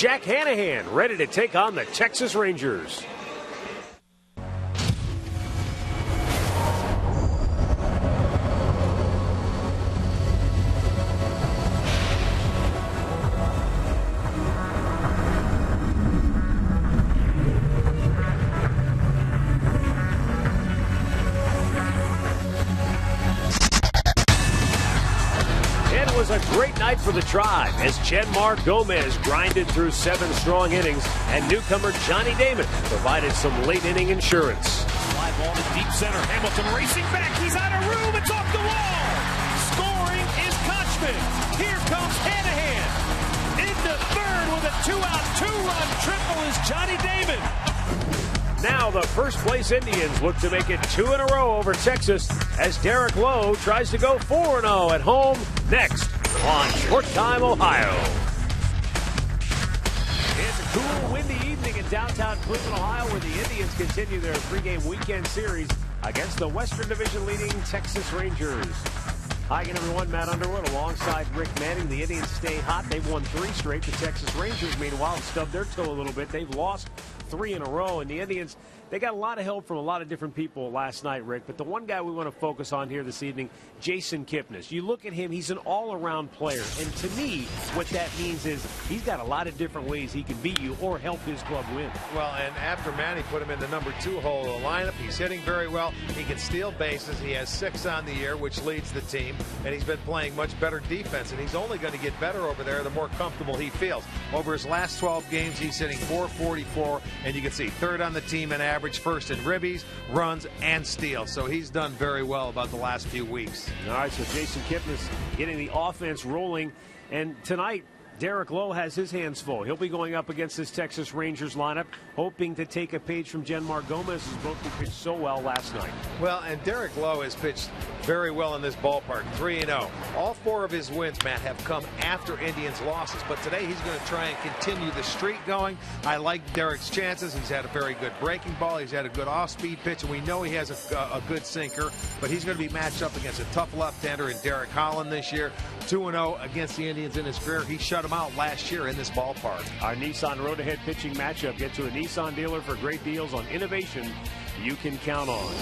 Jack Hanahan, ready to take on the Texas Rangers. Was a great night for the Tribe as Chenmar Gomez grinded through 7 strong innings, and newcomer Johnny Damon provided some late-inning insurance. Fly ball to deep center. Hamilton racing back. He's out of room. It's off the wall. Scoring is Kochman. Here comes Hanahan. Into third with a 2-out, 2-run triple is Johnny Damon. Now the first-place Indians look to make it 2 in a row over Texas as Derek Lowe tries to go 4-0 at home next on Short Time, Ohio. It's a cool, windy evening in downtown Cleveland, Ohio, where the Indians continue their 3-game weekend series against the Western Division leading Texas Rangers. Hi again, everyone. Matt Underwood alongside Rick Manning. The Indians stay hot. They've won 3 straight. The Texas Rangers, meanwhile, stubbed their toe a little bit. They've lost 3 in a row, and the Indians, they got a lot of help from a lot of different people last night, Rick. But the one guy we want to focus on here this evening, Jason Kipnis. You look at him, he's an all-around player. And to me, what that means is he's got a lot of different ways he can beat you or help his club win. Well, and after Manny put him in the number 2 hole of the lineup, he's hitting very well. He can steal bases. He has 6 on the year, which leads the team. And he's been playing much better defense. And he's only going to get better over there the more comfortable he feels. Over his last 12 games, he's hitting .444. And you can see third on the team in average, first in ribbies, runs, and steals. So he's done very well about the last few weeks. All right, so Jason Kipnis getting the offense rolling. And tonight, Derek Lowe has his hands full. He'll be going up against this Texas Rangers lineup, hoping to take a page from Chenmar Gomez, who's both pitched so well last night. Well, and Derek Lowe has pitched very well in this ballpark, 3-0. All 4 of his wins, Matt, have come after Indians' losses. But today he's going to try and continue the streak going. I like Derek's chances. He's had a very good breaking ball. He's had a good off-speed pitch, and we know he has a good sinker. But he's going to be matched up against a tough left-hander in Derek Holland this year. 2-0 against the Indians in his career. He shut him out last year in this ballpark. Our Nissan Road Ahead pitching matchup. Get to a Nissan dealer for great deals on innovation you can count on.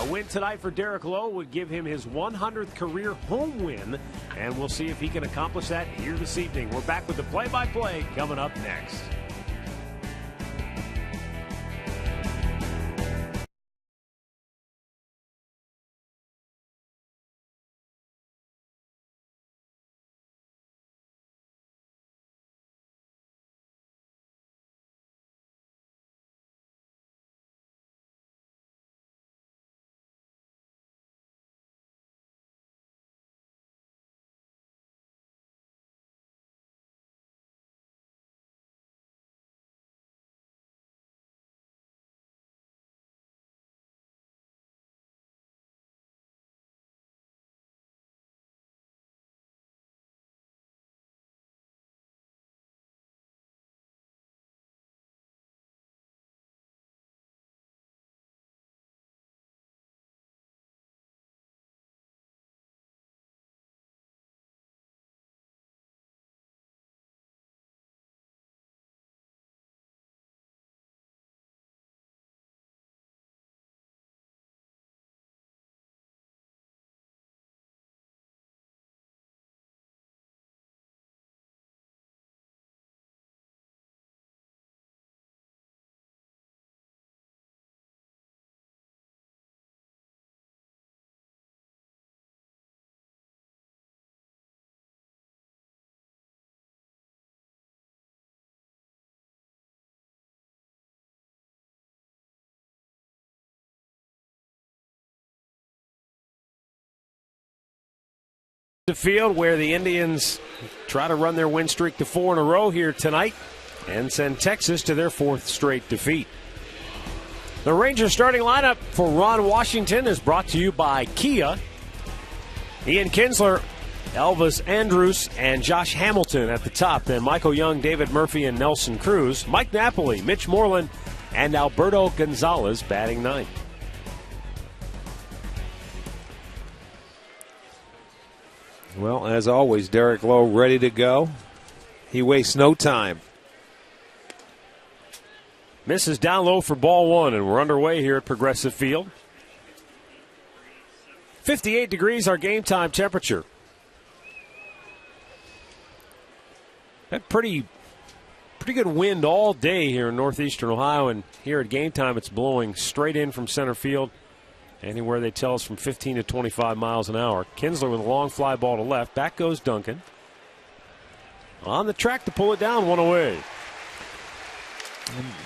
A win tonight for Derek Lowe would give him his 100th career home win, and we'll see if he can accomplish that here this evening. We're back with the play-by-play coming up next. The field where the Indians try to run their win streak to 4 in a row here tonight and send Texas to their 4th straight defeat. The Rangers starting lineup for Ron Washington is brought to you by Kia. Ian Kinsler, Elvis Andrus, and Josh Hamilton at the top. Then Michael Young, David Murphy, and Nelson Cruz. Mike Napoli, Mitch Moreland, and Alberto Gonzalez batting 9th. Well, as always, Derek Lowe ready to go. He wastes no time. Misses down low for ball one, and we're underway here at Progressive Field. 58 degrees, our game time temperature. Had pretty good wind all day here in northeastern Ohio, and here at game time it's blowing straight in from center field. Anywhere they tell us from 15 to 25 miles an hour. Kinsler with a long fly ball to left. Back goes Duncan. On the track to pull it down, one away.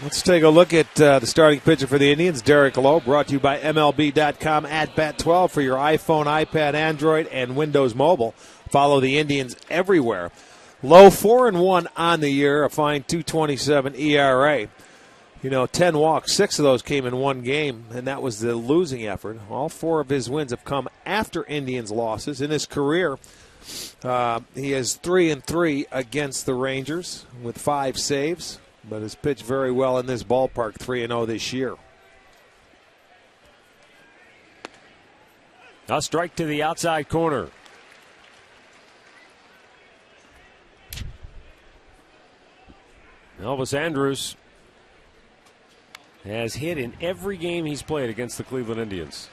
Let's take a look at the starting pitcher for the Indians, Derek Lowe, brought to you by MLB.com at Bat12 for your iPhone, iPad, Android, and Windows Mobile. Follow the Indians everywhere. Lowe 4-1 on the year, a fine 2.27 ERA. 10 walks, 6 of those came in one game, and that was the losing effort. All 4 of his wins have come after Indians' losses. In his career, he has 3-3 against the Rangers with 5 saves, but has pitched very well in this ballpark, 3-0 this year. A strike to the outside corner. Elvis Andrus has hit in every game he's played against the Cleveland Indians.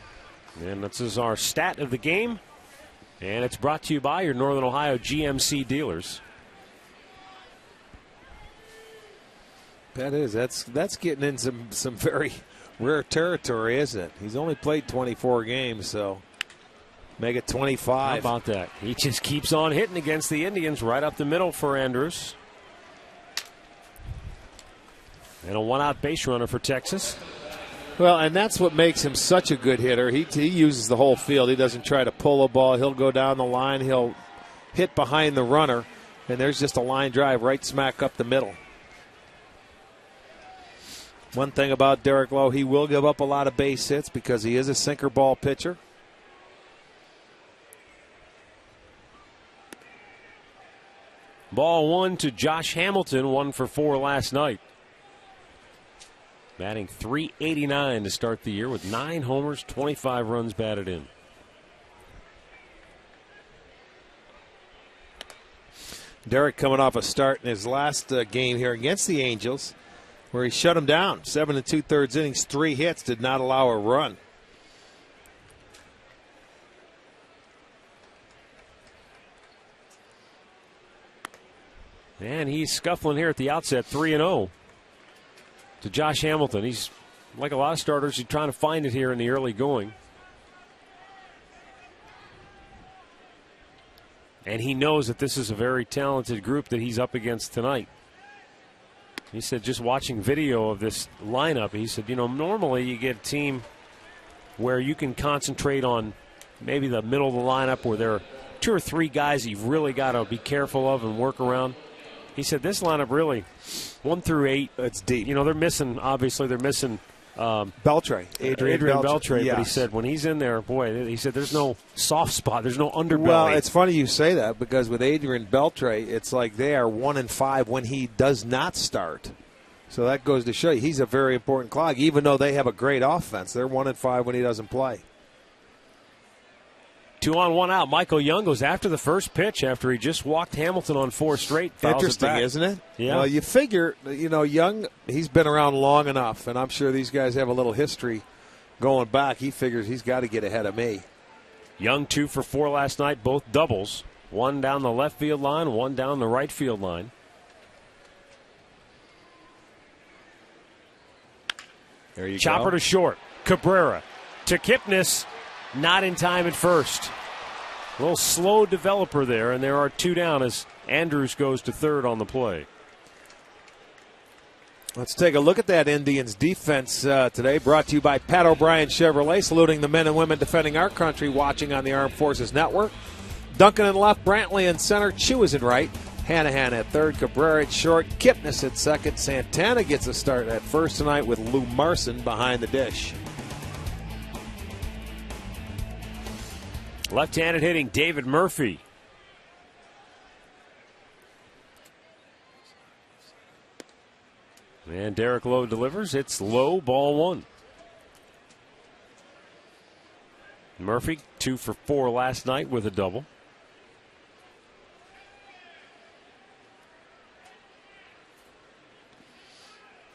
And this is our stat of the game. And it's brought to you by your Northern Ohio GMC dealers. That is. That's getting in some very rare territory, isn't it? He's only played 24 games, so make it 25. How about that? He just keeps on hitting against the Indians right up the middle for Andrus. And a one-out base runner for Texas. Well, and that's what makes him such a good hitter. He uses the whole field. He doesn't try to pull a ball. He'll go down the line. He'll hit behind the runner, and there's just a line drive right smack up the middle. One thing about Derek Lowe, he will give up a lot of base hits because he is a sinker ball pitcher. Ball one to Josh Hamilton, 1 for 4 last night. Batting .389 to start the year with 9 homers, 25 runs batted in. Derek coming off a start in his last game here against the Angels, where he shut him down. 7 2/3 innings, 3 hits, did not allow a run. And he's scuffling here at the outset, 3-0. To Josh Hamilton. He's, like a lot of starters, he's trying to find it here in the early going. And he knows that this is a very talented group that he's up against tonight. He said, just watching video of this lineup, he said, normally you get a team where you can concentrate on maybe the middle of the lineup where there are 2 or 3 guys that you've really got to be careful of and work around. He said this lineup really, 1 through 8. It's deep. They're missing, obviously, Beltre. Adrian Beltre. Yes. But he said when he's in there, boy, he said there's no soft spot. There's no underbelly. Well, it's funny you say that because with Adrian Beltre, it's like they are 1-5 when he does not start. So that goes to show you he's a very important clog, even though they have a great offense. They're 1-5 when he doesn't play. 2 on, 1 out. Michael Young goes after the first pitch after he just walked Hamilton on 4 straight. Interesting, isn't it? Yeah. Well, you figure, Young, he's been around long enough, and I'm sure these guys have a little history going back. He figures he's got to get ahead of me. Young 2 for 4 last night, both doubles. 1 down the left field line, 1 down the right field line. There you Chopper go. to short. Cabrera to Kipnis. Not in time at first. A little slow developer there, and there are 2 down as Andrus goes to third on the play. Let's take a look at that Indians defense today, brought to you by Pat O'Brien Chevrolet, saluting the men and women defending our country, watching on the Armed Forces Network. Duncan in left, Brantley in center, Chu is in right, Hanahan at third, Cabrera at short, Kipnis at second. Santana gets a start at first tonight with Lou Marson behind the dish. Left-handed hitting David Murphy. And Derek Lowe delivers. It's low, ball 1. Murphy 2 for 4 last night with a double.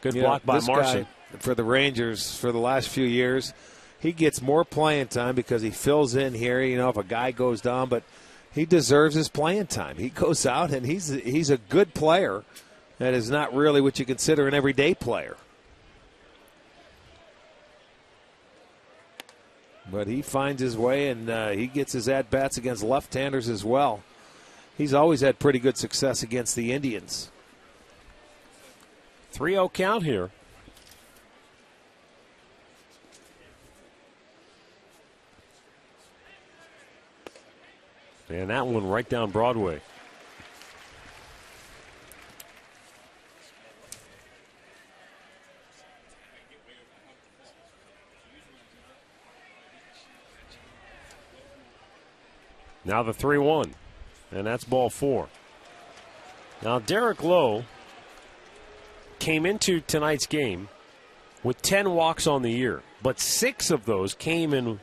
Good block by Marcy. For the Rangers for the last few years, he gets more playing time because he fills in here, if a guy goes down, but he deserves his playing time. He goes out and he's a good player that is not really what you consider an everyday player. But he finds his way, and he gets his at-bats against left-handers as well. He's always had pretty good success against the Indians. 3-0 count here. And that one right down Broadway. Now the 3-1, and that's ball 4. Now Derek Lowe came into tonight's game with 10 walks on the year, but 6 of those came in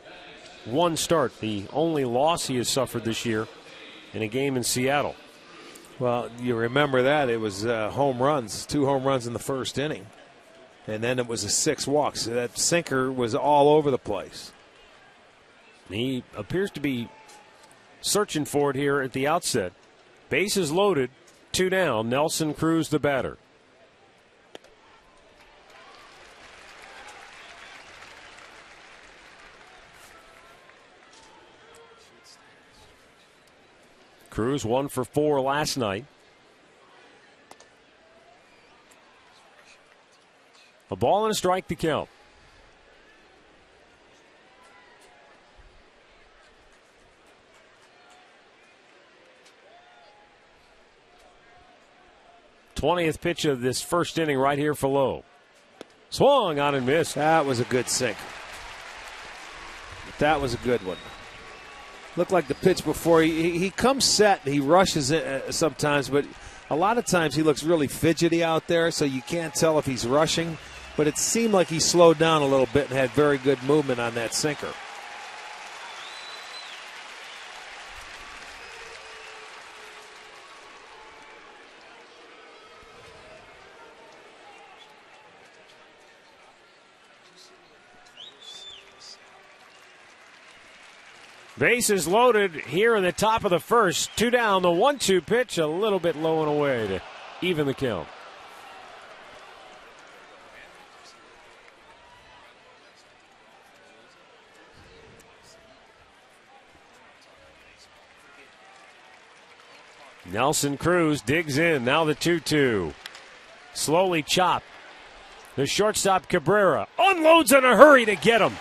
one start. The only loss he has suffered this year in a game in Seattle. Well, you remember that. It was home runs, 2 home runs in the first inning. And then it was a 6 walks. So that sinker was all over the place. He appears to be searching for it here at the outset. Bases loaded, 2 down. Nelson Cruz, the batter. Cruz 1 for 4 last night. A ball and a strike to count. '20th pitch of this first inning right here for Lowe. Swung on and missed. That was a good sink. That was a good one. Looked like the pitch before. He comes set. He rushes it sometimes, but a lot of times he looks really fidgety out there, so you can't tell if he's rushing. But it seemed like he slowed down a little bit and had very good movement on that sinker. Bases loaded here in the top of the first. 2 down. The 1-2 pitch a little bit low and away to even the count. Nelson Cruz digs in. Now the 2-2. Slowly chopped. The shortstop Cabrera unloads in a hurry to get him.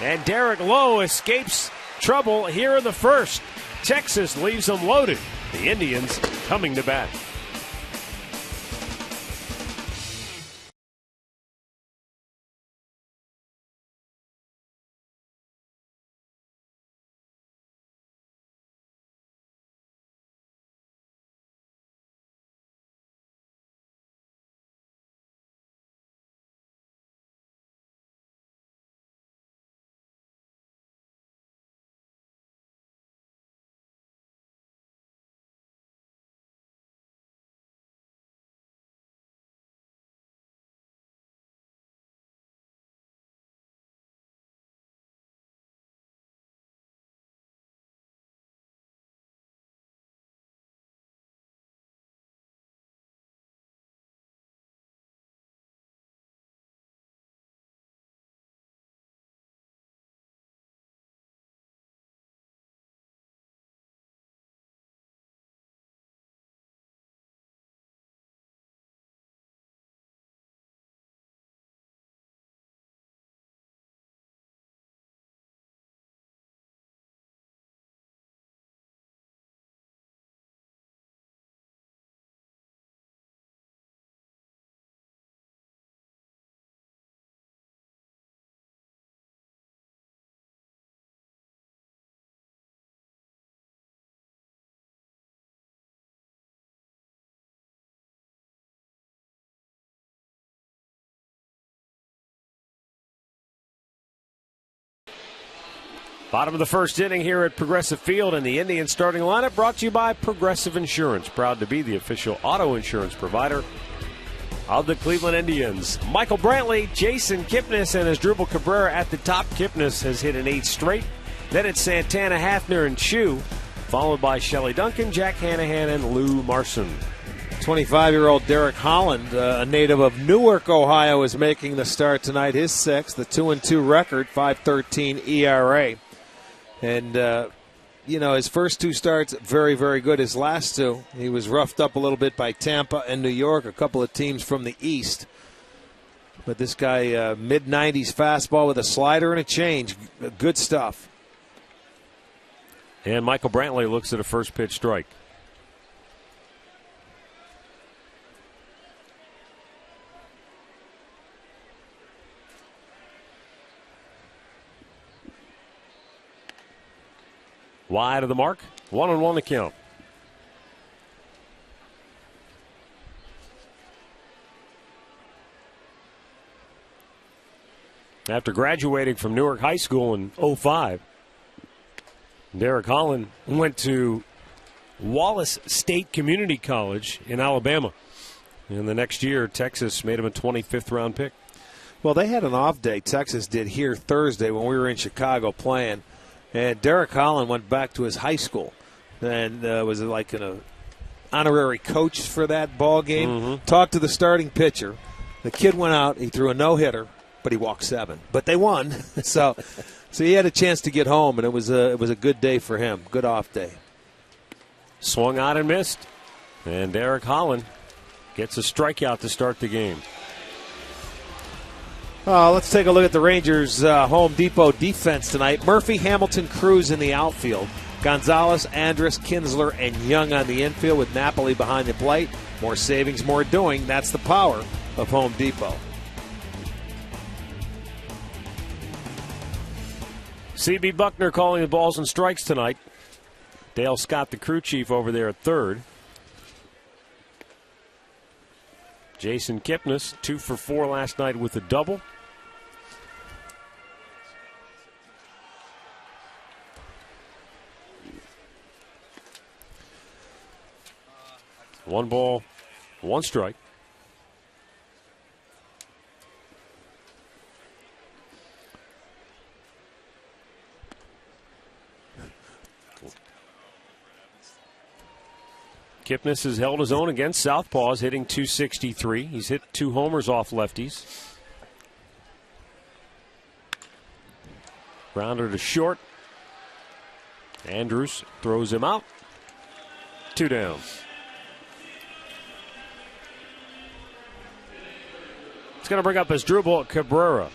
And Derek Lowe escapes trouble here in the first. Texas leaves them loaded. The Indians coming to bat. Bottom of the first inning here at Progressive Field, and the Indians starting lineup brought to you by Progressive Insurance, proud to be the official auto insurance provider of the Cleveland Indians. Michael Brantley, Jason Kipnis, and Asdrubal Cabrera at the top. Kipnis has hit an 8 straight. Then it's Santana, Hafner, and Chu, followed by Shelley Duncan, Jack Hanahan, and Lou Marson. 25-year-old Derek Holland, a native of Newark, Ohio, is making the start tonight. His sixth, the 2-2 record, 5.13 ERA. And, his first 2 starts, very, very good. His last 2, he was roughed up a little bit by Tampa and New York, a couple of teams from the East. But this guy, mid-90s fastball with a slider and a change. Good stuff. And Michael Brantley looks at a first pitch strike. Wide of the mark. 1-1 to count. After graduating from Newark High School in 2005, Derek Holland went to Wallace State Community College in Alabama. And the next year, Texas made him a 25th round pick. Well, they had an off day, Texas did, here Thursday when we were in Chicago playing. And Derek Holland went back to his high school and was like an honorary coach for that ball game. Mm-hmm. Talked to the starting pitcher. The kid went out, he threw a no-hitter, but he walked 7. But they won. So he had a chance to get home, and it was a good day for him. Good off day. Swung out and missed. And Derek Holland gets a strikeout to start the game. Let's take a look at the Rangers' Home Depot defense tonight. Murphy, Hamilton, Cruz in the outfield. Gonzalez, Andrus, Kinsler, and Young on the infield with Napoli behind the plate. More savings, more doing. That's the power of Home Depot. C.B. Buckner calling the balls and strikes tonight. Dale Scott, the crew chief, over there at third. Jason Kipnis, 2 for 4 last night with a double. One ball, 1 strike. Kipnis has held his own against southpaws, hitting .263. He's hit 2 homers off lefties. Grounder to short. Andrews throws him out. 2 down. It's going to bring up Asdrubal Cabrera.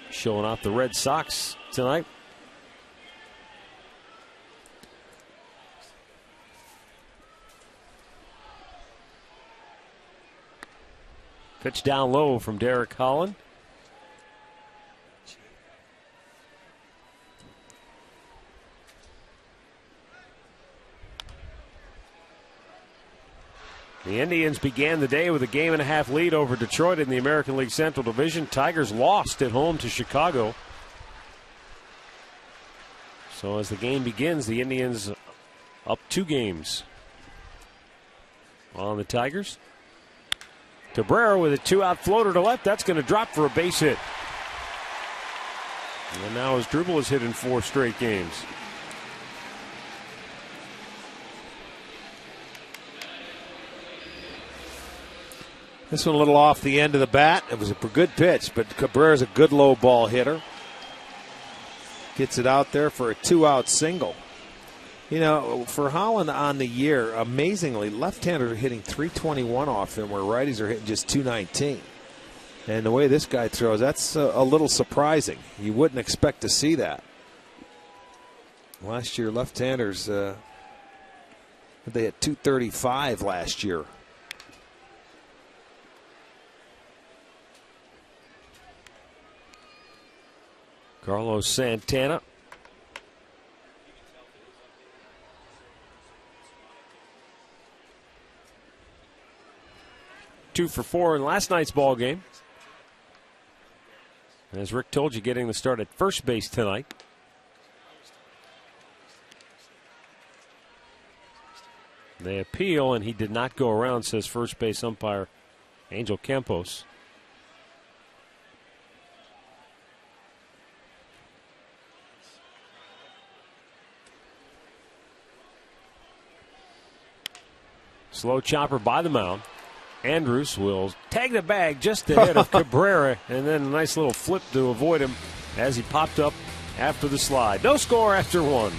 Showing off the Red Sox tonight. Pitch down low from Derek Holland. The Indians began the day with a 1.5 game lead over Detroit in the American League Central Division. Tigers lost at home to Chicago. So as the game begins, the Indians up 2 games on the Tigers. Cabrera with a 2-out floater to left. That's going to drop for a base hit. And now Asdrubal has hit in 4 straight games. This one a little off the end of the bat. It was a good pitch, but Cabrera's a good low ball hitter. Gets it out there for a 2-out single. You know, for Holland on the year, amazingly, left-handers are hitting .321 off him, where righties are hitting just .219. And the way this guy throws, that's a little surprising. You wouldn't expect to see that. Last year, left-handers, they had .235 last year. Carlos Santana. Two for 4 in last night's ball game. As Rick told you, getting the start at first base tonight. They appeal, and he did not go around, says first base umpire Angel Campos. Slow chopper by the mound. Andrus will tag the bag just ahead of Cabrera, and then a nice little flip to avoid him as he popped up after the slide. No score after one.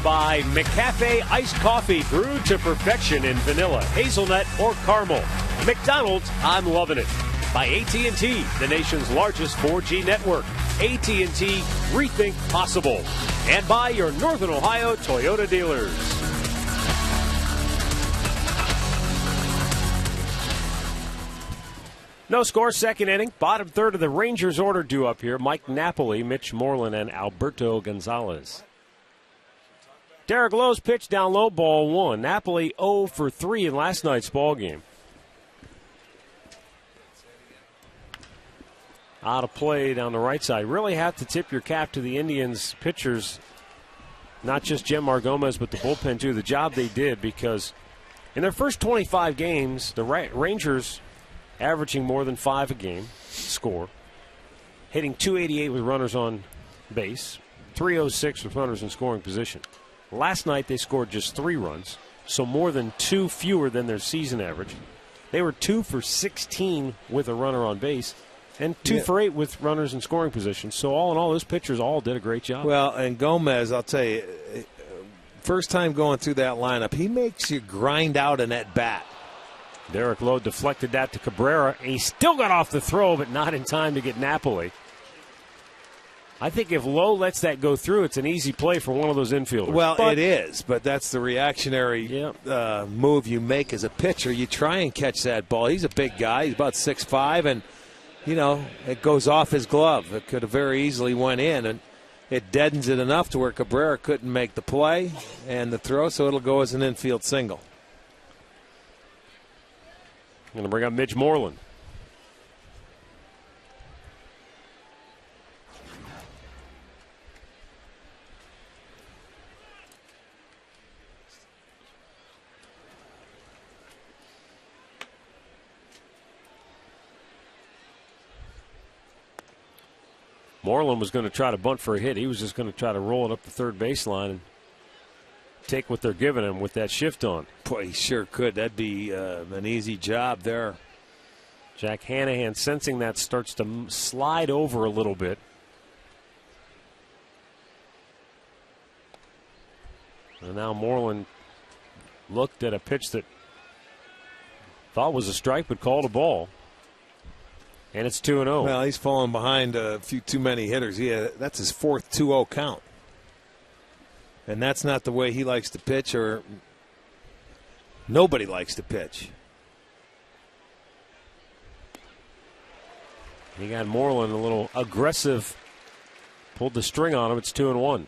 By McCafe iced coffee brewed to perfection in vanilla, hazelnut, or caramel. McDonald's, I'm loving it. By AT&T, the nation's largest 4G network. AT&T, rethink possible. And by your Northern Ohio Toyota dealers. No score, second inning. Bottom third of the Rangers order due up here. Mike Napoli, Mitch Moreland, and Alberto Gonzalez. Derek Lowe's pitch down low, ball one. Napoli 0 for 3 in last night's ball game. Out of play down the right side. Really have to tip your cap to the Indians pitchers, not just Jemar Gomez, but the bullpen too. The job they did, because in their first 25 games, the Rangers averaging more than 5 a game score, hitting .288 with runners on base, .306 with runners in scoring position. Last night they scored just 3 runs, so more than 2 fewer than their season average. They were 2 for 16 with a runner on base, and 2 for 8 with runners in scoring position. So all in all, those pitchers all did a great job. Well, and Gomez, I'll tell you, first time going through that lineup, he makes you grind out an at-bat. Derek Lowe deflected that to Cabrera. He still got off the throw, but not in time to get Napoli. I think if Lowe lets that go through, it's an easy play for one of those infielders. Well, it is, but that's the reactionary move you make as a pitcher. You try and catch that ball. He's a big guy. He's about 6'5", and, you know, it goes off his glove. It could have very easily went in, and it deadens it enough to where Cabrera couldn't make the play and the throw, so it'll go as an infield single. Going to bring up Mitch Moreland. Moreland was going to try to bunt for a hit. He was just going to try to roll it up the third baseline and take what they're giving him with that shift on. Boy, he sure could. That'd be an easy job there. Jack Hanahan, sensing that, starts to slide over a little bit. And now Moreland looked at a pitch that thought was a strike but called a ball. And it's 2-0. Well, he's fallen behind a few too many hitters. That's his fourth 2-0 count. And that's not the way he likes to pitch, or nobody likes to pitch. He got Moreland a little aggressive. Pulled the string on him. It's 2-1.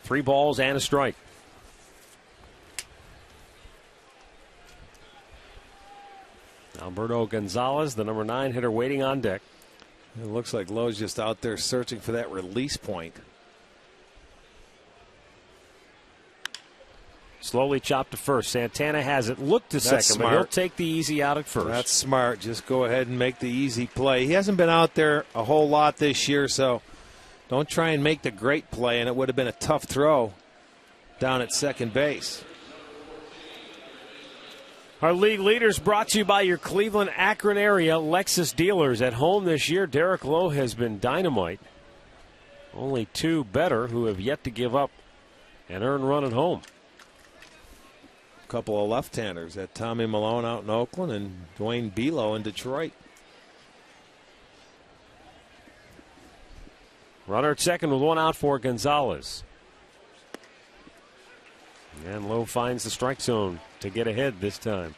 Three balls and a strike. Alberto Gonzalez, the number 9 hitter, waiting on deck. It looks like Lowe's just out there searching for that release point. Slowly chopped to first. Santana has it. Looked to That's second, smart. but he'll take the easy out at first. That's smart. Just go ahead and make the easy play. He hasn't been out there a whole lot this year, so don't try and make the great play, and it would have been a tough throw down at second base. Our league leaders brought to you by your Cleveland, Akron area Lexus dealers. At home this year, Derek Lowe has been dynamite. Only 2 better who have yet to give up an earned run at home. A couple of left-handers, that Tommy Malone out in Oakland and Dwayne Belo in Detroit. Runner at second with 1 out for Gonzalez. And Lowe finds the strike zone to get ahead this time.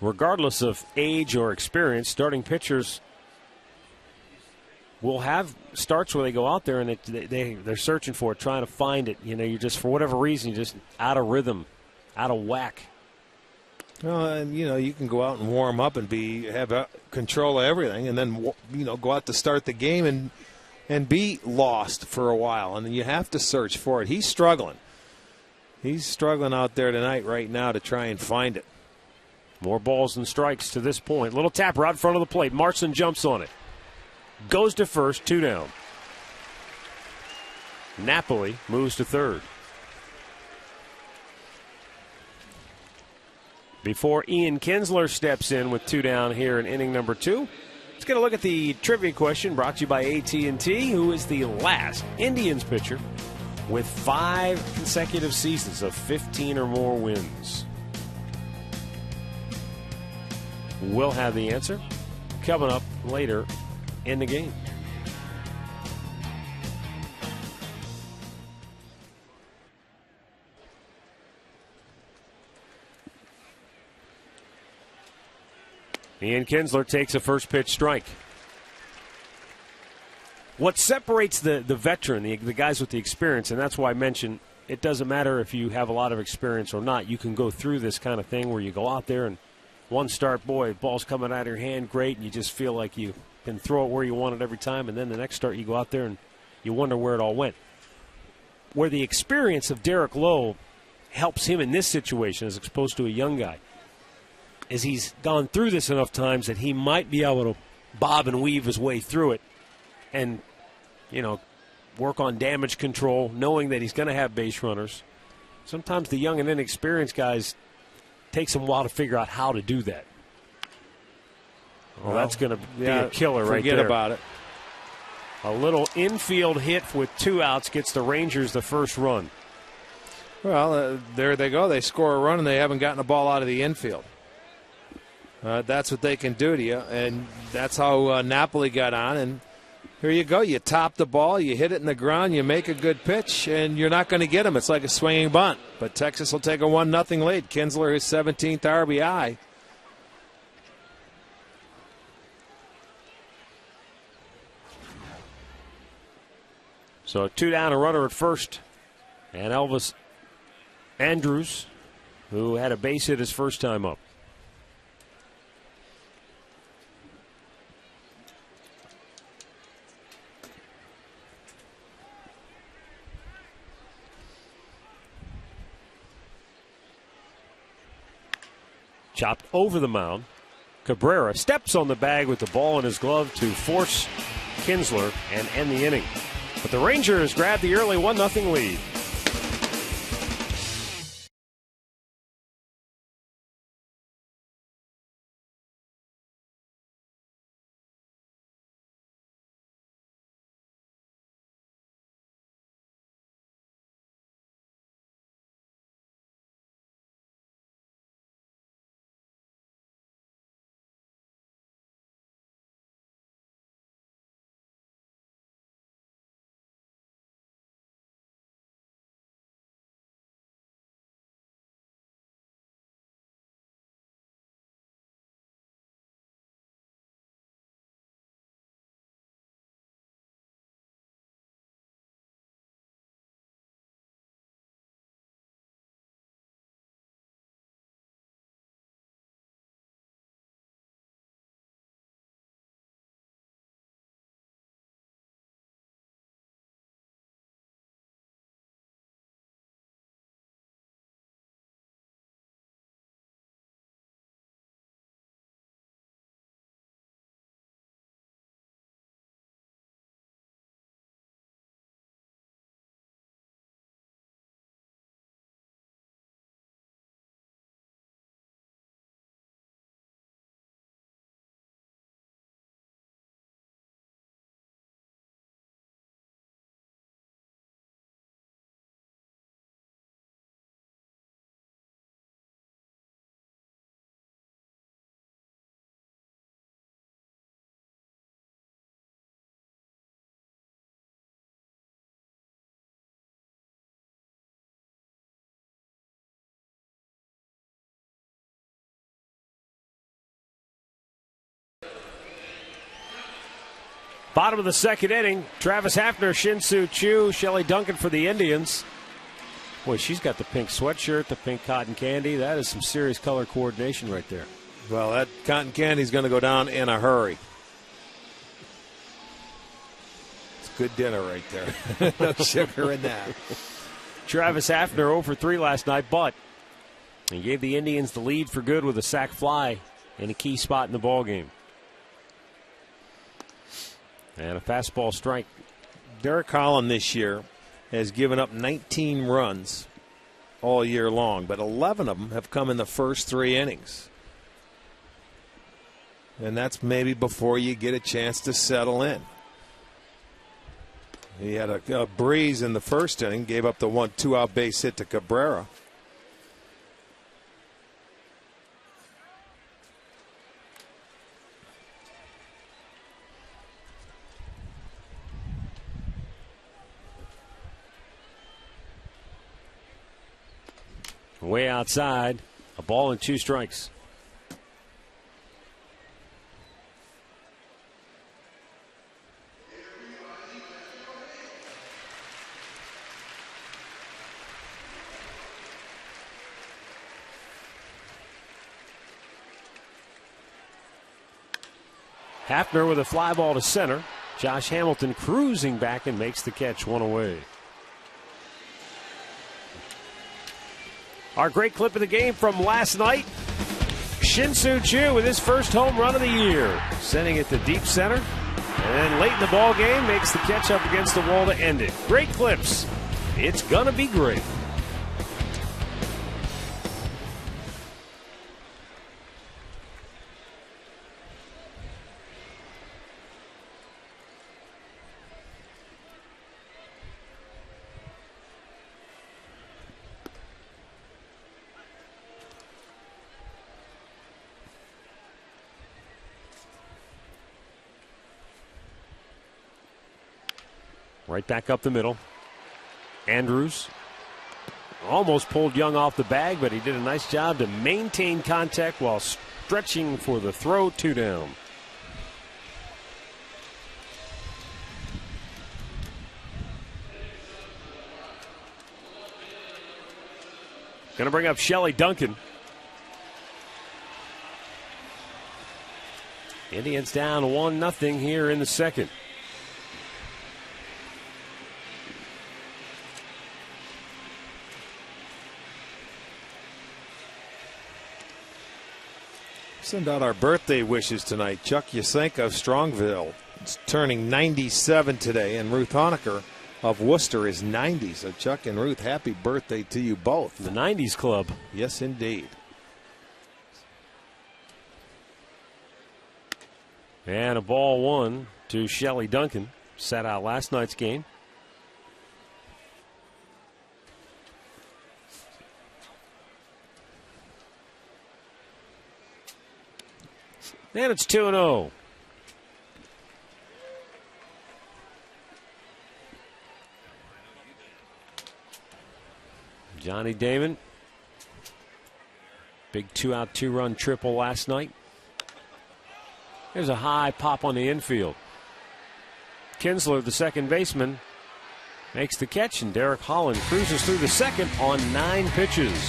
Regardless of age or experience, starting pitchers will have starts where they go out there and they're searching for it, trying to find it. You know, you're just, for whatever reason, you're just out of rhythm, out of whack. Well, and you can go out and warm up and have control of everything, and then go out to start the game and be lost for a while, and then you have to search for it. He's struggling. He's struggling out there tonight, right now, to try and find it. More balls than strikes to this point. Little tapper out in front of the plate. Marson jumps on it. Goes to first, 2 down. Napoli moves to third. Before Ian Kinsler steps in with 2 down here in inning number 2, let's get a look at the trivia question brought to you by AT&T. Who is the last Indians pitcher with 5 consecutive seasons of 15 or more wins? We'll have the answer coming up later in the game. Ian Kinsler takes a first pitch strike. What separates the veteran, the guys with the experience, and that's why I mentioned it doesn't matter if you have a lot of experience or not. You can go through this kind of thing where you go out there and one start, boy, ball's coming out of your hand, great, and you just feel like you can throw it where you want it every time, and then the next start you go out there and you wonder where it all went. Where the experience of Derek Lowe helps him in this situation as opposed to a young guy is he's gone through this enough times that he might be able to bob and weave his way through it and, work on damage control, knowing that he's going to have base runners. Sometimes the young and inexperienced guys takes them a while to figure out how to do that. Well, that's going to be a killer right there. Forget about it. A little infield hit with 2 outs gets the Rangers the first run. Well, there they go. They score a run, and they haven't gotten a ball out of the infield. That's what they can do to you, and that's how Napoli got on. And here you go. You top the ball, you hit it in the ground, you make a good pitch, and you're not going to get them. It's like a swinging bunt. But Texas will take a 1-0 lead. Kinsler, his 17th RBI. So 2 down, a runner at first. And Elvis Andrews, who had a base hit his first time up. Chopped over the mound. Cabrera steps on the bag with the ball in his glove to force Kinsler and end the inning. But the Rangers grab the early 1-0 lead. Bottom of the second inning, Travis Hafner, Shin-Soo Choo, Shelley Duncan for the Indians. Boy, she's got the pink sweatshirt, the pink cotton candy. That is some serious color coordination right there. Well, that cotton candy is going to go down in a hurry. It's good dinner right there. No sugar in that. Travis Hafner 0 for 3 last night, but he gave the Indians the lead for good with a sac fly in a key spot in the ballgame. And a fastball strike. Derek Holland this year has given up 19 runs all year long, but 11 of them have come in the first 3 innings. And that's maybe before you get a chance to settle in. He had a breeze in the first inning, gave up the 2-out base hit to Cabrera. Way outside, a ball and 2 strikes. Hafner with a fly ball to center. Josh Hamilton cruising back and makes the catch, 1 away. Our great clip of the game from last night. Shin-Soo Choo with his first home run of the year, sending it to deep center. And then late in the ball game, makes the catch up against the wall to end it. Great clips. It's going to be great. Right back up the middle. Andrews almost pulled Young off the bag, but he did a nice job to maintain contact while stretching for the throw. 2 down. Going to bring up Shelley Duncan. Indians down 1-0 here in the second. Send out our birthday wishes tonight. Chuck Yasenka of Strongville is turning 97 today, and Ruth Honecker of Worcester is 90. So Chuck and Ruth, happy birthday to you both. The 90s club. Yes, indeed. And a ball one to Shelly Duncan. Sat out last night's game. And it's 2-0. Johnny Damon. Big 2-out, 2-run triple last night. There's a high pop on the infield. Kinsler, the second baseman, makes the catch, and Derek Holland cruises through the second on 9 pitches.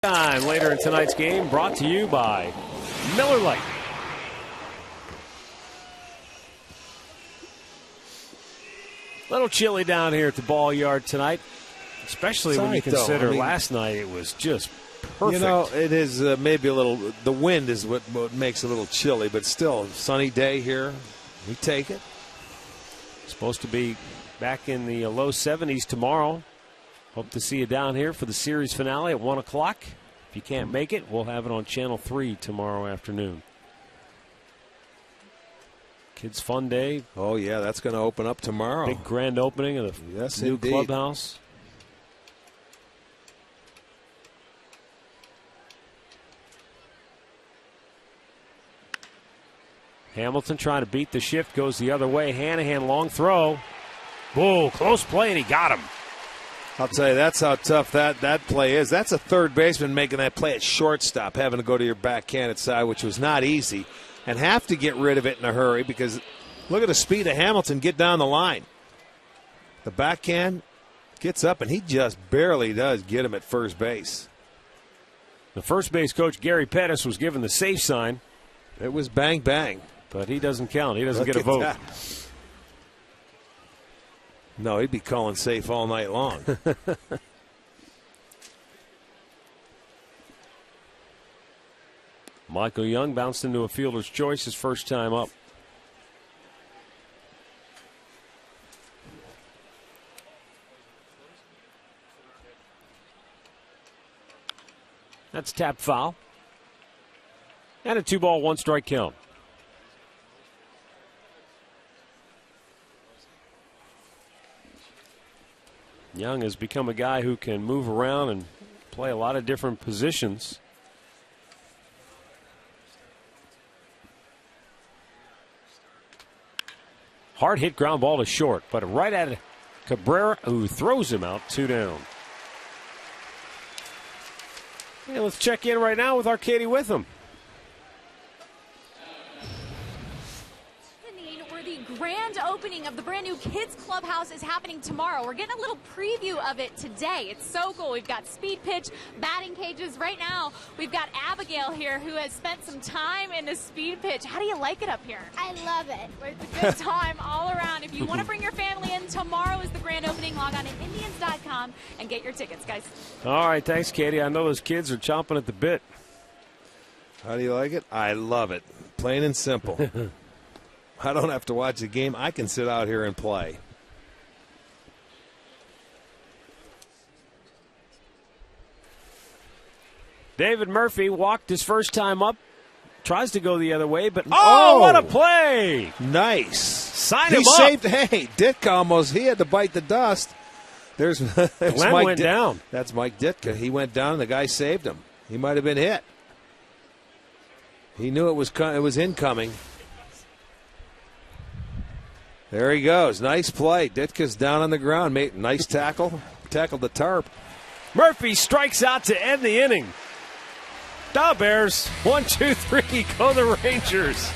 Time later in tonight's game, brought to you by Miller Lite. A little chilly down here at the ball yard tonight, especially when you consider last night it was just perfect. You know, it is maybe a little, the wind is what makes it a little chilly, but still, sunny day here. We take it. Supposed to be back in the low 70s tomorrow. Hope to see you down here for the series finale at 1 o'clock. If you can't make it, we'll have it on Channel 3 tomorrow afternoon. Kids Fun Day. Oh, yeah, that's going to open up tomorrow. Big grand opening of the new clubhouse. Hamilton trying to beat the shift, goes the other way. Hanahan, long throw. Whoa, close play, and he got him. I'll tell you, that's how tough that play is. That's a third baseman making that play at shortstop, having to go to your backhanded side, which was not easy, and have to get rid of it in a hurry because look at the speed of Hamilton get down the line. The backhand gets up, and he just barely does get him at first base. The first base coach, Gary Pettis, was given the safe sign. It was bang, bang. But he doesn't count. He doesn't get a vote. That. No, he'd be calling safe all night long. Michael Young bounced into a fielder's choice his first time up. That's tap foul. And a 2-ball, 1-strike count. Young has become a guy who can move around and play a lot of different positions. Hard hit ground ball to short, but right at Cabrera, who throws him out, 2 down. Hey, let's check in right now with our Katie Witham. opening of the brand new Kids Clubhouse is happening tomorrow. We're getting a little preview of it today. It's so cool. We've got speed pitch, batting cages. Right now, we've got Abigail here who has spent some time in the speed pitch. How do you like it up here? I love it. It's a good time all around. If you want to bring your family in, tomorrow is the grand opening. Log on to Indians.com and get your tickets, guys. All right, thanks, Katie. I know those kids are chomping at the bit. How do you like it? I love it. Plain and simple. I don't have to watch the game. I can sit out here and play. David Murphy walked his first time up. Tries to go the other way, but what a play! Nice. Sign him up. He saved, hey, Ditka almost, he had to bite the dust. There's Glenn Mike went down. That's Mike Ditka. He went down, and the guy saved him. He might have been hit. He knew it was incoming. There he goes. Nice play. Ditka's down on the ground. Made nice tackle. Tackled the tarp. Murphy strikes out to end the inning. The Bears, 1, 2, 3, go the Rangers.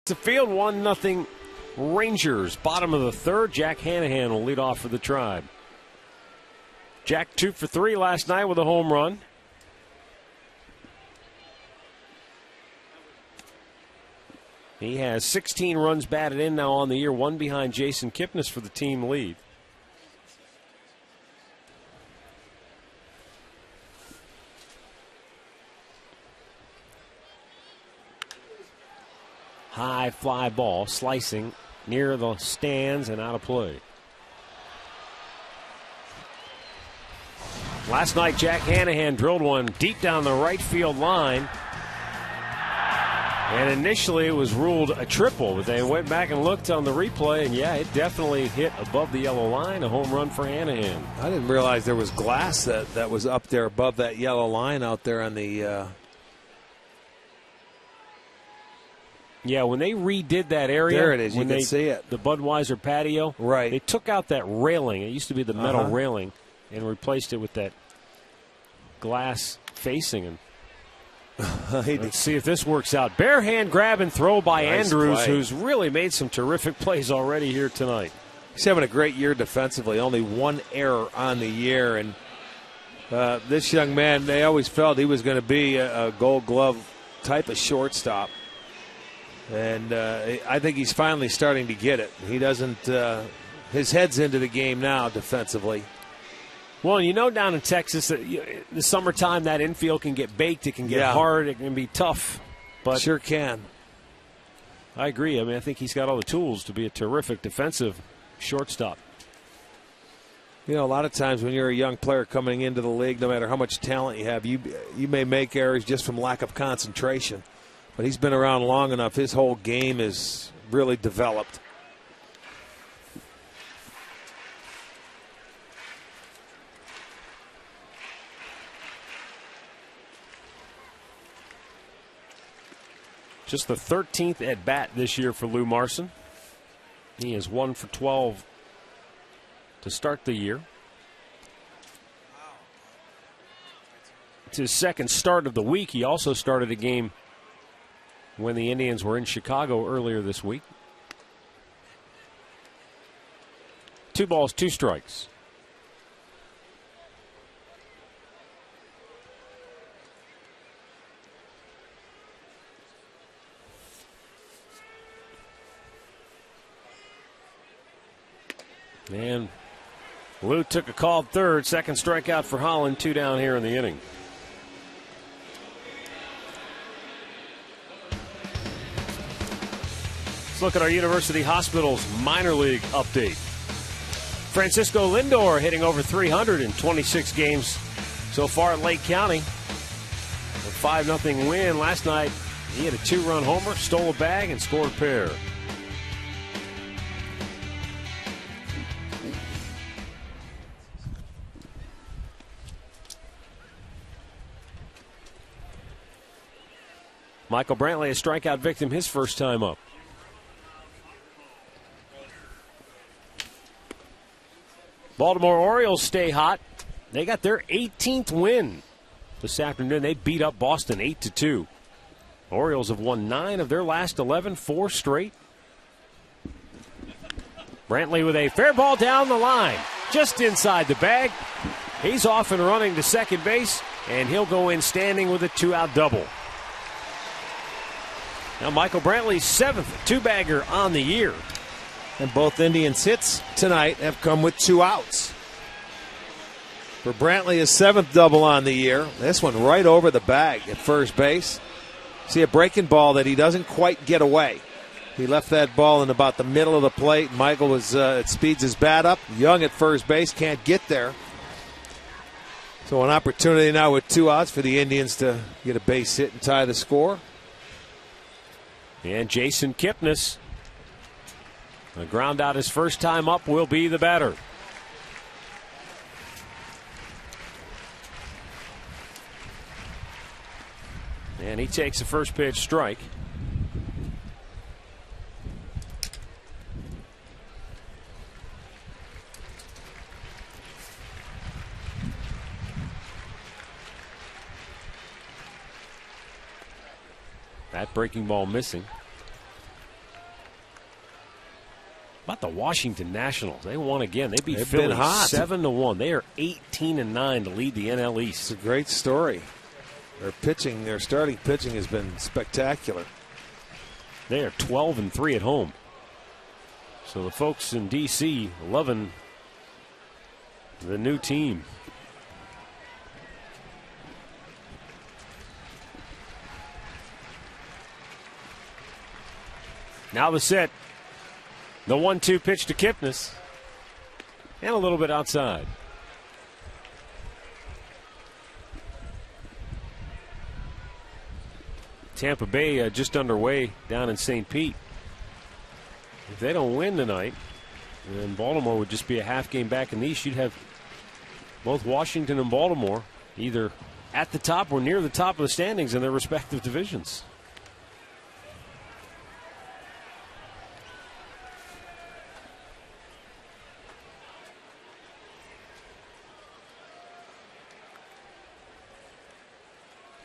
The field 1-0 Rangers. Bottom of the third. Jack Hanahan will lead off for the Tribe. Jack 2 for 3 last night with a home run. He has 16 runs batted in now on the year, one behind Jason Kipnis for the team lead. High fly ball, slicing near the stands and out of play. Last night, Jack Hanahan drilled one deep down the right field line. And initially it was ruled a triple, but they went back and looked on the replay, and yeah, it definitely hit above the yellow line, a home run for Hanahan. I didn't realize there was glass that was up there above that yellow line out there on the Yeah, when they redid that area, there it is. You can see it. The Budweiser patio, right? They took out that railing. It used to be the metal railing, and replaced it with that glass facing. And let's see if this works out. Bare hand grab and throw by Andrews, who's really made some terrific plays already here tonight. He's having a great year defensively. Only one error on the year, and this young man, they always felt he was going to be a Gold Glove type of shortstop. And I think he's finally starting to get it. He doesn't his head's into the game now defensively. Well, you know, down in Texas, the summertime, that infield can get baked. It can get hard. It can be tough. But sure can. I agree. I mean, I think he's got all the tools to be a terrific defensive shortstop. You know, a lot of times when you're a young player coming into the league, no matter how much talent you have, you may make errors just from lack of concentration. But he's been around long enough. His whole game is really developed. Just the 13th at bat this year for Lou Marson. He is 1 for 12 to start the year. It's his second start of the week. He also started a game when the Indians were in Chicago earlier this week. 2 balls, 2 strikes. And Lou took a called third. Second strikeout for Holland. 2 down here in the inning. Let's look at our University Hospitals minor league update. Francisco Lindor hitting over 300 in 26 games so far at Lake County. A 5-0 win last night. He had a 2-run homer, stole a bag, and scored a pair. Michael Brantley, a strikeout victim, his first time up. Baltimore Orioles stay hot. They got their 18th win this afternoon. They beat up Boston 8-2. Orioles have won 9 of their last 11, 4 straight. Brantley with a fair ball down the line, just inside the bag. He's off and running to second base, and he'll go in standing with a 2-out double. Now Michael Brantley's 7th 2-bagger on the year. And both Indians' hits tonight have come with 2 outs. For Brantley, his 7th double on the year. This one right over the bag at first base. See a breaking ball that he doesn't quite get away. He left that ball in about the middle of the plate. Michael speeds his bat up. Young at first base, can't get there. So an opportunity now with 2 outs for the Indians to get a base hit and tie the score. And Jason Kipnis, a ground out his first time up, will be the batter. And he takes a first pitch strike. That breaking ball missing. About the Washington Nationals, they won again. They beat Philly 7-1. They are 18-9 to lead the NL East. It's a great story. Their starting pitching has been spectacular. They are 12-3 at home. So the folks in D.C. loving the new team. Now the set. The 1-2 pitch to Kipnis. And a little bit outside. Tampa Bay just underway down in St. Pete. If they don't win tonight, then Baltimore would just be a half game back in the East. You'd have both Washington and Baltimore either at the top or near the top of the standings in their respective divisions.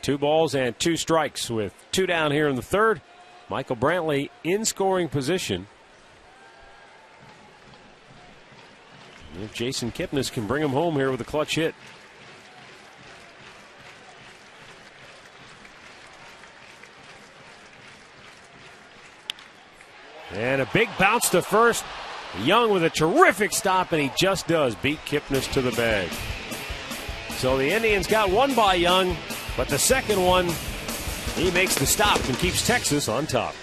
Two balls and 2 strikes with 2 down here in the third. Michael Brantley in scoring position. If Jason Kipnis can bring him home here with a clutch hit. And a big bounce to first. Young with a terrific stop, and he just does beat Kipnis to the bag. So the Indians got one by Young. But the second one, he makes the stop and keeps Texas on top.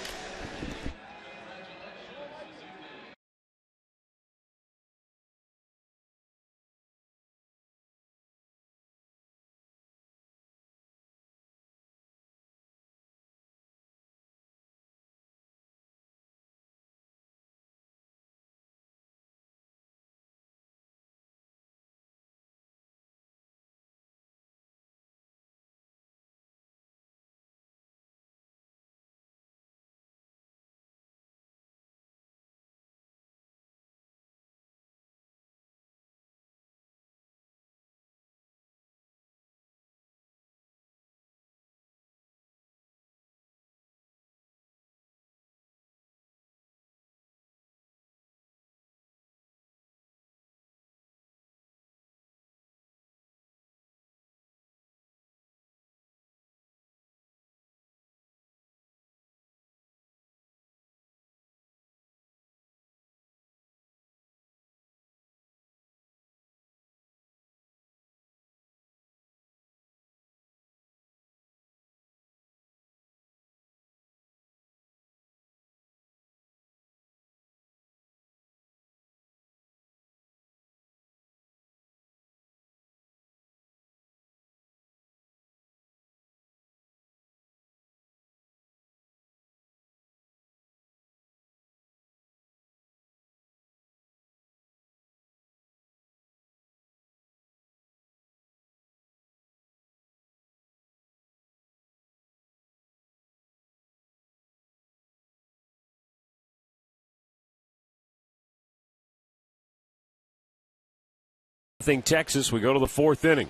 2-0 Texas. We go to the 4th inning.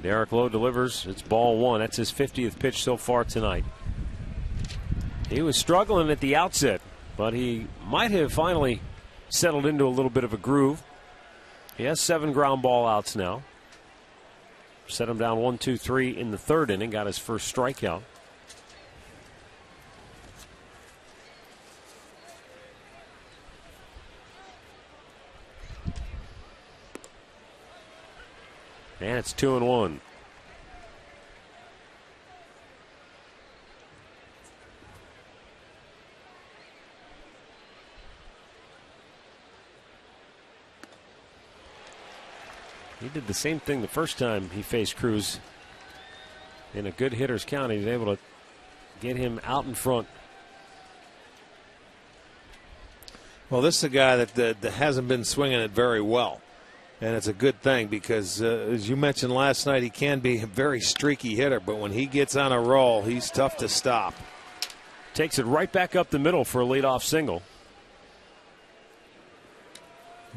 Derek Lowe delivers. It's ball 1. That's his 50th pitch so far tonight. He was struggling at the outset, but he might have finally settled into a little bit of a groove. He has 7 ground ball outs now. Set him down 1-2-3 in the 3rd inning. Got his first strikeout. And it's 2-1. He did the same thing the first time he faced Cruz in a good hitter's count. He was able to get him out in front. Well, this is a guy that hasn't been swinging it very well. And it's a good thing because, as you mentioned last night, he can be a very streaky hitter. But when he gets on a roll, he's tough to stop. Takes it right back up the middle for a leadoff single.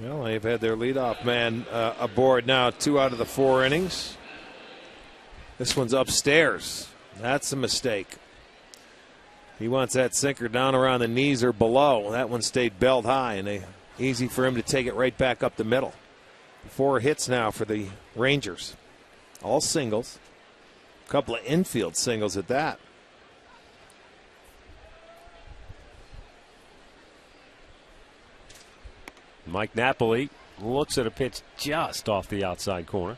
Well, they've had their leadoff man aboard now 2 out of the 4 innings. This one's upstairs. That's a mistake. He wants that sinker down around the knees or below. That one stayed belt high, and easy for him to take it right back up the middle. 4 hits now for the Rangers. All singles. A couple of infield singles at that. Mike Napoli looks at a pitch just off the outside corner.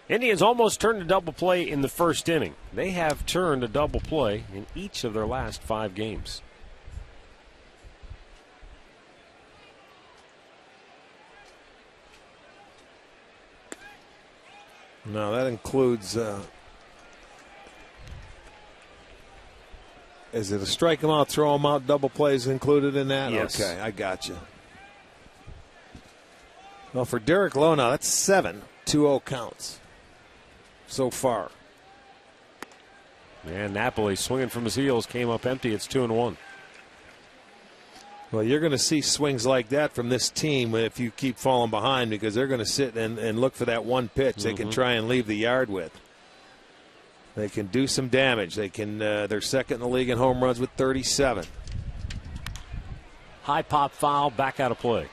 Indians almost turned a double play in the 1st inning. They have turned a double play in each of their last 5 games. No, that includes, is it a strike him out, throw him out, double plays included in that? Yes. Okay, I got you. Well, for Derek Lowe now, that's 7 2-0 counts so far. And Napoli swinging from his heels, came up empty. It's 2-1. Well, you're going to see swings like that from this team if you keep falling behind, because they're going to sit and look for that one pitch they can try and leave the yard with. They can do some damage. They can. They're second in the league in home runs with 37. High pop foul, back out of play.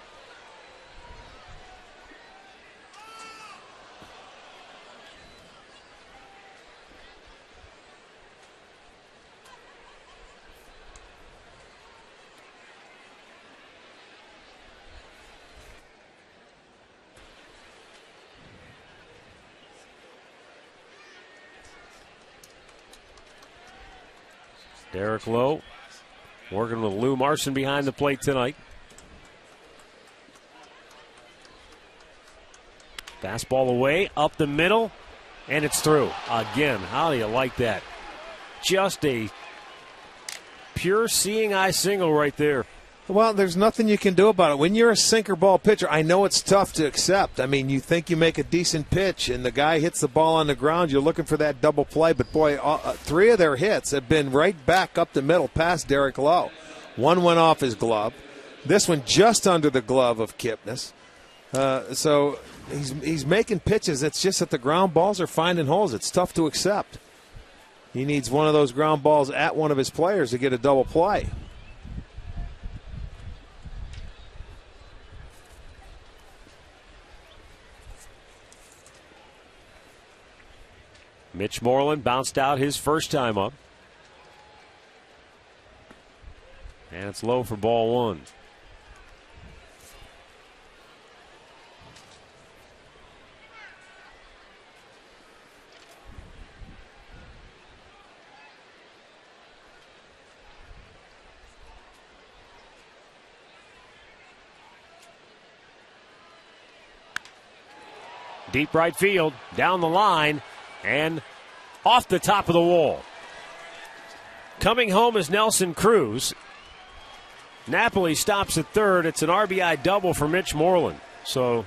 Derek Lowe working with Lou Marson behind the plate tonight. Fastball away, up the middle, and it's through. Again, how do you like that? Just a pure seeing eye single right there. Well, there's nothing you can do about it. When you're a sinker ball pitcher, I know it's tough to accept. I mean, you think you make a decent pitch, and the guy hits the ball on the ground. You're looking for that double play. But, boy, 3 of their hits have been right back up the middle past Derek Lowe. One went off his glove. This one just under the glove of Kipnis. So he's making pitches. It's just that the ground balls are finding holes. It's tough to accept. He needs one of those ground balls at one of his players to get a double play. Mitch Moreland bounced out his first time up. And it's low for ball 1. Deep right field, down the line, and off the top of the wall. Coming home is Nelson Cruz. Napoli stops at third. It's an RBI double for Mitch Moreland. So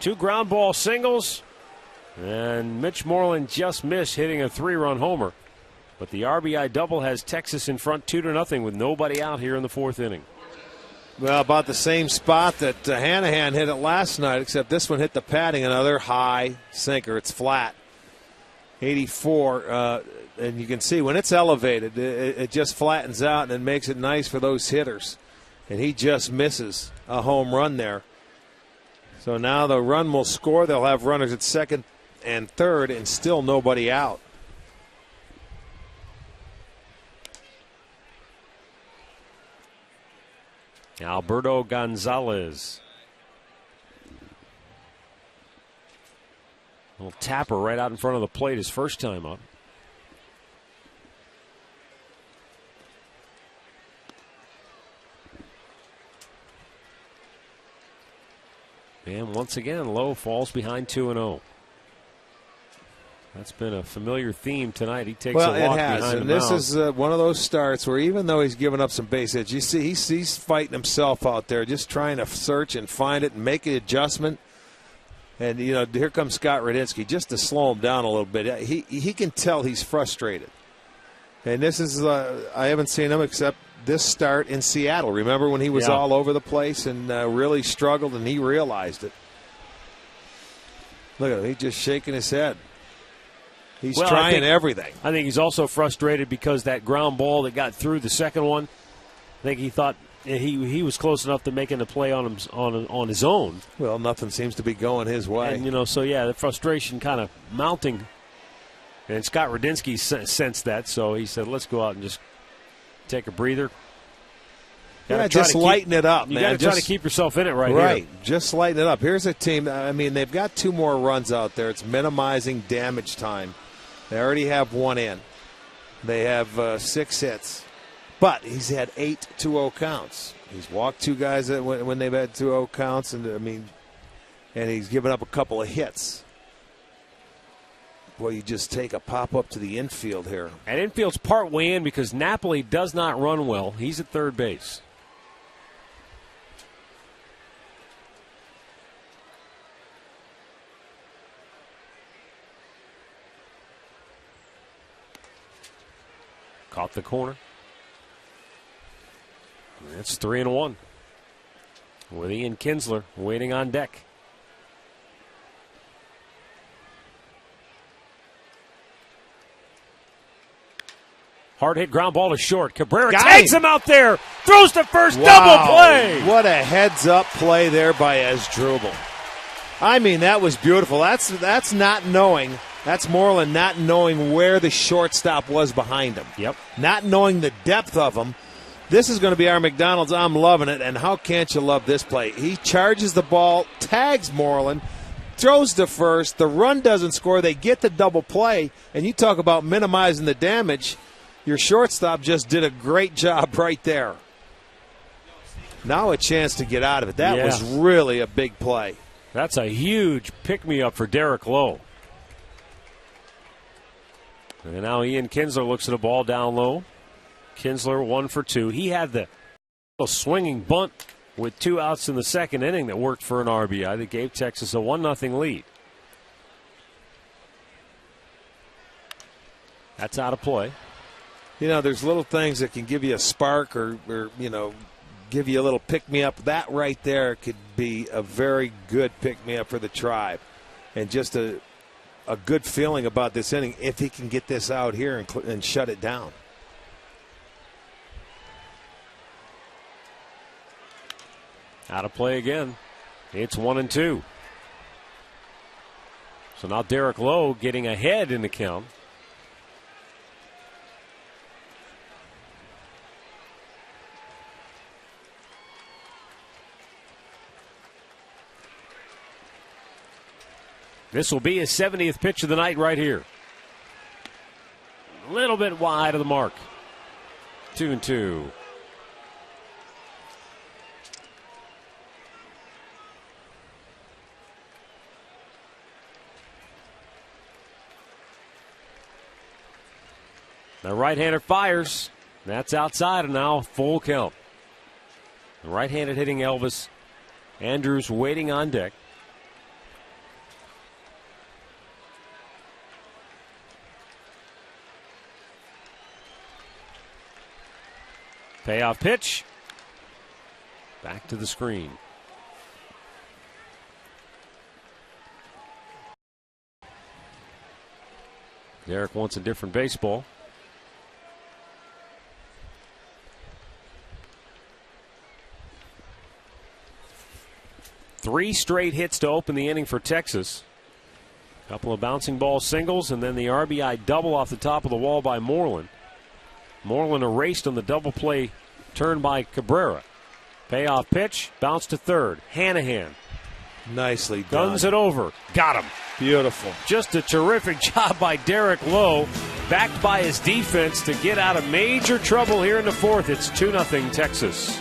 2 ground ball singles, and Mitch Moreland just missed hitting a 3-run homer. But the RBI double has Texas in front 2-0 with nobody out here in the 4th inning. Well, about the same spot that Hanahan hit it last night, except this one hit the padding. Another high sinker. It's flat. 84. And you can see when it's elevated, it just flattens out and makes it nice for those hitters. And he just misses a home run there. So now the run will score. They'll have runners at second and third and still nobody out. Alberto Gonzalez. A little tapper right out in front of the plate his first time up. And once again, Lowe falls behind 2-0. That's been a familiar theme tonight. He takes a walk behind the mound. And this is one of those starts where even though he's given up some base hits, you see he's fighting himself out there, just trying to search and find it and make an adjustment. And, you know, here comes Scott Radinsky just to slow him down a little bit. He can tell he's frustrated. And this is I haven't seen him except this start in Seattle. Remember when he was all over the place and really struggled, and he realized it. Look at him. He's just shaking his head. He's trying everything. I think he's also frustrated because that ground ball that got through the second one, I think he thought he was close enough to making the play on his own. Well, nothing seems to be going his way. And, you know, so, yeah, the frustration kind of mounting. And Scott Radinsky sensed that, so he said, let's go out and just take a breather. Just lighten it up, man. You got to try to keep yourself in it right here. Right, just lighten it up. Here's a team, I mean, they've got 2 more runs out there. It's minimizing damage time. They already have 1 in. They have 6 hits. But he's had 8 2-0 counts. He's walked 2 guys when they've had 2-0 counts, and he's given up a couple of hits. Well, you just take a pop up to the infield here. And infield's part way in because Napoli does not run well. He's at third base. Caught the corner. It's 3-1 with Ian Kinsler waiting on deck. Hard hit ground ball to short. Cabrera tags him out there. Throws to first. Double play. What a heads up play there by Asdrubal. I mean, that was beautiful. That's not knowing. That's Moreland not knowing where the shortstop was behind him. Yep. Not knowing the depth of him. This is going to be our McDonald's. I'm loving it. And how can't you love this play? He charges the ball, tags Moreland, throws to first. The run doesn't score. They get the double play. And you talk about minimizing the damage. Your shortstop just did a great job right there. Now a chance to get out of it. That was really a big play. That's a huge pick-me-up for Derek Lowe. And now Ian Kinsler looks at the ball down low. Kinsler 1 for 2. He had the swinging bunt with 2 outs in the second inning that worked for an RBI that gave Texas a 1-0 lead. That's out of play. You know, there's little things that can give you a spark or you know, give you a little pick-me-up. That right there could be a very good pick-me-up for the Tribe. And just a good feeling about this inning if he can get this out here and shut it down. Out of play again. It's 1-2. So now Derek Lowe getting ahead in the count. This will be his 70th pitch of the night right here. A little bit wide of the mark. 2-2. The right-hander fires. That's outside and now full count. The right-handed hitting Elvis. Andrews waiting on deck. Payoff pitch. Back to the screen. Derek wants a different baseball. Three straight hits to open the inning for Texas. A couple of bouncing ball singles, and then the RBI double off the top of the wall by Moreland. Moreland erased on the double play turn by Cabrera. Payoff pitch, bounce to third. Hanahan. Nicely done. Guns it over. Got him. Beautiful. Just a terrific job by Derek Lowe, backed by his defense to get out of major trouble here in the fourth. It's 2-0 Texas.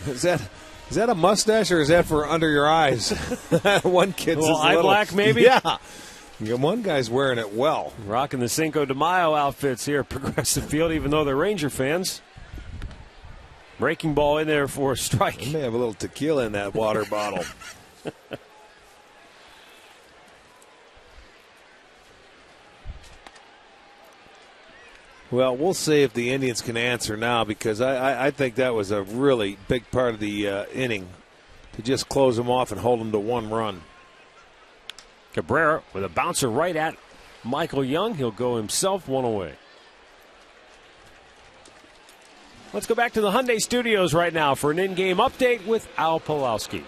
Is that a mustache, or is that for under your eyes? One kid's a little eye black, maybe? Yeah. One guy's wearing it well. Rocking the Cinco de Mayo outfits here at Progressive Field, even though they're Ranger fans. Breaking ball in there for a strike. They may have a little tequila in that water bottle. Well, we'll see if the Indians can answer now, because I think that was a really big part of the inning, to just close them off and hold them to one run. Cabrera with a bouncer right at Michael Young. He'll go himself one away. Let's go back to the Hyundai Studios right now for an in-game update with Al Pawlowski.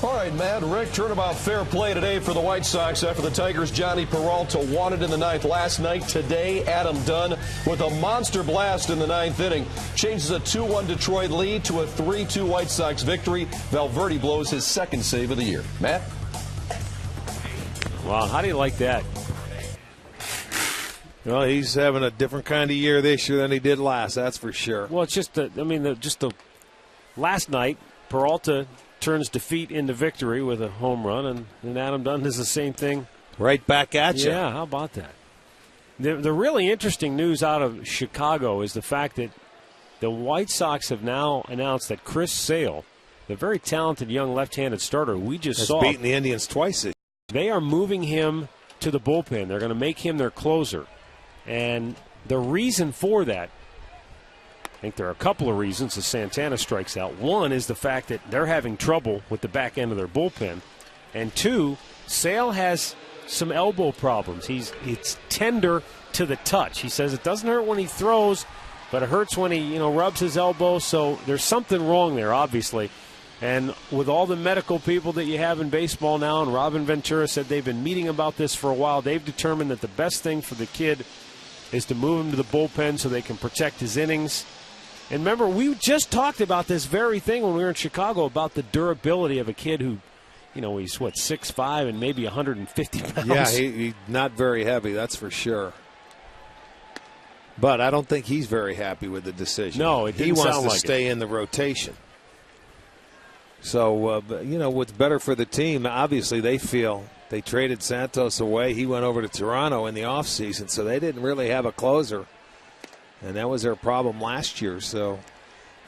All right, Matt, Rick, turnabout fair play today for the White Sox after the Tigers' Johnny Peralta wanted in the ninth last night. Today, Adam Dunn with a monster blast in the ninth inning. Changes a 2-1 Detroit lead to a 3-2 White Sox victory. Valverde blows his second save of the year. Matt? Wow, how do you like that? Well, he's having a different kind of year this year than he did last, that's for sure. Well, it's just the last night, Peralta turns defeat into victory with a home run, and Adam Dunn does the same thing. Right back at you. Yeah, how about that? The really interesting news out of Chicago is the fact that the White Sox have now announced that Chris Sale, the very talented young left-handed starter we just saw, beaten the Indians twice. They are moving him to the bullpen. They're going to make him their closer. And the reason for that, I think there are a couple of reasons as Santana strikes out. One is the fact that they're having trouble with the back end of their bullpen. And two, Sale has some elbow problems. It's tender to the touch. He says it doesn't hurt when he throws, but it hurts when he rubs his elbow. So there's something wrong there, obviously. And with all the medical people that you have in baseball now, and Robin Ventura said they've been meeting about this for a while, they've determined that the best thing for the kid is to move him to the bullpen so they can protect his innings. And remember, we just talked about this very thing when we were in Chicago about the durability of a kid who, you know, he's what, 6'5" and maybe 150 pounds. Yeah, he's not very heavy, that's for sure. But I don't think he's very happy with the decision. No, it didn't He wants sound to like stay in the rotation. So, you know, what's better for the team, obviously they feel they traded Santos away. He went over to Toronto in the offseason, so they didn't really have a closer. And that was their problem last year. So,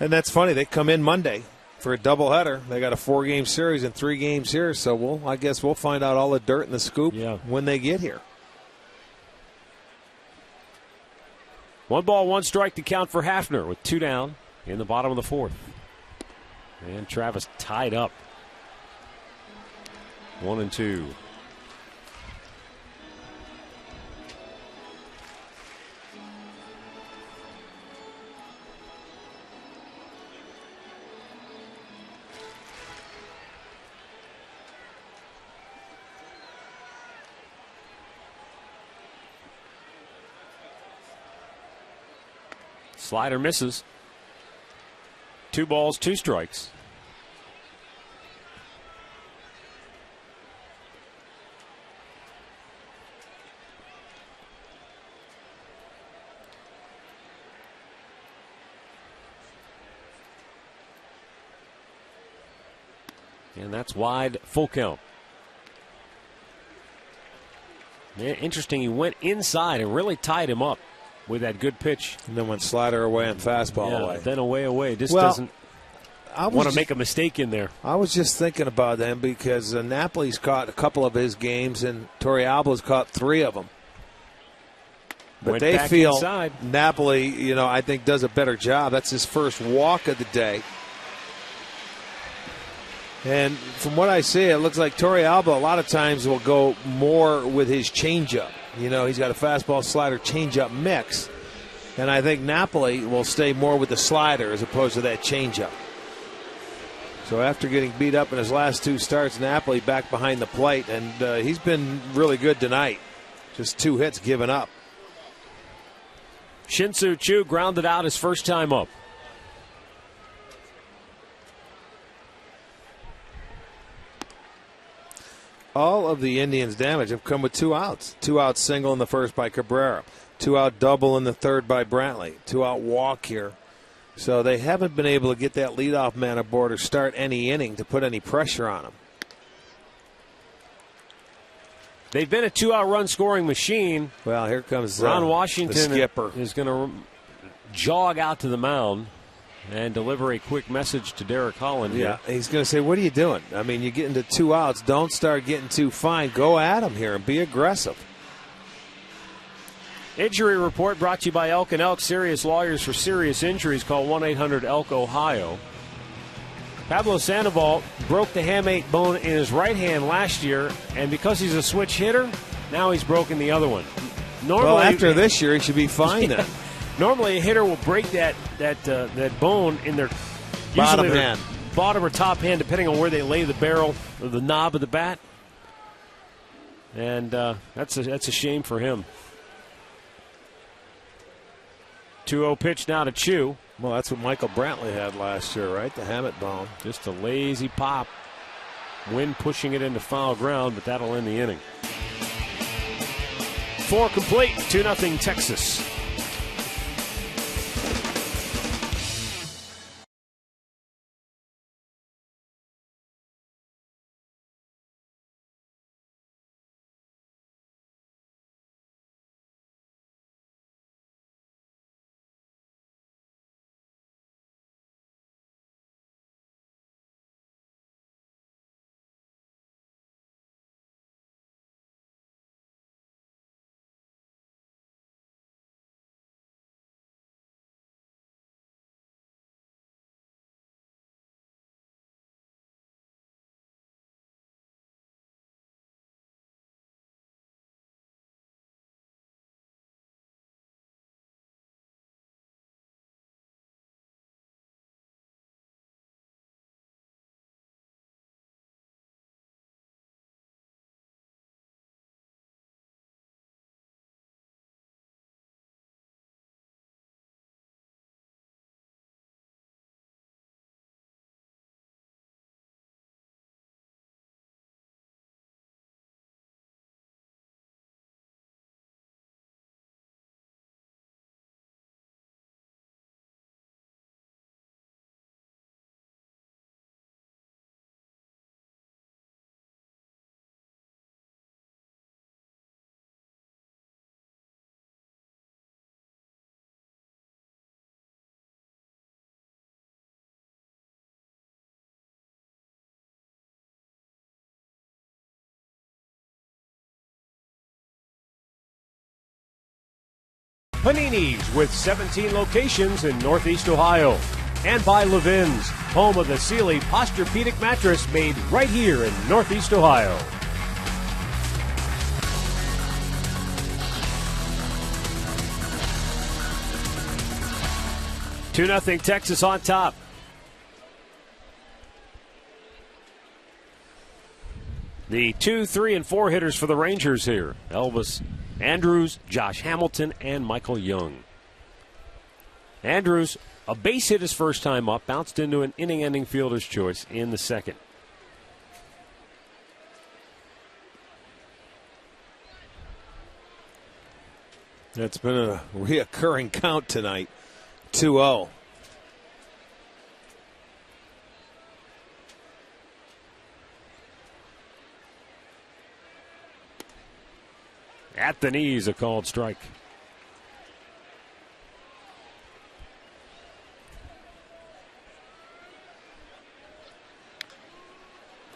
and that's funny. They come in Monday for a doubleheader. They got a 4-game series and 3 games here. So, I guess we'll find out all the dirt and the scoop when they get here. 1 ball, 1 strike to count for Hafner with 2 down in the bottom of the 4th. And Travis tied up. 1-2. Slider misses. 2 balls, 2 strikes. And that's wide, full count. Yeah, interesting, he went inside and really tied him up with that good pitch. And then went slider away and fastball away. Then away. This doesn't want to make a mistake in there. I was just thinking about them because Napoli's caught a couple of his games and Torrealba's caught 3 of them. But Went they back feel inside. Napoli, you know, I think does a better job. That's his first walk of the day. And from what I see, it looks like Torrealba a lot of times will go more with his changeup. You know, he's got a fastball, slider, changeup mix. And I think Napoli will stay more with the slider as opposed to that changeup. So after getting beat up in his last 2 starts, Napoli back behind the plate. And he's been really good tonight. Just 2 hits given up. Shin-Soo Choo grounded out his first time up. All of the Indians' damage have come with 2 outs. 2-out single in the first by Cabrera. 2-out double in the third by Brantley. 2-out walk here. So they haven't been able to get that leadoff man aboard or start any inning to put any pressure on him. They've been a 2-out run scoring machine. Well, here comes Ron Washington, the skipper. Is going to jog out to the mound and deliver a quick message to Derek Holland. Yeah, he's going to say, what are you doing? I mean, you get into 2 outs. Don't start getting too fine. Go at him here and be aggressive. Injury report brought to you by Elk & Elk. Serious lawyers for serious injuries. Call 1-800-ELK-OHIO. Pablo Sandoval broke the hamate bone in his right hand last year, and because he's a switch hitter, now he's broken the other one. Normally, well, after this year, he should be fine then. Normally, a hitter will break that bone in their bottom usually their hand, bottom or top hand, depending on where they lay the barrel or the knob of the bat. And that's a shame for him. 2-0 pitch now to Choo. Well, that's what Michael Brantley had last year, right? The hamate bone. Just a lazy pop. Wind pushing it into foul ground, but that'll end the inning. 4 complete, 2-0 Texas. Panini's with 17 locations in Northeast Ohio. And by Levin's, home of the Sealy Posturepedic mattress made right here in Northeast Ohio. Two 2-0 Texas on top. The 2, 3, and 4 hitters for the Rangers here. Elvis Andrus, Josh Hamilton, and Michael Young. Andrus, a base hit his first time up, bounced into an inning-ending fielder's choice in the second. That's been a reoccurring count tonight, 2-0. At the knees, a called strike.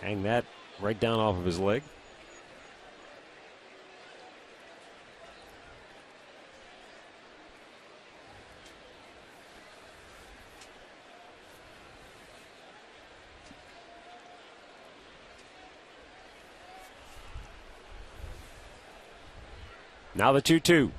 Hang that right down off of his leg. Now the 2-2.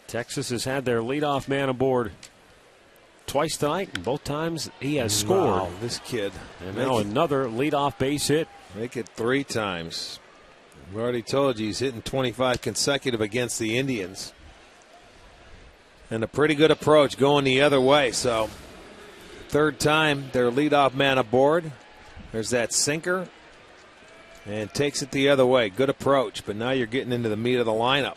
Texas has had their leadoff man aboard twice tonight, and both times he has scored. Wow, this kid. And now another leadoff base hit. Make it 3 times. We already told you he's hitting 25 consecutive against the Indians. And a pretty good approach going the other way. So, third time, their leadoff man aboard. There's that sinker. And takes it the other way. Good approach. But now you're getting into the meat of the lineup.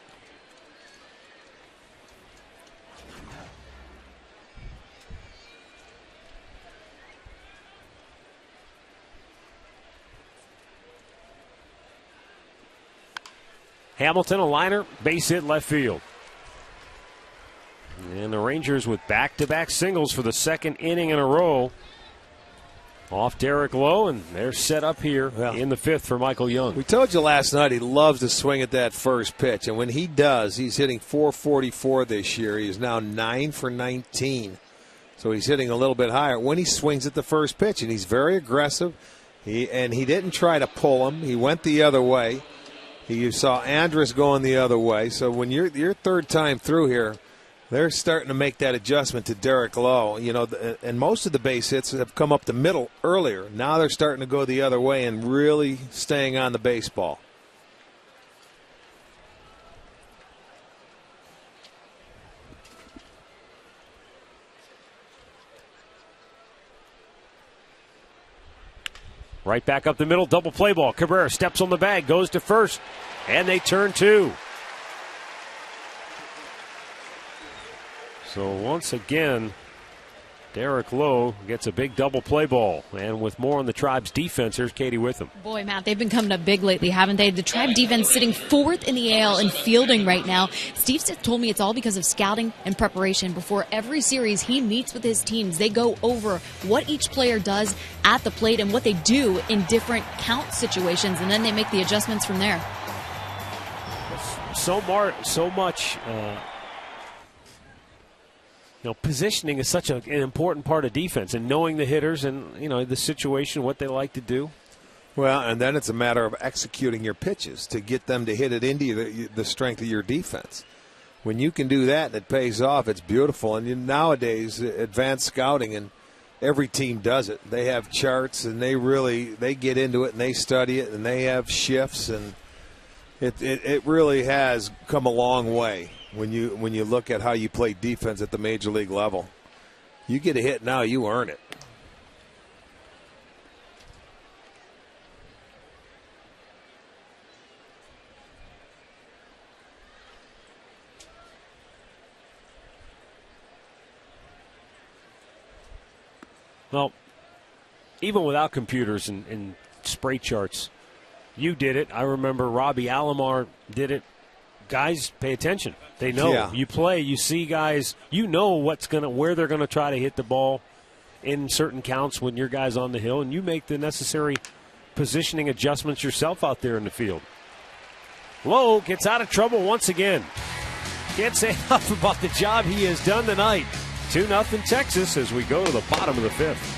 Hamilton, a liner, base hit left field. And the Rangers with back-to-back singles for the second inning in a row. Off Derek Lowe, and they're set up here in the 5th for Michael Young. We told you last night he loves to swing at that first pitch, and when he does, he's hitting .444 this year. He is now 9 for 19, so he's hitting a little bit higher when he swings at the first pitch, and he's very aggressive. He didn't try to pull him. He went the other way. You saw Andrus going the other way. So when you're third time through here, they're starting to make that adjustment to Derek Lowe. You know, and most of the base hits have come up the middle earlier. Now they're starting to go the other way and really staying on the baseball. Right back up the middle, double play ball. Cabrera steps on the bag, goes to first, and they turn 2. So once again, Derek Lowe gets a big double play ball. And with more on the Tribe's defense, here's Katie Witham. Boy, Matt, they've been coming up big lately, haven't they? The Tribe defense sitting 4th in the AL in fielding right now. Steve told me it's all because of scouting and preparation. Before every series he meets with his teams, they go over what each player does at the plate and what they do in different count situations, and then they make the adjustments from there. So much. Positioning is such an important part of defense, and knowing the hitters and, the situation, what they like to do. Well, and then it's a matter of executing your pitches to get them to hit it into the strength of your defense. When you can do that, it pays off. It's beautiful. And nowadays, advanced scouting, and every team does it. They have charts, and they get into it, and they study it, and they have shifts, and it really has come a long way. When you look at how you play defense at the major league level, you get a hit now, you earn it. Well, even without computers and spray charts, you did it. I remember Robbie Alomar did it guys pay attention. They know. You play, you see guys, you know where they're going to try to hit the ball in certain counts when your guy's on the hill, and you make the necessary positioning adjustments yourself out there in the field. Lowe gets out of trouble once again. Can't say enough about the job he has done tonight. 2-0 Texas as we go to the bottom of the fifth.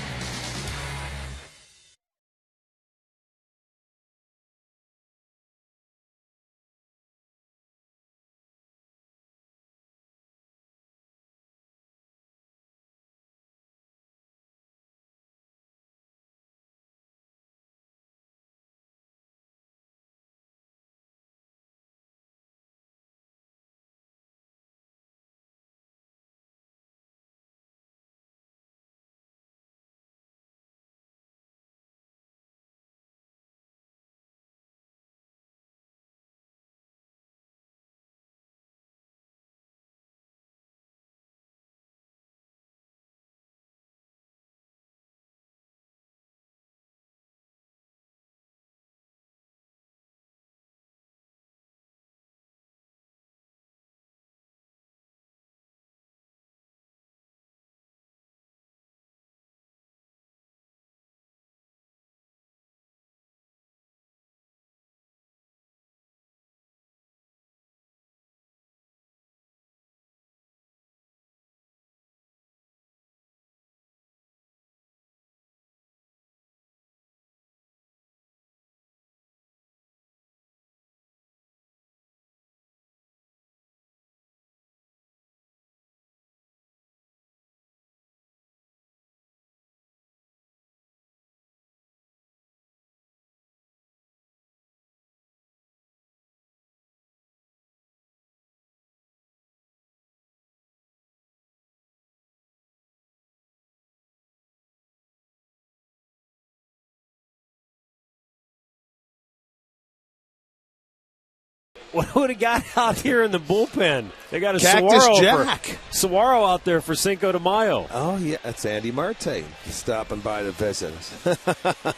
What would have got out here in the bullpen? They got a Saguaro out there for Cinco de Mayo. Oh, yeah, that's Andy Marte stopping by to visit us.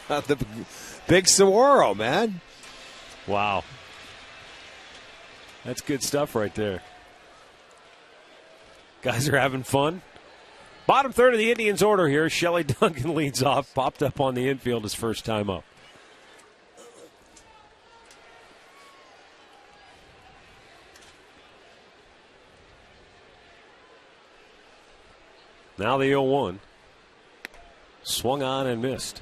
The big Saguaro, man. Wow. That's good stuff right there. Guys are having fun. Bottom third of the Indians' order here. Shelley Duncan leads off, popped up on the infield his first time up. Now the 0-1. Swung on and missed.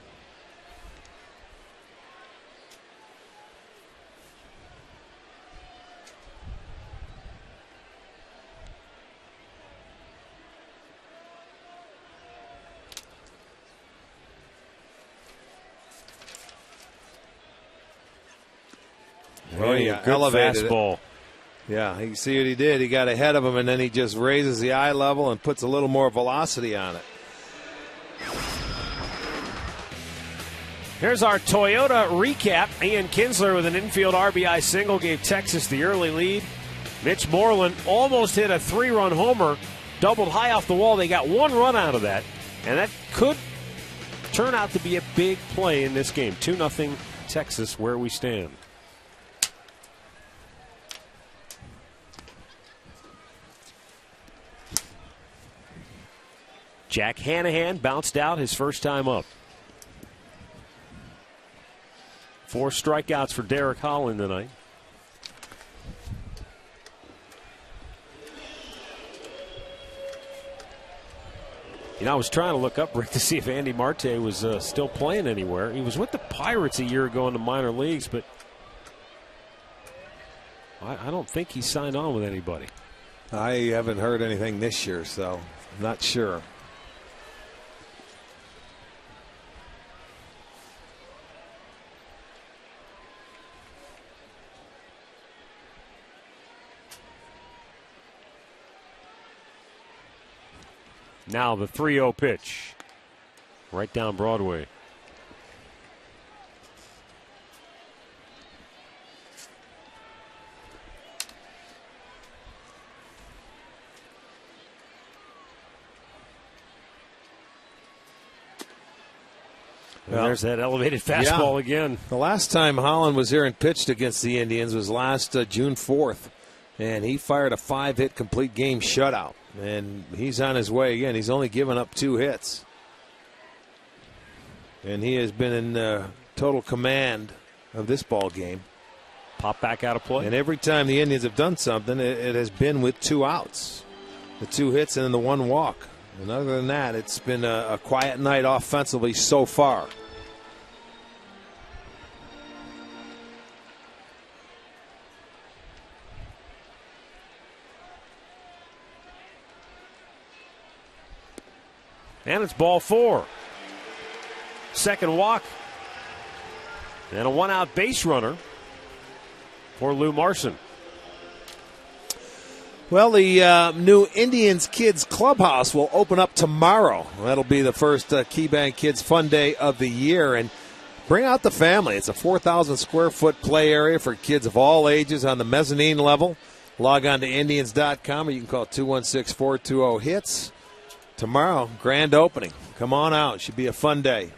Well, he elevated fastball. Yeah, you see what he did. He got ahead of him, and then he just raises the eye level and puts a little more velocity on it. Here's our Toyota recap. Ian Kinsler with an infield RBI single gave Texas the early lead. Mitch Moreland almost hit a 3-run homer, doubled high off the wall. They got 1 run out of that, and that could turn out to be a big play in this game. 2-0 Texas where we stand. Jack Hanahan bounced out his first time up. 4 strikeouts for Derek Holland tonight. You know, I was trying to look up, Rick, to see if Andy Marte was still playing anywhere. He was with the Pirates a year ago in the minor leagues, but I don't think he signed on with anybody. I haven't heard anything this year, so I'm not sure. Now the 3-0 pitch. Right down Broadway. Well, there's that elevated fastball again. The last time Holland was here and pitched against the Indians was last June 4th. And he fired a 5-hit complete game shutout. And he's on his way again. He's only given up 2 hits. And he has been in total command of this ball game. Pop back out of play. And every time the Indians have done something, it has been with 2 outs. The 2 hits and then the 1 walk. And other than that, it's been a quiet night offensively so far. And it's ball 4. Second walk. And a 1-out base runner for Lou Marson. Well, the new Indians Kids Clubhouse will open up tomorrow. That'll be the first KeyBank Kids Fun Day of the year. And bring out the family. It's a 4,000 square foot play area for kids of all ages on the mezzanine level. Log on to Indians.com or you can call 216-420-HITS. Tomorrow, grand opening. Come on out. Should be a fun day.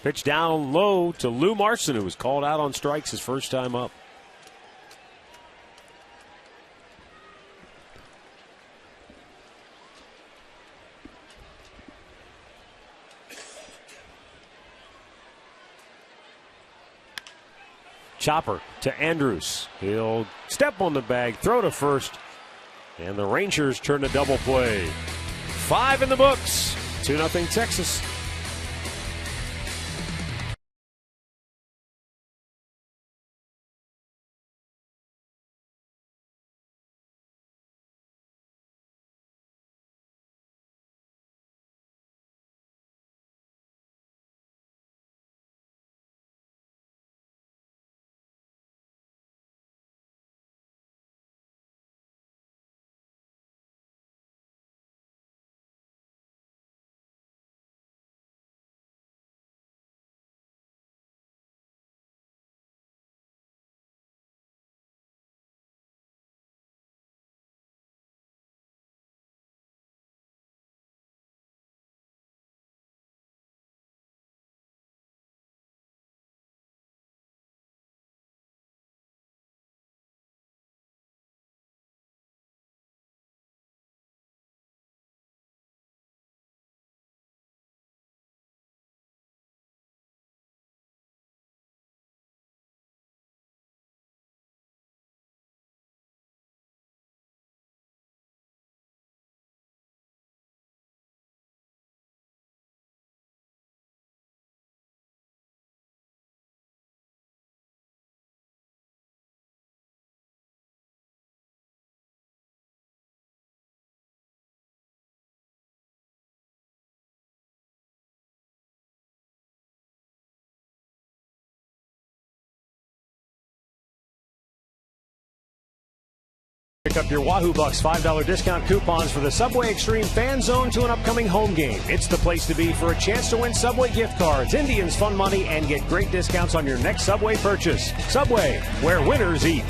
Pitch down low to Lou Marson, who was called out on strikes his first time up. Chopper to Andrews. He'll step on the bag, throw to first, and the Rangers turn to double play. 5 in the books. 2-0 Texas. Pick up your Wahoo Bucks $5 discount coupons for the Subway Extreme Fan Zone to an upcoming home game. It's the place to be for a chance to win Subway gift cards, Indians fun money, and get great discounts on your next Subway purchase. Subway, where winners eat.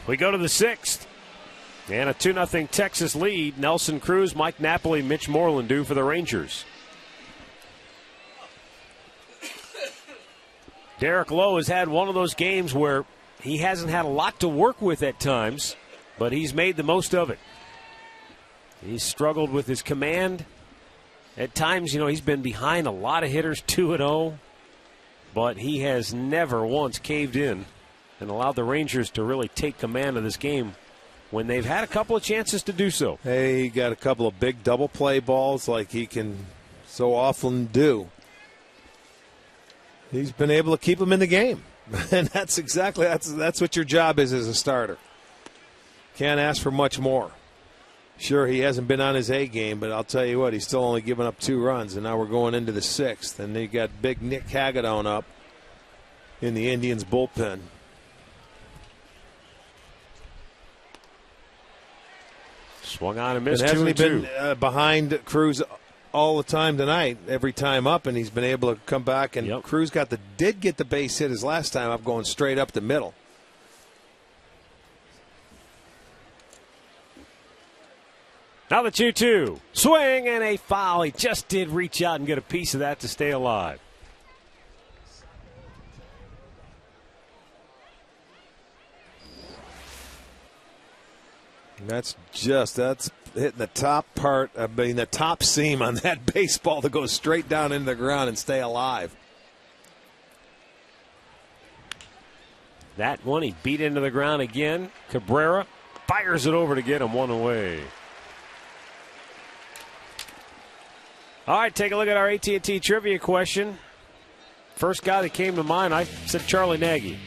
We go to the 6th. And a 2-0 Texas lead. Nelson Cruz, Mike Napoli, Mitch Moreland due for the Rangers. Derek Lowe has had one of those games where he hasn't had a lot to work with at times, but he's made the most of it. He's struggled with his command. At times, he's been behind a lot of hitters, 2-0, but he has never once caved in and allowed the Rangers to really take command of this game when they've had a couple of chances to do so. Hey, he got a couple of big double play balls like he can so often do. He's been able to keep them in the game. And that's what your job is as a starter. Can't ask for much more. Sure, he hasn't been on his A game, but I'll tell you what, he's still only given up 2 runs, and now we're going into the 6th. And they got big Nick Hagedorn up in the Indians bullpen. Swung on and missed. And hasn't he been behind Cruz all the time tonight, every time up, and he's been able to come back. And Cruz did get the base hit his last time up, going straight up the middle. Now the 2-2. Swing and a foul. He just did reach out and get a piece of that to stay alive. That's hitting the top part, the top seam on that baseball to go straight down into the ground and stay alive. That one he beat into the ground again. Cabrera fires it over to get him one away. All right, take a look at our AT&T trivia question. First guy that came to mind, I said Charlie Nagy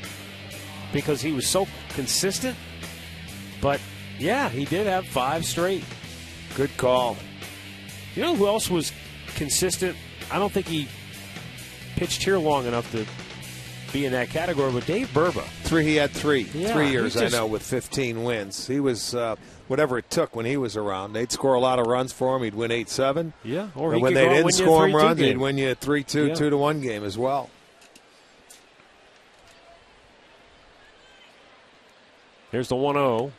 because he was so consistent. But, yeah, he did have 5 straight. Good call. You know who else was consistent? I don't think he pitched here long enough to be in that category, but Dave Burba. He had 3 years, just, I know, with 15 wins. He was whatever it took when he was around. They'd score a lot of runs for him. He'd win 8-7. Yeah, or when they didn't score him runs, he'd win you a 3-2, 2-1 game as well. Here's the 1-0.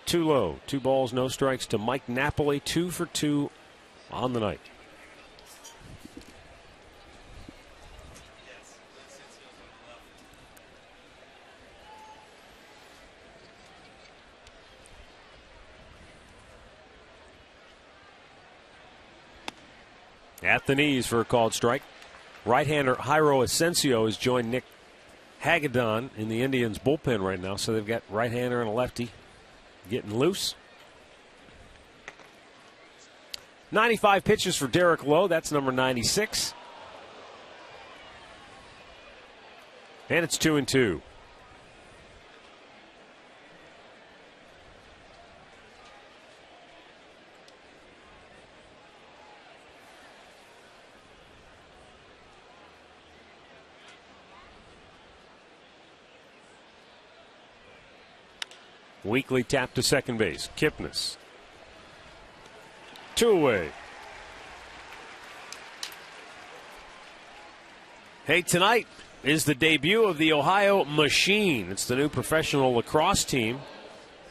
Too low. 2 balls, no strikes to Mike Napoli. 2 for 2 on the night. At the knees for a called strike. Right-hander Jairo Asensio has joined Nick Hagedorn in the Indians' bullpen right now, so they've got right-hander and a lefty getting loose. 95 pitches for Derek Lowe. That's number 96. And it's 2-2. Weekly tap to second base. Kipnis. 2 away. Hey, tonight is the debut of the Ohio Machine. It's the new professional lacrosse team.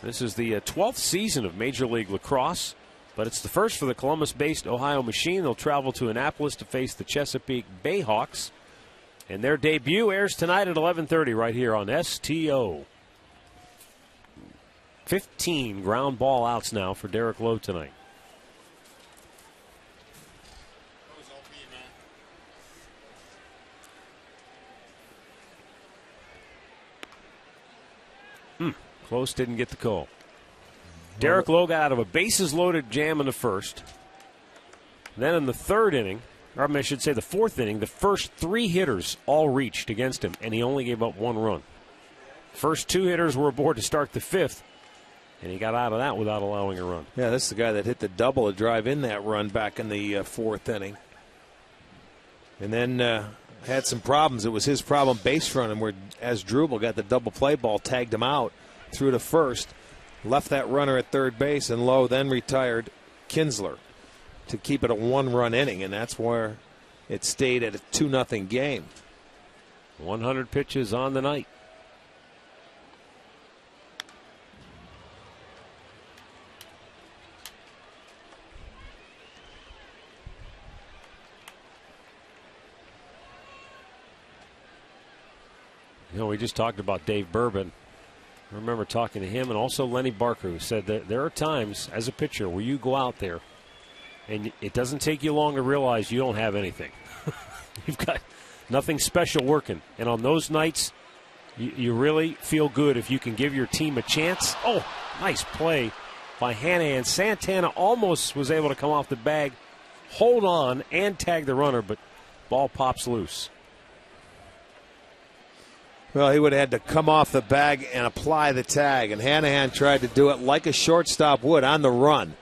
This is the 12th season of Major League Lacrosse, but it's the first for the Columbus-based Ohio Machine. They'll travel to Annapolis to face the Chesapeake Bayhawks, and their debut airs tonight at 11:30 right here on STO. 15 ground ball outs now for Derek Lowe tonight. Close, didn't get the call. Derek Lowe got out of a bases-loaded jam in the first. Then in the third inning, or I should say the fourth inning, the first 3 hitters all reached against him, and he only gave up 1 run. First 2 hitters were aboard to start the 5th. And he got out of that without allowing a run. Yeah, this is the guy that hit the double to drive in that run back in the 4th inning. And then had some problems. It was his problem base running where Asdrubal got the double play ball, tagged him out, threw to first, left that runner at third base, and Lowe then retired Kinsler to keep it a 1-run inning, and that's where it stayed at a 2-0 game. 100 pitches on the night. You know, we just talked about Dave Bourbon. I remember talking to him and also Lenny Barker, who said that there are times as a pitcher where you go out there and it doesn't take you long to realize you don't have anything. You've got nothing special working. And on those nights, you really feel good if you can give your team a chance. Oh, nice play by Hanahan. Santana almost was able to come off the bag, hold on, and tag the runner, but ball pops loose. Well, he would have had to come off the bag and apply the tag, and Hanahan tried to do it like a shortstop would on the run.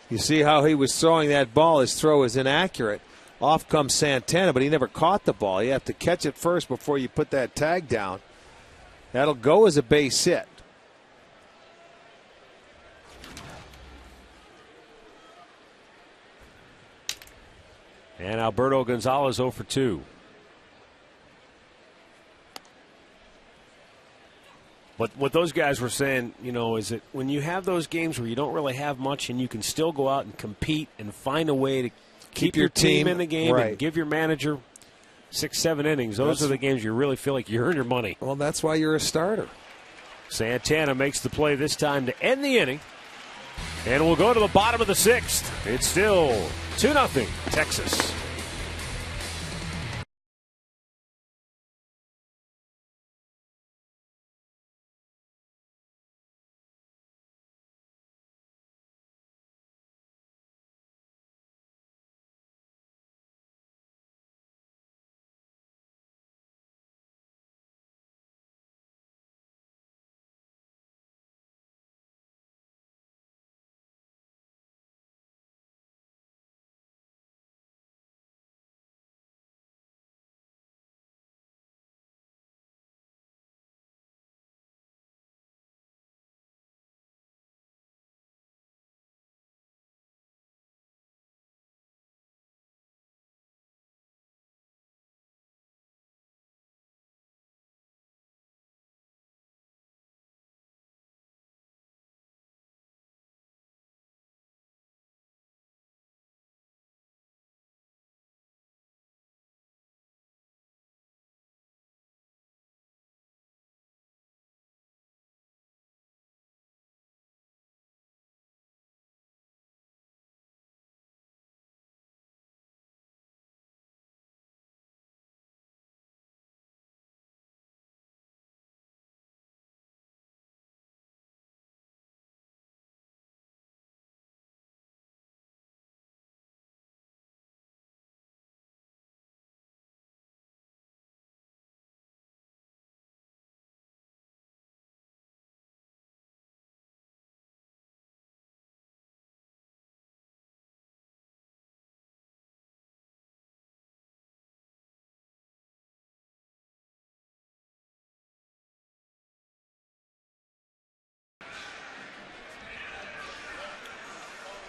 You see how he was throwing that ball. His throw is inaccurate. Off comes Santana, but he never caught the ball. You have to catch it first before you put that tag down. That'll go as a base hit. And Alberto Gonzalez 0 for 2. But what those guys were saying, you know, is that when you have those games where you don't really have much and you can still go out and compete and find a way to keep your team in the game and give your manager 6-7 innings, those are the games you really feel like you earn your money. Well, that's why you're a starter. Santana makes the play this time to end the inning. And we'll go to the bottom of the 6th. It's still 2-0 Texas.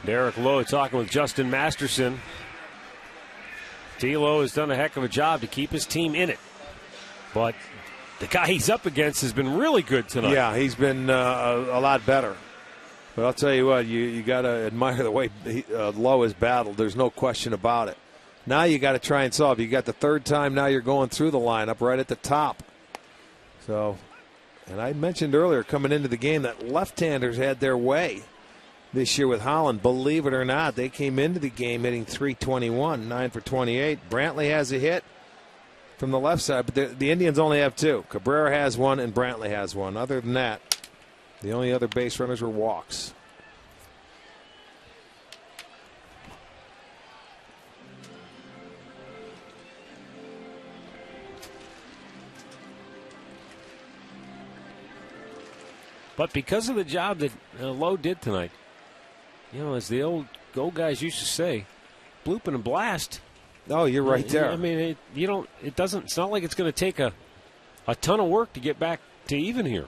Derek Lowe talking with Justin Masterson. T-Lowe has done a heck of a job to keep his team in it. But the guy he's up against has been really good tonight. Yeah, he's been a lot better. But I'll tell you what, you got to admire the way Lowe has battled. There's no question about it. Now you got to try and solve. You got the third time now you're going through the lineup right at the top. So, and I mentioned earlier coming into the game that left-handers had their way this year with Holland. Believe it or not, they came into the game hitting .321, 9 for 28. Brantley has a hit from the left side, but the Indians only have two. Cabrera has one and Brantley has one. Other than that, the only other base runners were walks. But because of the job that Lowe did tonight, you know, as the old guys used to say, bloop and a blast. Oh, you're right there. I mean, it's not like it's going to take a ton of work to get back to even here.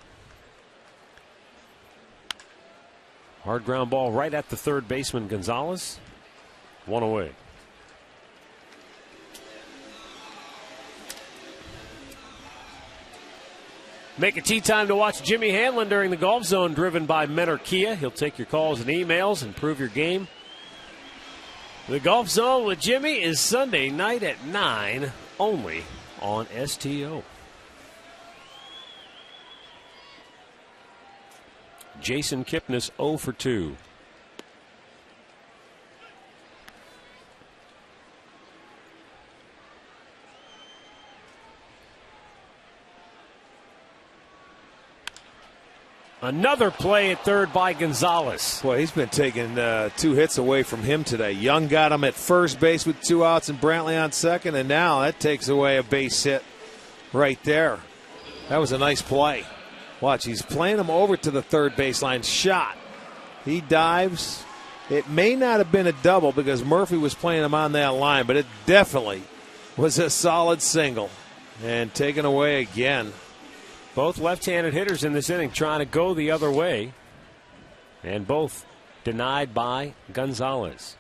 Hard ground ball right at the third baseman, Gonzalez. One away. Make it tea time to watch Jimmy Hanlon during the Golf Zone, driven by Menor Kia. He'll take your calls and emails and improve your game. The Golf Zone with Jimmy is Sunday night at 9, only on STO. Jason Kipnis 0 for 2. Another play at third by Gonzalez. Boy, he's been taking 2 hits away from him today. Young got him at first base with 2 outs and Brantley on second, and now that takes away a base hit right there. That was a nice play. Watch, he's playing him over to the third baseline. Shot. He dives. It may not have been a double because Murphy was playing him on that line, but it definitely was a solid single. And taken away again. Both left-handed hitters in this inning trying to go the other way, and both denied by Gonzalez.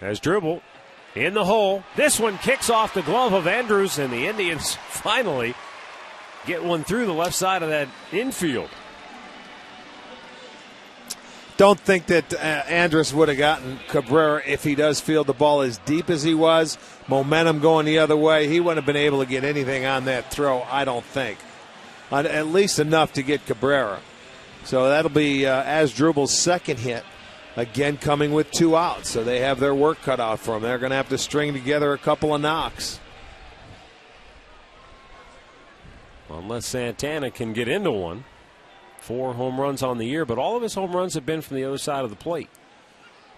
As dribble in the hole. This one kicks off the glove of Andrews, and the Indians finally get one through the left side of that infield. Don't think that Andrus would have gotten Cabrera if he does field the ball as deep as he was. Momentum going the other way. He wouldn't have been able to get anything on that throw, I don't think. At least enough to get Cabrera. So that'll be Asdrubal's second hit. Again, coming with 2 outs. So they have their work cut out for them. They're going to have to string together a couple of knocks. Unless Santana can get into one. 4 home runs on the year, but all of his home runs have been from the other side of the plate.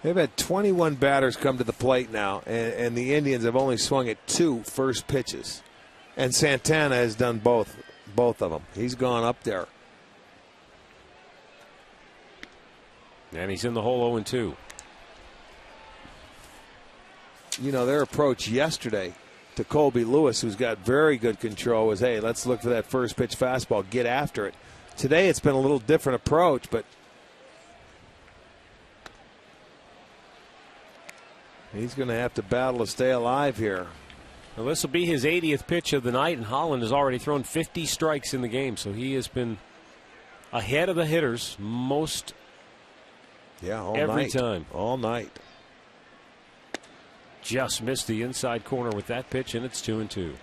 They've had 21 batters come to the plate now, and the Indians have only swung at 2 first pitches. And Santana has done both of them. He's gone up there. And he's in the hole 0-2. You know, their approach yesterday to Colby Lewis, who's got very good control, was, hey, let's look for that first pitch fastball, get after it. Today it's been a little different approach, but he's going to have to battle to stay alive here. Well, this will be his 80th pitch of the night, and Holland has already thrown 50 strikes in the game, so he has been ahead of the hitters most every time. All night. Just missed the inside corner with that pitch, and it's 2-2.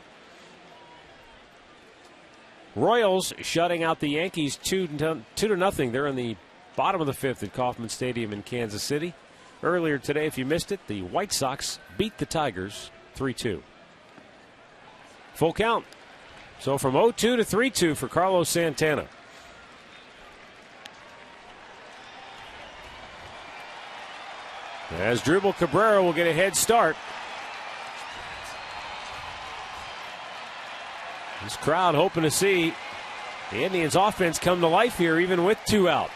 Royals shutting out the Yankees 2-0. They're in the bottom of the 5th at Kauffman Stadium in Kansas City. Earlier today, if you missed it, the White Sox beat the Tigers 3-2. Full count. So from 0-2 to 3-2 for Carlos Santana. Asdrubal Cabrera will get a head start. This crowd hoping to see the Indians offense come to life here, even with 2 out.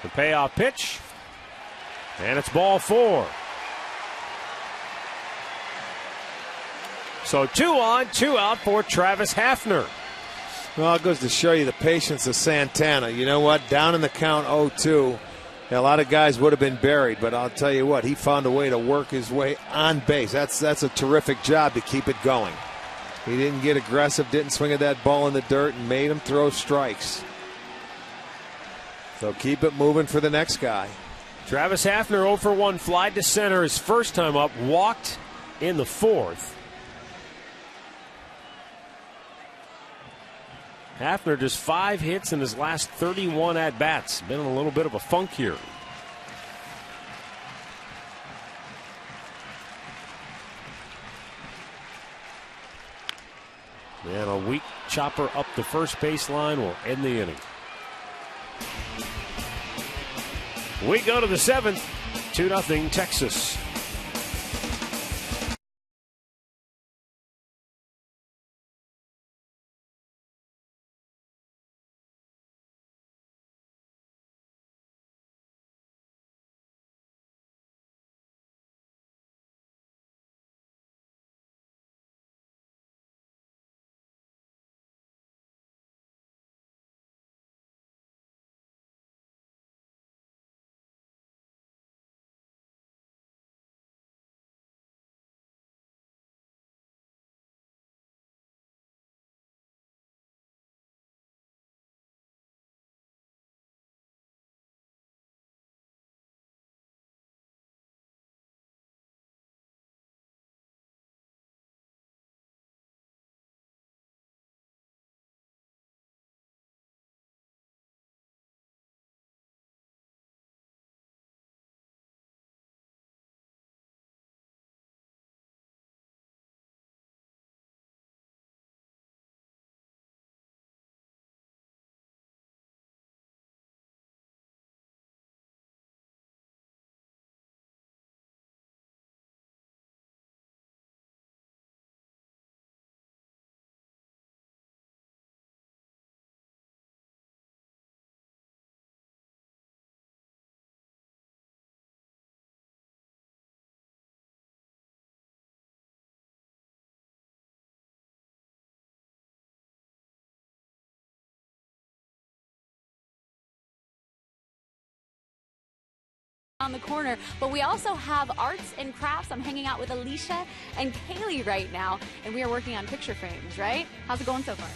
The payoff pitch, and it's ball 4. So 2 on, 2 out for Travis Hafner. Well, it goes to show you the patience of Santana. You know what? Down in the count 0-2. A lot of guys would have been buried, but I'll tell you what, he found a way to work his way on base. That's a terrific job to keep it going. He didn't get aggressive, didn't swing at that ball in the dirt, and made him throw strikes. So keep it moving for the next guy. Travis Hafner 0 for 1, fly to center his first time up, walked in the 4th. Hafner just 5 hits in his last 31 at-bats. Been in a little bit of a funk here. And a weak chopper up the first baseline will end the inning. We go to the 7th, 2-0 Texas. on the corner. But we also have arts and crafts. I'm hanging out with Alicia and Kaylee right now, and we are working on picture frames, right? How's it going so far?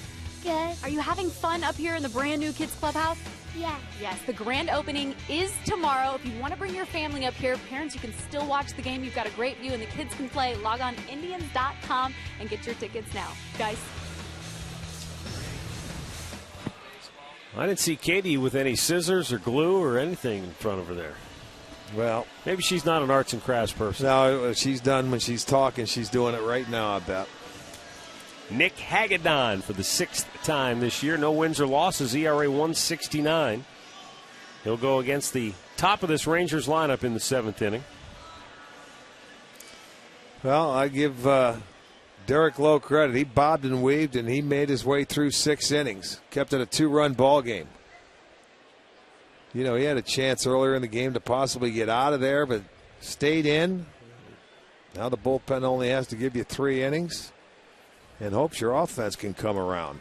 Good. Are you having fun up here in the brand new Kids Clubhouse? Yeah. Yes, the grand opening is tomorrow. If you want to bring your family up here, parents, you can still watch the game. You've got a great view, and the kids can play. Log on Indians.com and get your tickets now. Guys. I didn't see Katie with any scissors or glue or anything in front of her there. Well, maybe she's not an arts and crafts person. No, she's done when she's talking. She's doing it right now, I bet. Nick Hagedorn for the 6th time this year. No wins or losses, ERA 169. He'll go against the top of this Rangers lineup in the 7th inning. Well, I give Derek Lowe credit. He bobbed and weaved, and he made his way through 6 innings. Kept it a 2-run ball game. You know, he had a chance earlier in the game to possibly get out of there, but stayed in. Now the bullpen only has to give you 3 innings and hopes your offense can come around.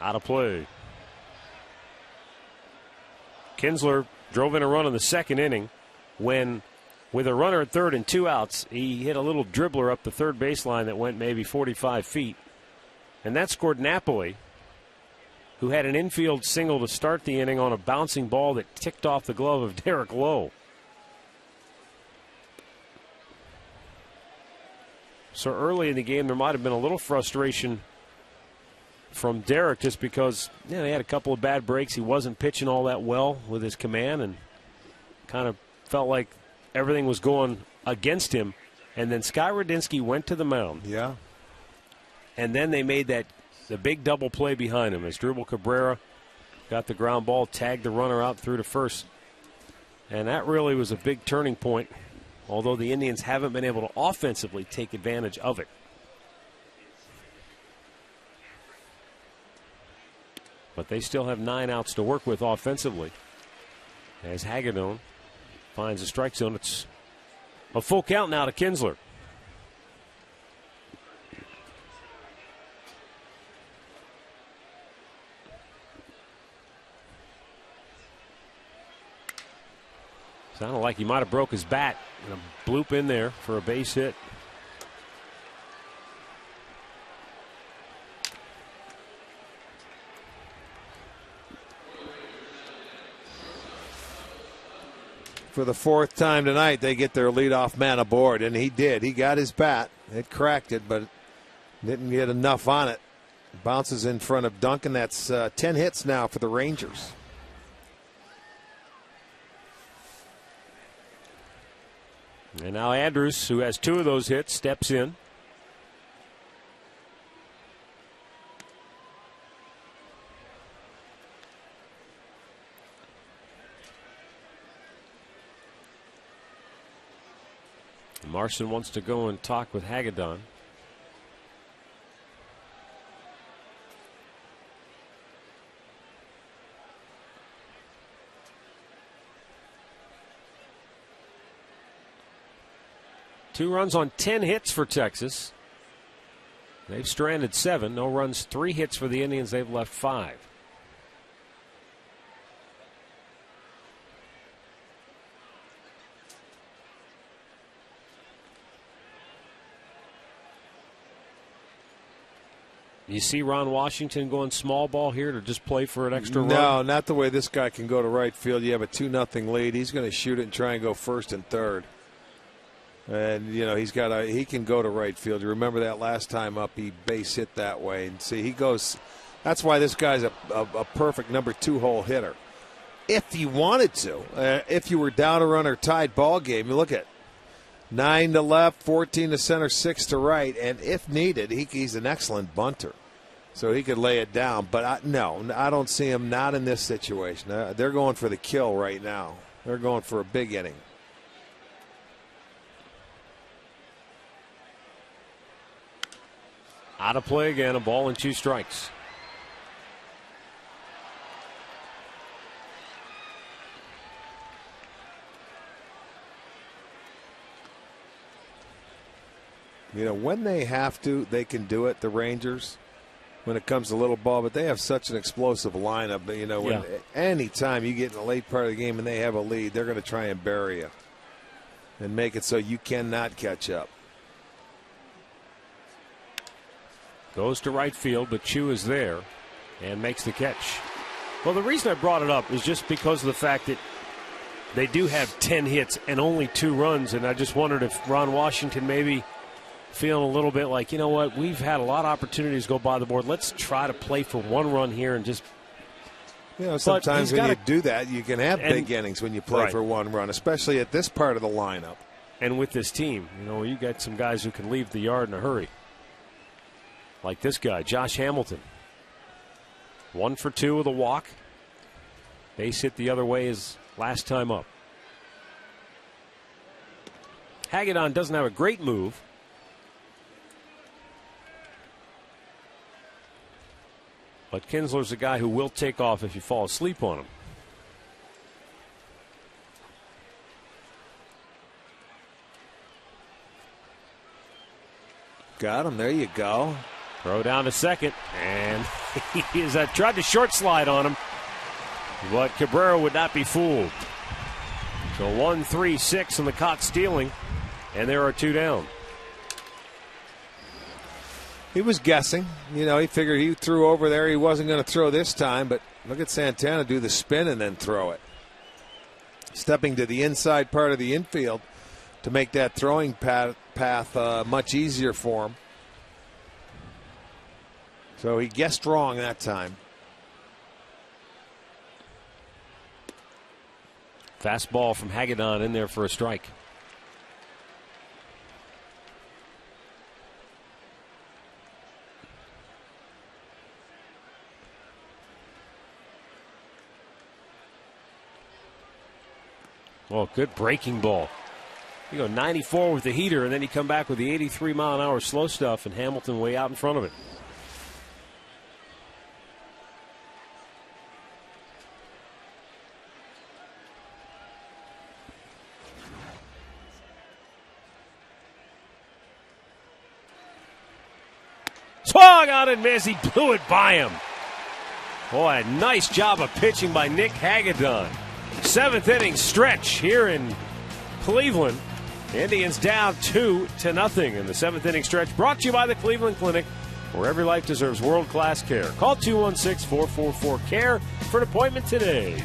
Out of play. Kinsler drove in a run in the 2nd inning when, with a runner at 3rd and 2 outs, he hit a little dribbler up the 3rd baseline that went maybe 45 feet. And that scored Napoli, who had an infield single to start the inning on a bouncing ball that ticked off the glove of Derek Lowe. So early in the game, there might have been a little frustration from Derek just because he had a couple of bad breaks. He wasn't pitching all that well with his command and kind of felt like everything was going against him. And then Sky Radinsky went to the mound. Yeah. And then they made the big double play behind him as Dribble Cabrera got the ground ball, tagged the runner out through to first. And that really was a big turning point, although the Indians haven't been able to offensively take advantage of it. But they still have 9 outs to work with offensively. As Hagedorn finds a strike zone, it's a full count now to Kinsler. Sounded like he might have broke his bat and a bloop in there for a base hit. For the 4th time tonight, they get their leadoff man aboard, and he did. He got his bat. It cracked it, but didn't get enough on it. Bounces in front of Duncan. That's 10 hits now for the Rangers. And now Andrews, who has 2 of those hits, steps in. Marson wants to go and talk with Hagedorn. Two runs on 10 hits for Texas. They've stranded 7. No runs, 3 hits for the Indians. They've left 5. You see Ron Washington going small ball here to just play for an extra run? No, not the way this guy can go to right field. You have a 2-0 lead. He's going to shoot it and try and go 1st and 3rd. And, you know, he can go to right field. You remember that last time up, he base hit that way. And see, he goes. That's why this guy's a perfect number 2 hole hitter. If you wanted to, if you were down a run or tied ball game, you look at 9 to left, 14 to center, 6 to right, and if needed, he's an excellent bunter. So he could lay it down. But I don't see him not in this situation. They're going for the kill right now. They're going for a big inning. Out of play again, a ball and 2 strikes. You know, when they have to, they can do it, the Rangers. when it comes to little ball, but they have such an explosive lineup. You know, when any time you get in the late part of the game and they have a lead, they're going to try and bury you and make it so you cannot catch up. Goes to right field, but Chu is there and makes the catch. Well, the reason I brought it up is just because of the fact that they do have 10 hits and only 2 runs, and I just wondered if Ron Washington maybe feeling a little bit like, you know what, we've had a lot of opportunities go by the board. Let's try to play for 1 run here and just. You know, sometimes when you do that, you can have big innings when you play for 1 run, especially at this part of the lineup. And with this team, you know, you got some guys who can leave the yard in a hurry. Like this guy, Josh Hamilton. 1 for 2 with a walk. Base hit the other way his last time up. Hagedorn doesn't have a great move. But Kinsler's a guy who will take off if you fall asleep on him. Got him. There you go. Throw down to second. And he is tried to short slide on him. But Cabrera would not be fooled. So 1-3-6 on the caught stealing. And there are 2 down. He was guessing. You know, he figured he threw over there. He wasn't going to throw this time, but look at Santana do the spin and then throw it. Stepping to the inside part of the infield to make that throwing path much easier for him. So he guessed wrong that time. Fastball from Hagedorn in there for a strike. Well, good breaking ball. You go 94 with the heater, and then you come back with the 83-mile-an-hour slow stuff, and Hamilton way out in front of it. Swung out and miss. He blew it by him. Boy, a nice job of pitching by Nick Hagedorn. 7th inning stretch here in Cleveland. The Indians down 2-0 in the 7th inning stretch. Brought to you by the Cleveland Clinic, where every life deserves world-class care. Call 216-444-CARE for an appointment today.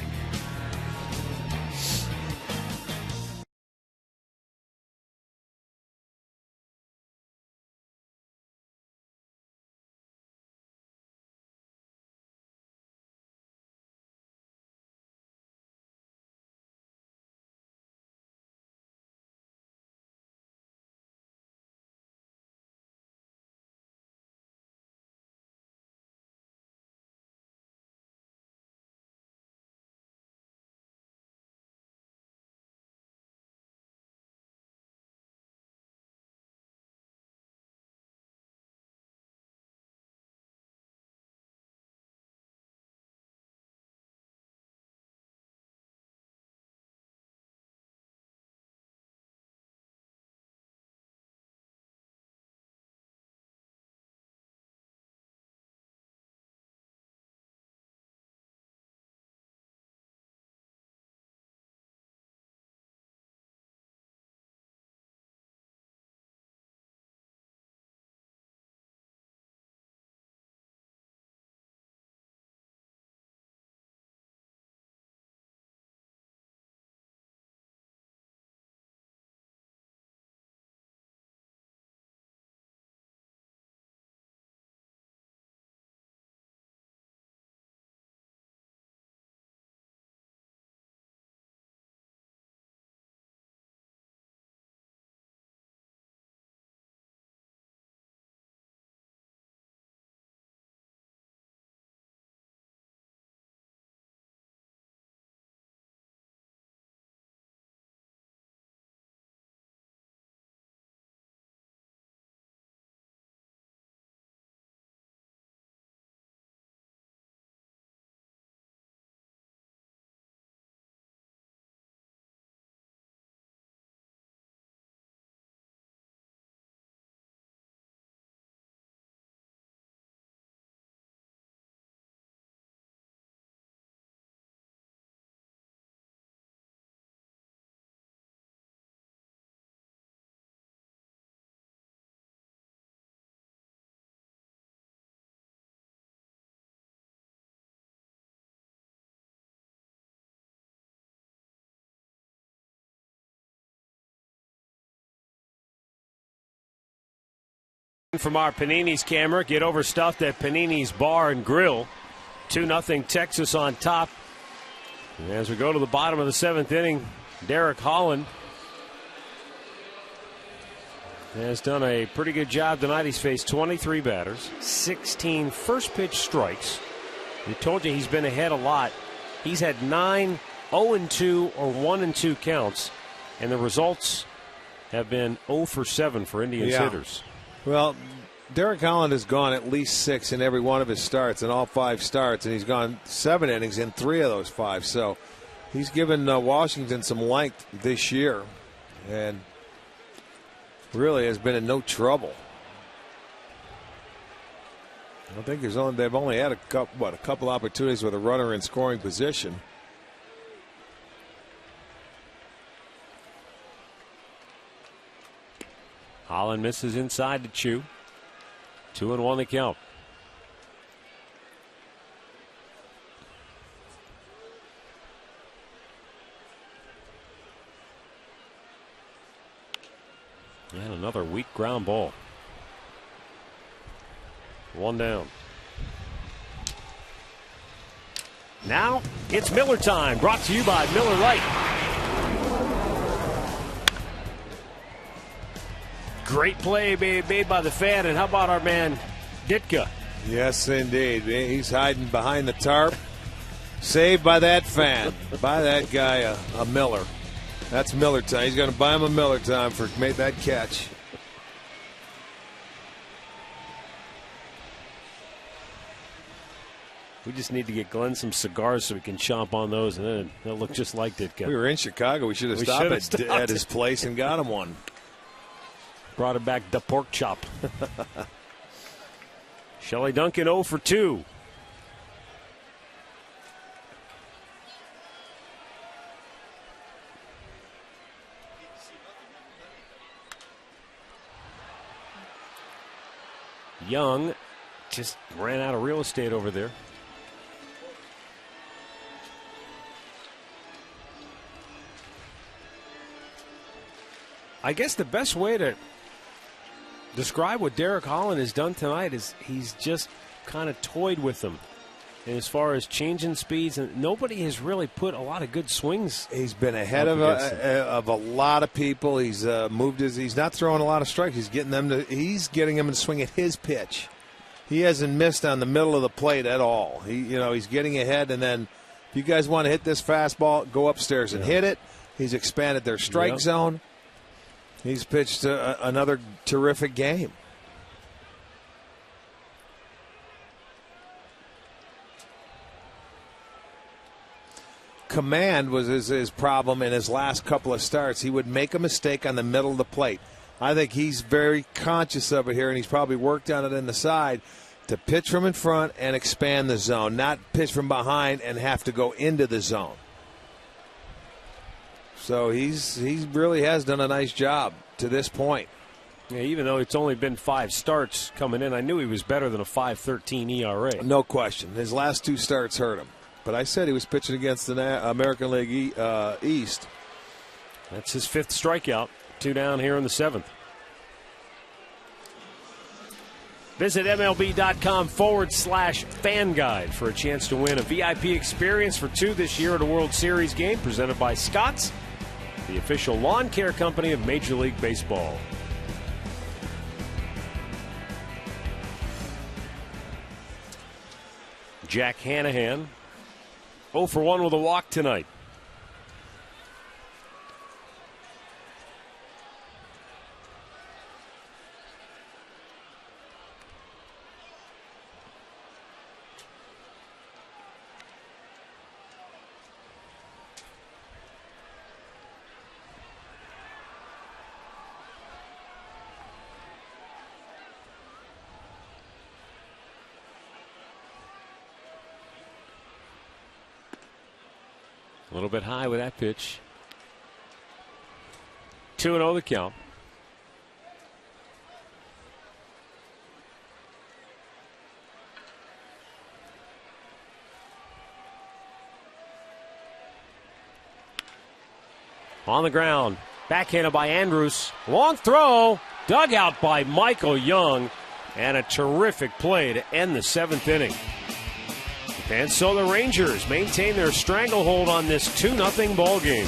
From our Panini's camera, get overstuffed at Panini's Bar and Grill. 2-0 Texas on top. And as we go to the bottom of the 7th inning, Derek Holland has done a pretty good job tonight. He's faced 23 batters, 16 first pitch strikes. We told you he's been ahead a lot. He's had 9 0-2 or 1-2 counts, and the results have been 0 for 7 for Indians hitters. Well, Derek Holland has gone at least 6 in every one of his starts, in all 5 starts, and he's gone 7 innings in 3 of those 5. So he's given Washington some length this year, and really has been in no trouble. I think they've only had a couple opportunities with a runner in scoring position. Holland misses inside to Chu. 2-1 the count. And another weak ground ball. 1 down. Now it's Miller time, brought to you by Miller Lite. Great play made by the fan, and how about our man Ditka? Yes, indeed. He's hiding behind the tarp. Saved by that fan, by that guy, a Miller. That's Miller time. He's going to buy him a Miller time for make that catch. We just need to get Glenn some cigars so we can chomp on those, and then they'll look just like Ditka. We were in Chicago. We should have stopped at his place and got him one. Brought him back the pork chop. Shelley Duncan 0 for 2. Young just ran out of real estate over there. I guess the best way to describe what Derek Holland has done tonight is he's just kind of toyed with them. And as far as changing speeds, and nobody has really put a lot of good swings. He's been ahead of a lot of people. He's he's not throwing a lot of strikes. He's getting them to swing at his pitch. He hasn't missed on the middle of the plate at all. He's getting ahead, and then if you guys want to hit this fastball, go upstairs and hit it. He's expanded their strike zone. He's pitched another terrific game. Command was his problem in his last couple of starts. He would make a mistake on the middle of the plate. I think he's very conscious of it here, and he's probably worked on it in the side to pitch from in front and expand the zone, not pitch from behind and have to go into the zone. So he really has done a nice job to this point. Yeah, even though it's only been 5 starts coming in, I knew he was better than a 5.13 ERA. No question. His last 2 starts hurt him. But I said he was pitching against the American League East. That's his 5th strikeout. 2 down here in the 7th. Visit MLB.com/fan guide for a chance to win a VIP experience for 2 this year at a World Series game presented by Scotts, the official lawn care company of Major League Baseball. Jack Hanahan 0 for 1 with a walk tonight. A little bit high with that pitch. 2-0 the count. On the ground. Backhanded by Andrews. Long throw. Dug out by Michael Young. And a terrific play to end the 7th inning. And so the Rangers maintain their stranglehold on this 2-0 ball game.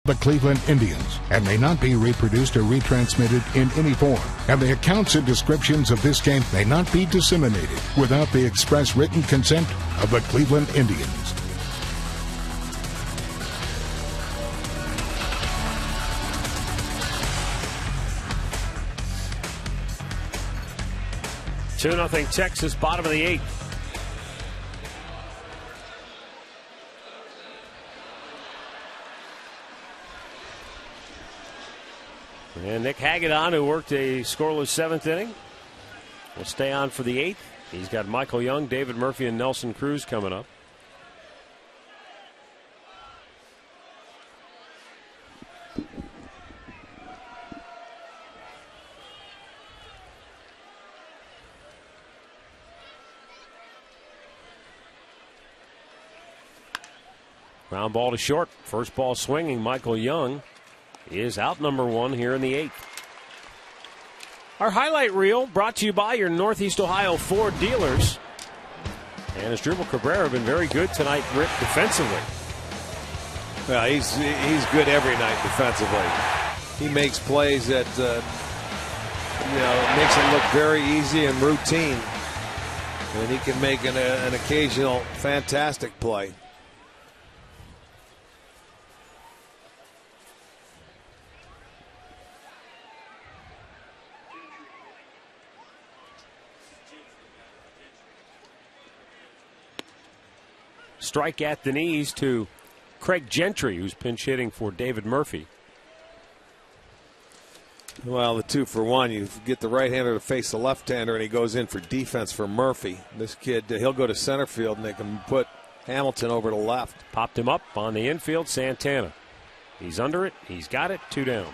The Cleveland Indians and may not be reproduced or retransmitted in any form, and the accounts and descriptions of this game may not be disseminated without the express written consent of the Cleveland Indians. Two 2-0 Texas, bottom of the 8th. And Nick Hagedorn, who worked a scoreless 7th inning, will stay on for the 8th. He's got Michael Young, David Murphy, and Nelson Cruz coming up. Ground ball to short. First ball swinging. Michael Young is out number 1 here in the 8th. Our highlight reel brought to you by your Northeast Ohio Ford dealers. And Asdrubal Cabrera have been very good tonight, Rick, defensively. Well, he's good every night defensively. He makes plays that makes it look very easy and routine, and he can make an occasional fantastic play. Strike at the knees to Craig Gentry, who's pinch hitting for David Murphy. Well, the 2-for-1, you get the right-hander to face the left-hander, and he goes in for defense for Murphy. This kid, he'll go to center field, and they can put Hamilton over to left. Popped him up on the infield, Santana. He's under it. He's got it. 2 down.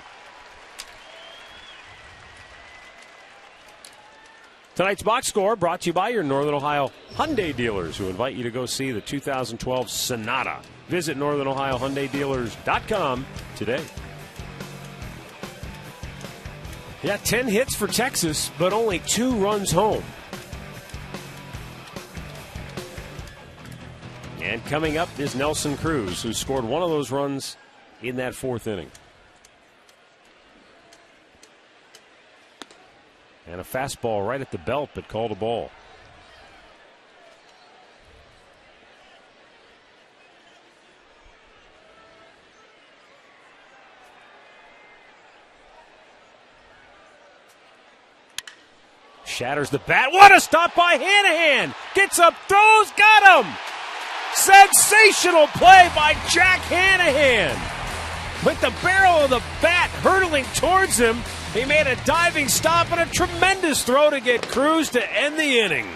Tonight's box score brought to you by your Northern Ohio Hyundai dealers, who invite you to go see the 2012 Sonata. Visit NorthernOhioHyundaiDealers.com today. Yeah, 10 hits for Texas, but only 2 runs home. And coming up is Nelson Cruz, who scored one of those runs in that 4th inning. And a fastball right at the belt, but called a ball. Shatters the bat. What a stop by Hanahan! Gets up, throws, got him! Sensational play by Jack Hanahan! with the barrel of the bat hurtling towards him. He made a diving stop and a tremendous throw to get Cruz to end the inning.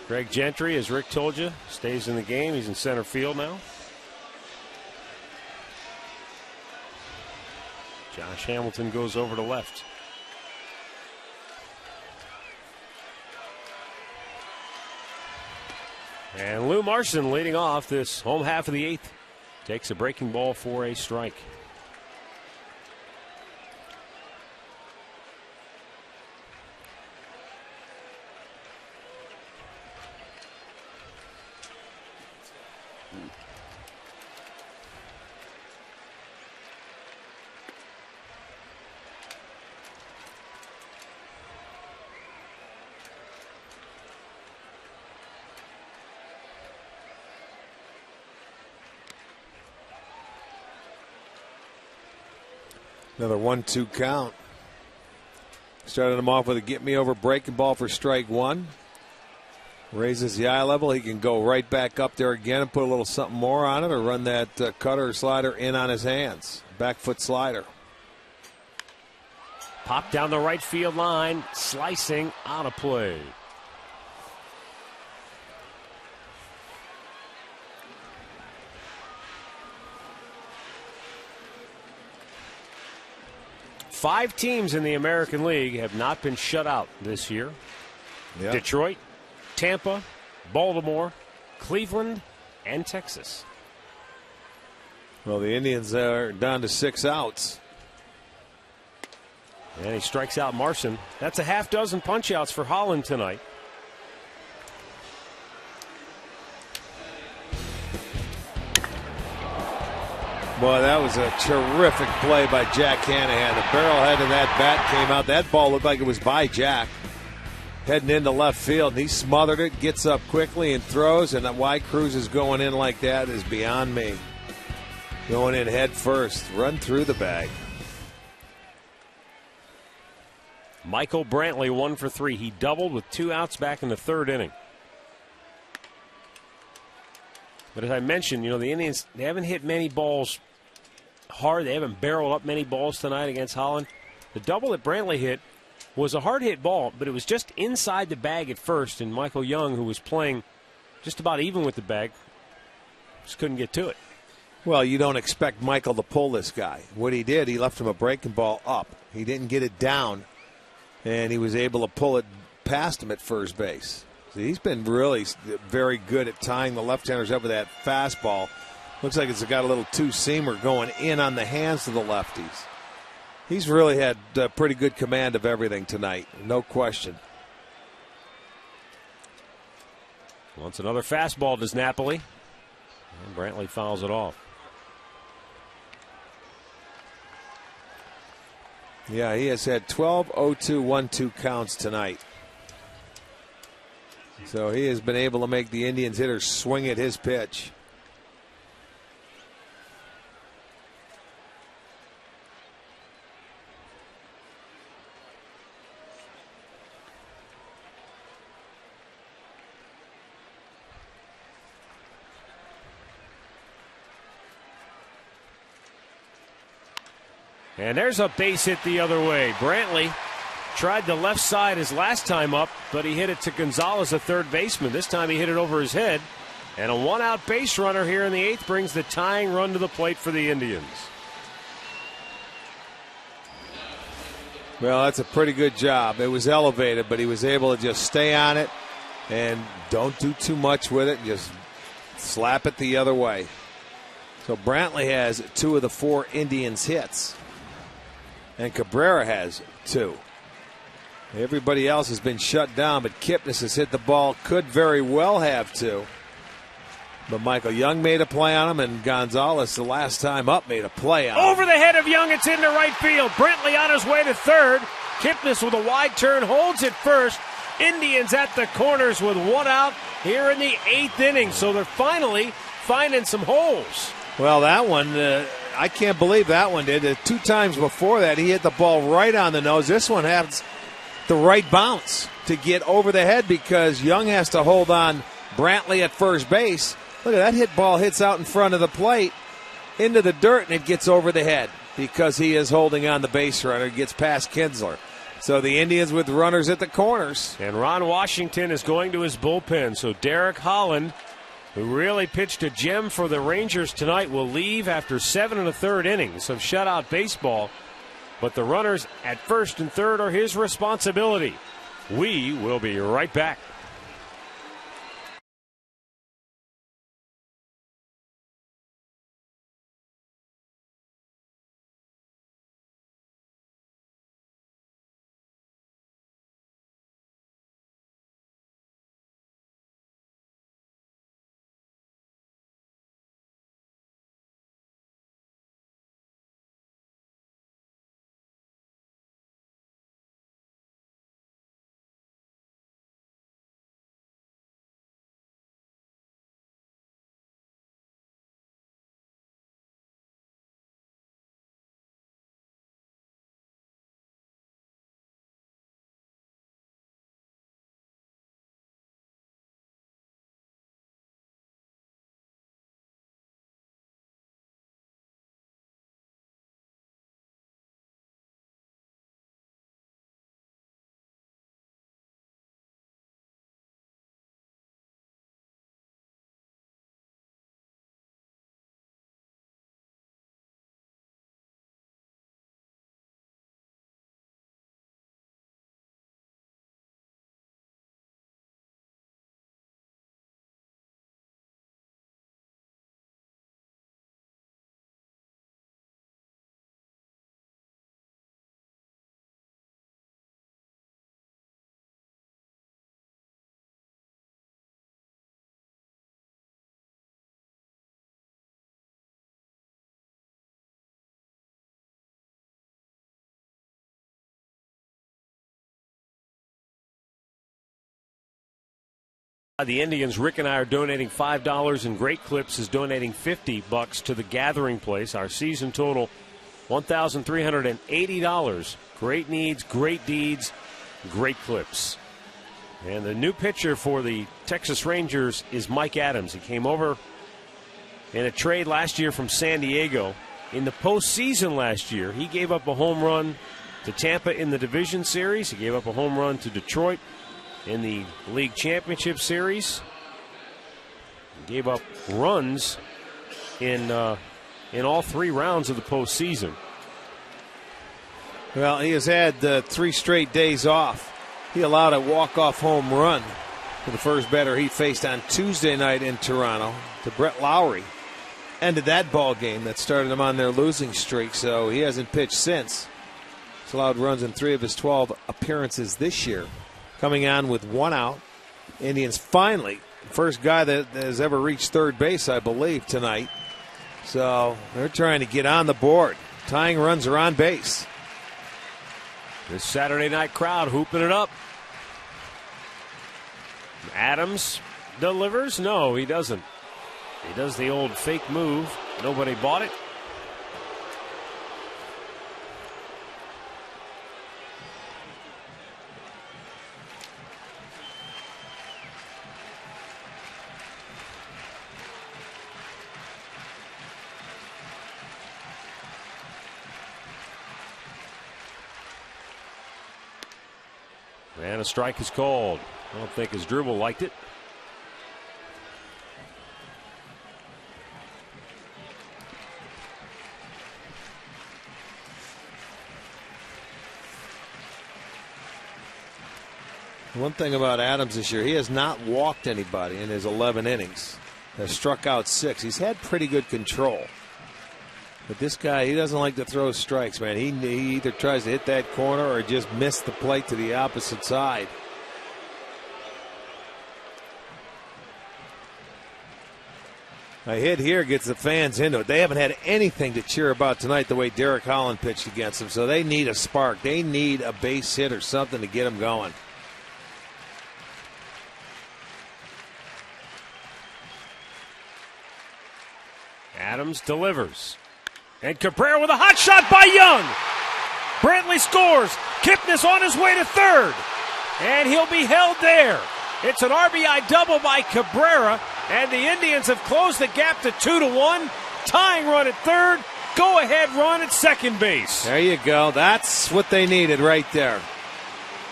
Greg Gentry, as Rick told you, stays in the game. He's in center field now. Josh Hamilton goes over to left. And Lou Marson leading off this home half of the eighth. Takes a breaking ball for a strike. Another 1-2 count. Started him off with a get me over breaking ball for strike one. Raises the eye level. He can go right back up there again and put a little something more on it, or run that cutter or slider in on his hands. Back foot slider. Pop down the right field line, slicing out of play. Five teams in the American League have not been shut out this year. Yep. Detroit, Tampa, Baltimore, Cleveland, and Texas. Well, the Indians are down to 6 outs. And he strikes out Marson. That's a half dozen punch-outs for Holland tonight. Boy, that was a terrific play by Jack Hanahan. The barrelhead of that bat came out. That ball looked like it was by Jack. Heading into left field, and he smothered it, gets up quickly and throws, and why Cruz is going in like that is beyond me. Going in head first, run through the bag. Michael Brantley 1 for 3. He doubled with 2 outs back in the third inning. But as I mentioned, the Indians, they haven't hit many balls hard. They haven't barreled up many balls tonight against Holland. The double that Brantley hit was a hard hit ball, but it was just inside the bag at first, and Michael Young, who was playing just about even with the bag, just couldn't get to it. Well, you don't expect Michael to pull this guy. What he did, he left him a breaking ball up. He didn't get it down, and he was able to pull it past him at first base. He's been really very good at tying the left-handers up with that fastball. Looks like it's got a little two-seamer going in on the hands of the lefties. He's really had pretty good command of everything tonight, no question. Wants another fastball, does Napoli. And Brantley fouls it off. Yeah, he has had 12 0-2 1-2 counts tonight. So he has been able to make the Indians hitters swing at his pitch. And there's a base hit the other way. Brantley tried the left side his last time up, but he hit it to Gonzalez, the third baseman. This time he hit it over his head. And a one-out base runner here in the 8th brings the tying run to the plate for the Indians. Well, that's a pretty good job. It was elevated, but he was able to just stay on it and don't do too much with it. Just slap it the other way. So Brantley has 2 of the 4 Indians hits. And Cabrera has 2. Everybody else has been shut down, but Kipnis has hit the ball, could very well have 2. But Michael Young made a play on him, and Gonzalez, the last time up, made a play on him. Over the head of Young, it's into right field. Brantley on his way to third. Kipnis with a wide turn holds it first. Indians at the corners with 1 out here in the 8th inning. So they're finally finding some holes. Well, that one, I can't believe that one did. 2 times before that, he hit the ball right on the nose. This one has the right bounce to get over the head because Young has to hold on Brantley at first base. Look at that hit ball hits out in front of the plate into the dirt, and it gets over the head because he is holding on the base runner. Gets past Kinsler. So the Indians with runners at the corners. And Ron Washington is going to his bullpen. So Derek Holland, who really pitched a gem for the Rangers tonight, will leave after 7 1/3 innings of shutout baseball. But the runners at first and third are his responsibility. We will be right back. The Indians, Rick and I are donating $5, and Great Clips is donating $50 to the Gathering Place. Our season total, $1,380. Great needs, great deeds, Great Clips. And the new pitcher for the Texas Rangers is Mike Adams. He came over in a trade last year from San Diego. In the postseason last year, he gave up a home run to Tampa in the Division Series. He gave up a home run to Detroit in the League Championship Series. He gave up runs in all 3 rounds of the postseason. Well, he has had 3 straight days off. He allowed a walk-off home run The first batter he faced on Tuesday night in Toronto, to Brett Lowry. Ended that ball game that started him on their losing streak, so he hasn't pitched since. He's allowed runs in 3 of his 12 appearances this year. Coming on with 1 out. Indians finally, first guy that has ever reached third base, I believe, tonight. So they're trying to get on the board. Tying runs are on base. This Saturday night crowd hooping it up. Adams delivers? No, he doesn't. He does the old fake move. Nobody bought it. And a strike is called. I don't think Asdrubal liked it. One thing about Adams this year, he has not walked anybody in his 11 innings. Has struck out 6. He's had pretty good control. But this guy, he doesn't like to throw strikes, man. He either tries to hit that corner or just miss the plate to the opposite side. A hit here gets the fans into it. They haven't had anything to cheer about tonight the way Derek Holland pitched against them, so they need a spark. They need a base hit or something to get them going. Adams delivers. And Cabrera with a hot shot by Young. Brantley scores. Kipnis on his way to third. And he'll be held there. It's an RBI double by Cabrera. And the Indians have closed the gap to 2-1. Tying run at third. Go ahead run at second base. There you go. That's what they needed right there.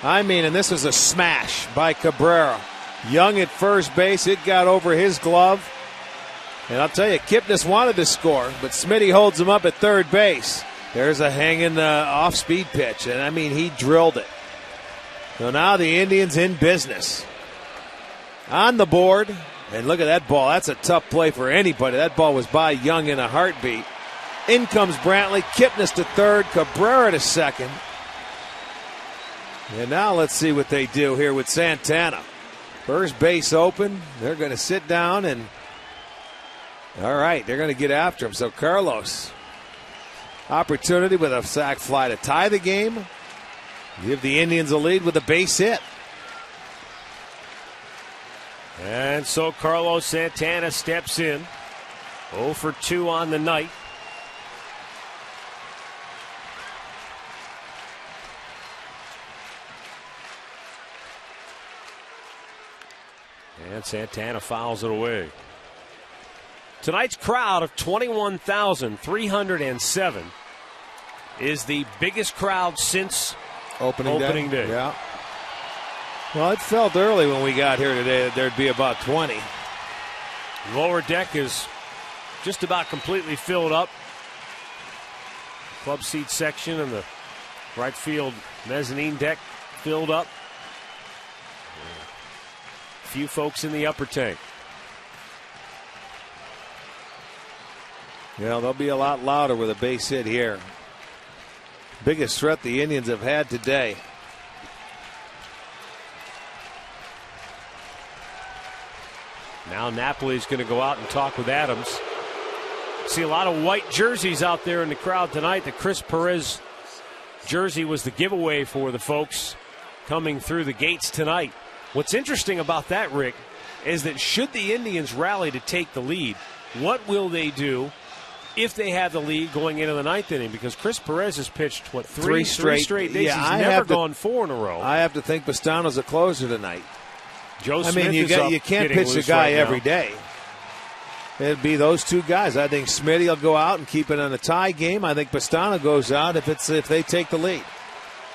I mean, and this is a smash by Cabrera. Young at first base. It got over his glove. And I'll tell you, Kipnis wanted to score, but Smitty holds him up at third base. There's a hanging off-speed pitch, and I mean, he drilled it. So now the Indians in business. On the board, and look at that ball. That's a tough play for anybody. That ball was by Young in a heartbeat. In comes Brantley, Kipnis to third, Cabrera to second. And now let's see what they do here with Santana. First base open. They're going to sit down and all right, they're going to get after him. So Carlos, opportunity with a sac fly to tie the game. Give the Indians a lead with a base hit. And so Carlos Santana steps in. 0 for 2 on the night. And Santana fouls it away. Tonight's crowd of 21,307 is the biggest crowd since opening day. Yeah. Well, it felt early when we got here today that there'd be about 20. Lower deck is just about completely filled up. Club seat section and the right field mezzanine deck filled up. A few folks in the upper tank. Yeah, they'll be a lot louder with a base hit here. Biggest threat the Indians have had today. Now Napoli's going to go out and talk with Adams. See a lot of white jerseys out there in the crowd tonight. The Chris Perez jersey was the giveaway for the folks coming through the gates tonight. What's interesting about that, Rick, is that should the Indians rally to take the lead, what will they do if they have the lead going into the ninth inning? Because Chris Perez has pitched, what, three straight days. Yeah, he's never gone 4 in a row. I have to think Pastano's a closer tonight. Joe Smith you can't pitch the guy every day. It'd be those two guys. I think Smitty will go out and keep it in a tie game. I think Pastano goes out if they take the lead.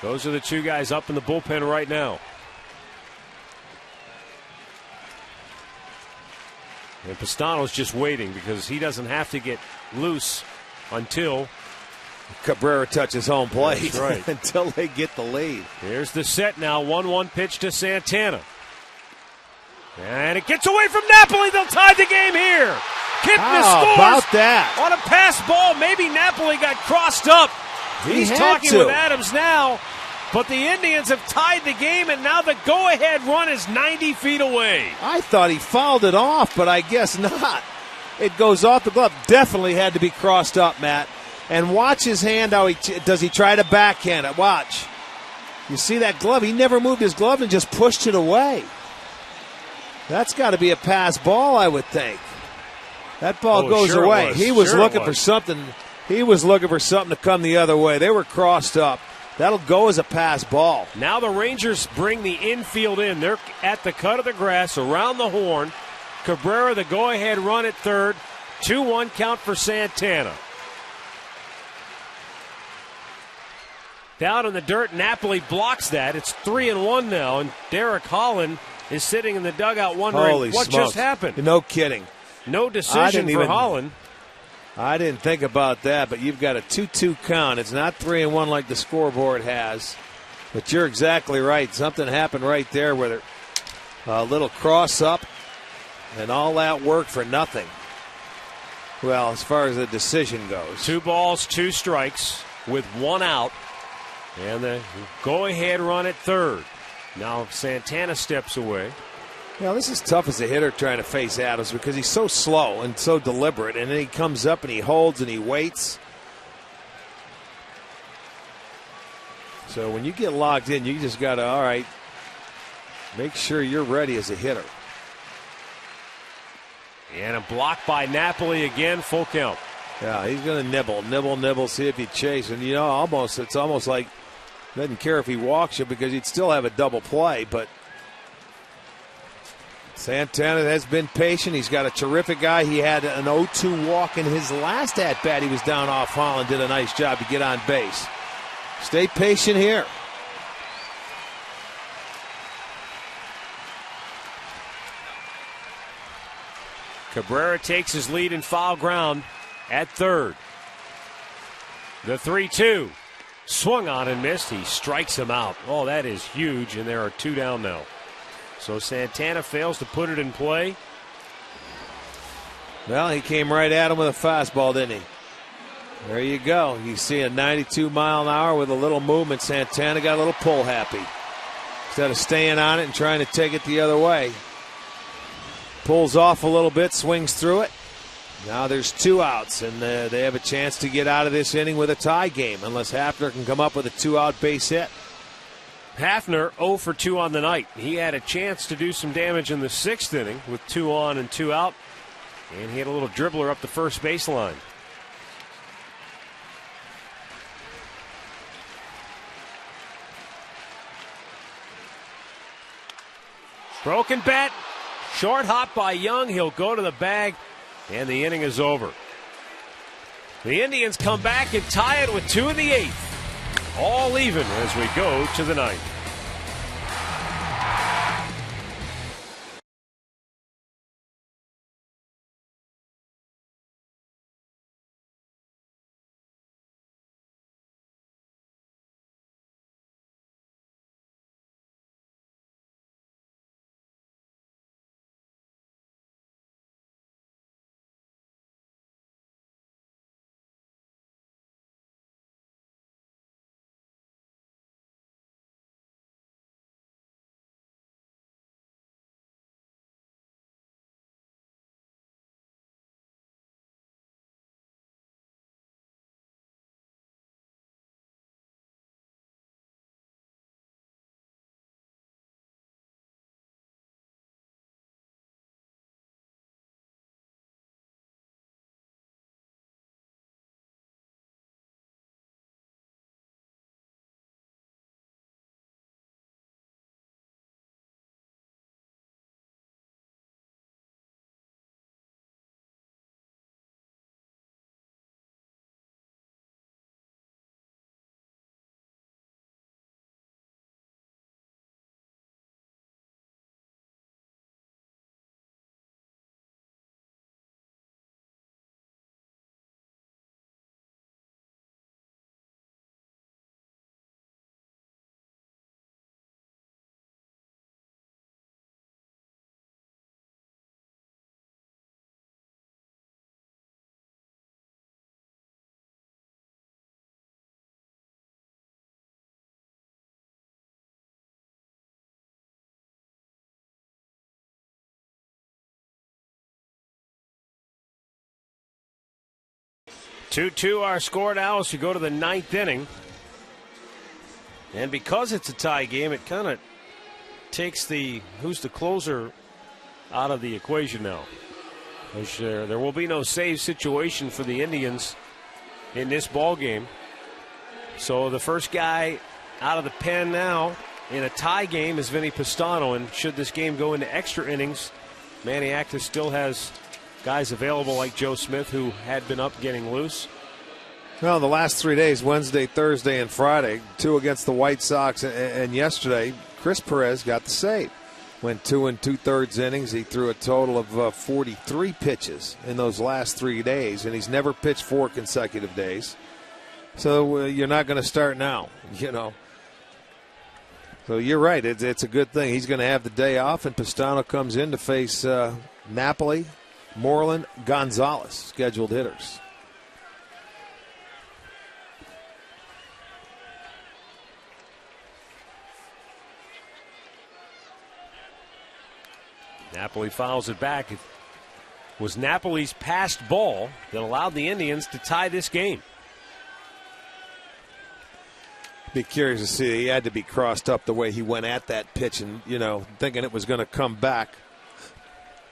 Those are the two guys up in the bullpen right now. And Pastano's just waiting because he doesn't have to get loose until Cabrera touches home plate. That's right. Until they get the lead. Here's the set now. 1-1 pitch to Santana. And it gets away from Napoli. They'll tie the game here. Kipnis How scores about that? on a pass ball. Maybe Napoli got crossed up. He's had talking to. with Adams now. But the Indians have tied the game, and now the go-ahead run is 90 feet away. I thought he fouled it off, but I guess not. It goes off the glove. Definitely had to be crossed up, Matt. And watch his hand. How does he try to backhand it? Watch. You see that glove? He never moved his glove and just pushed it away. That's got to be a pass ball, I would think. That ball goes sure away. Was. He was sure looking for something. He was looking for something to come the other way. They were crossed up. That'll go as a pass ball. Now the Rangers bring the infield in. They're at the cut of the grass around the horn. Cabrera, the go-ahead run at third. 2-1 count for Santana. Down in the dirt, Napoli blocks that. It's 3-1 now, and Derek Holland is sitting in the dugout wondering Holy what smokes. just happened. No kidding. No decision for Holland. I didn't think about that, but you've got a 2-2 count. It's not 3-1 like the scoreboard has. But you're exactly right. Something happened right there where a little cross up and all that work for nothing. Well, as far as the decision goes. 2 balls, 2 strikes with 1 out. And the go-ahead run at third. Now Santana steps away. Yeah, this is tough as a hitter trying to face Adams because he's so slow and so deliberate. And then he comes up and he holds and he waits. So when you get locked in, you just got to, all right, make sure you're ready as a hitter. And a block by Napoli again, full count. Yeah, he's going to nibble, see if he chases. And, it's almost like doesn't care if he walks you because he'd still have a double play. But Santana has been patient. He's got a terrific guy. He had an 0-2 walk in his last at-bat. He was down off Holland, did a nice job to get on base. Stay patient here. Cabrera takes his lead in foul ground at third. The 3-2. Swung on and missed. He strikes him out. Oh, that is huge, and there are 2 down now. So Santana fails to put it in play. Well, he came right at him with a fastball, didn't he? There you go. You see a 92-mile-an-hour with a little movement. Santana got a little pull happy. Instead of staying on it and trying to take it the other way. Pulls off a little bit, swings through it. Now there's 2 outs, and they have a chance to get out of this inning with a tie game unless Hafner can come up with a 2-out base hit. Hafner 0 for 2 on the night. He had a chance to do some damage in the 6th inning with 2 on and 2 out. And he had a little dribbler up the first baseline. Broken bat. Short hop by Young. He'll go to the bag. And the inning is over. The Indians come back and tie it with 2 in the 8th. All even as we go to the 9th. 2-2 our score now as we go to the 9th inning. And because it's a tie game, it kind of takes the who's the closer out of the equation now. There will be no save situation for the Indians in this ball game. So the first guy out of the pen now in a tie game is Vinny Pistano. And should this game go into extra innings, Manny Actis still has guys available like Joe Smith, who had been up getting loose. Well, the last 3 days, Wednesday, Thursday, and Friday, 2 against the White Sox, and yesterday, Chris Perez got the save. Went 2 2/3 innings. He threw a total of 43 pitches in those last 3 days, and he's never pitched 4 consecutive days. So you're not going to start now, you know. So you're right. It's a good thing. He's going to have the day off, and Pistano comes in to face Napoli, Moreland, Gonzalez, scheduled hitters. Napoli fouls it back. It was Napoli's passed ball that allowed the Indians to tie this game. Be curious to see. He had to be crossed up the way he went at that pitch and, you know, thinking it was going to come back.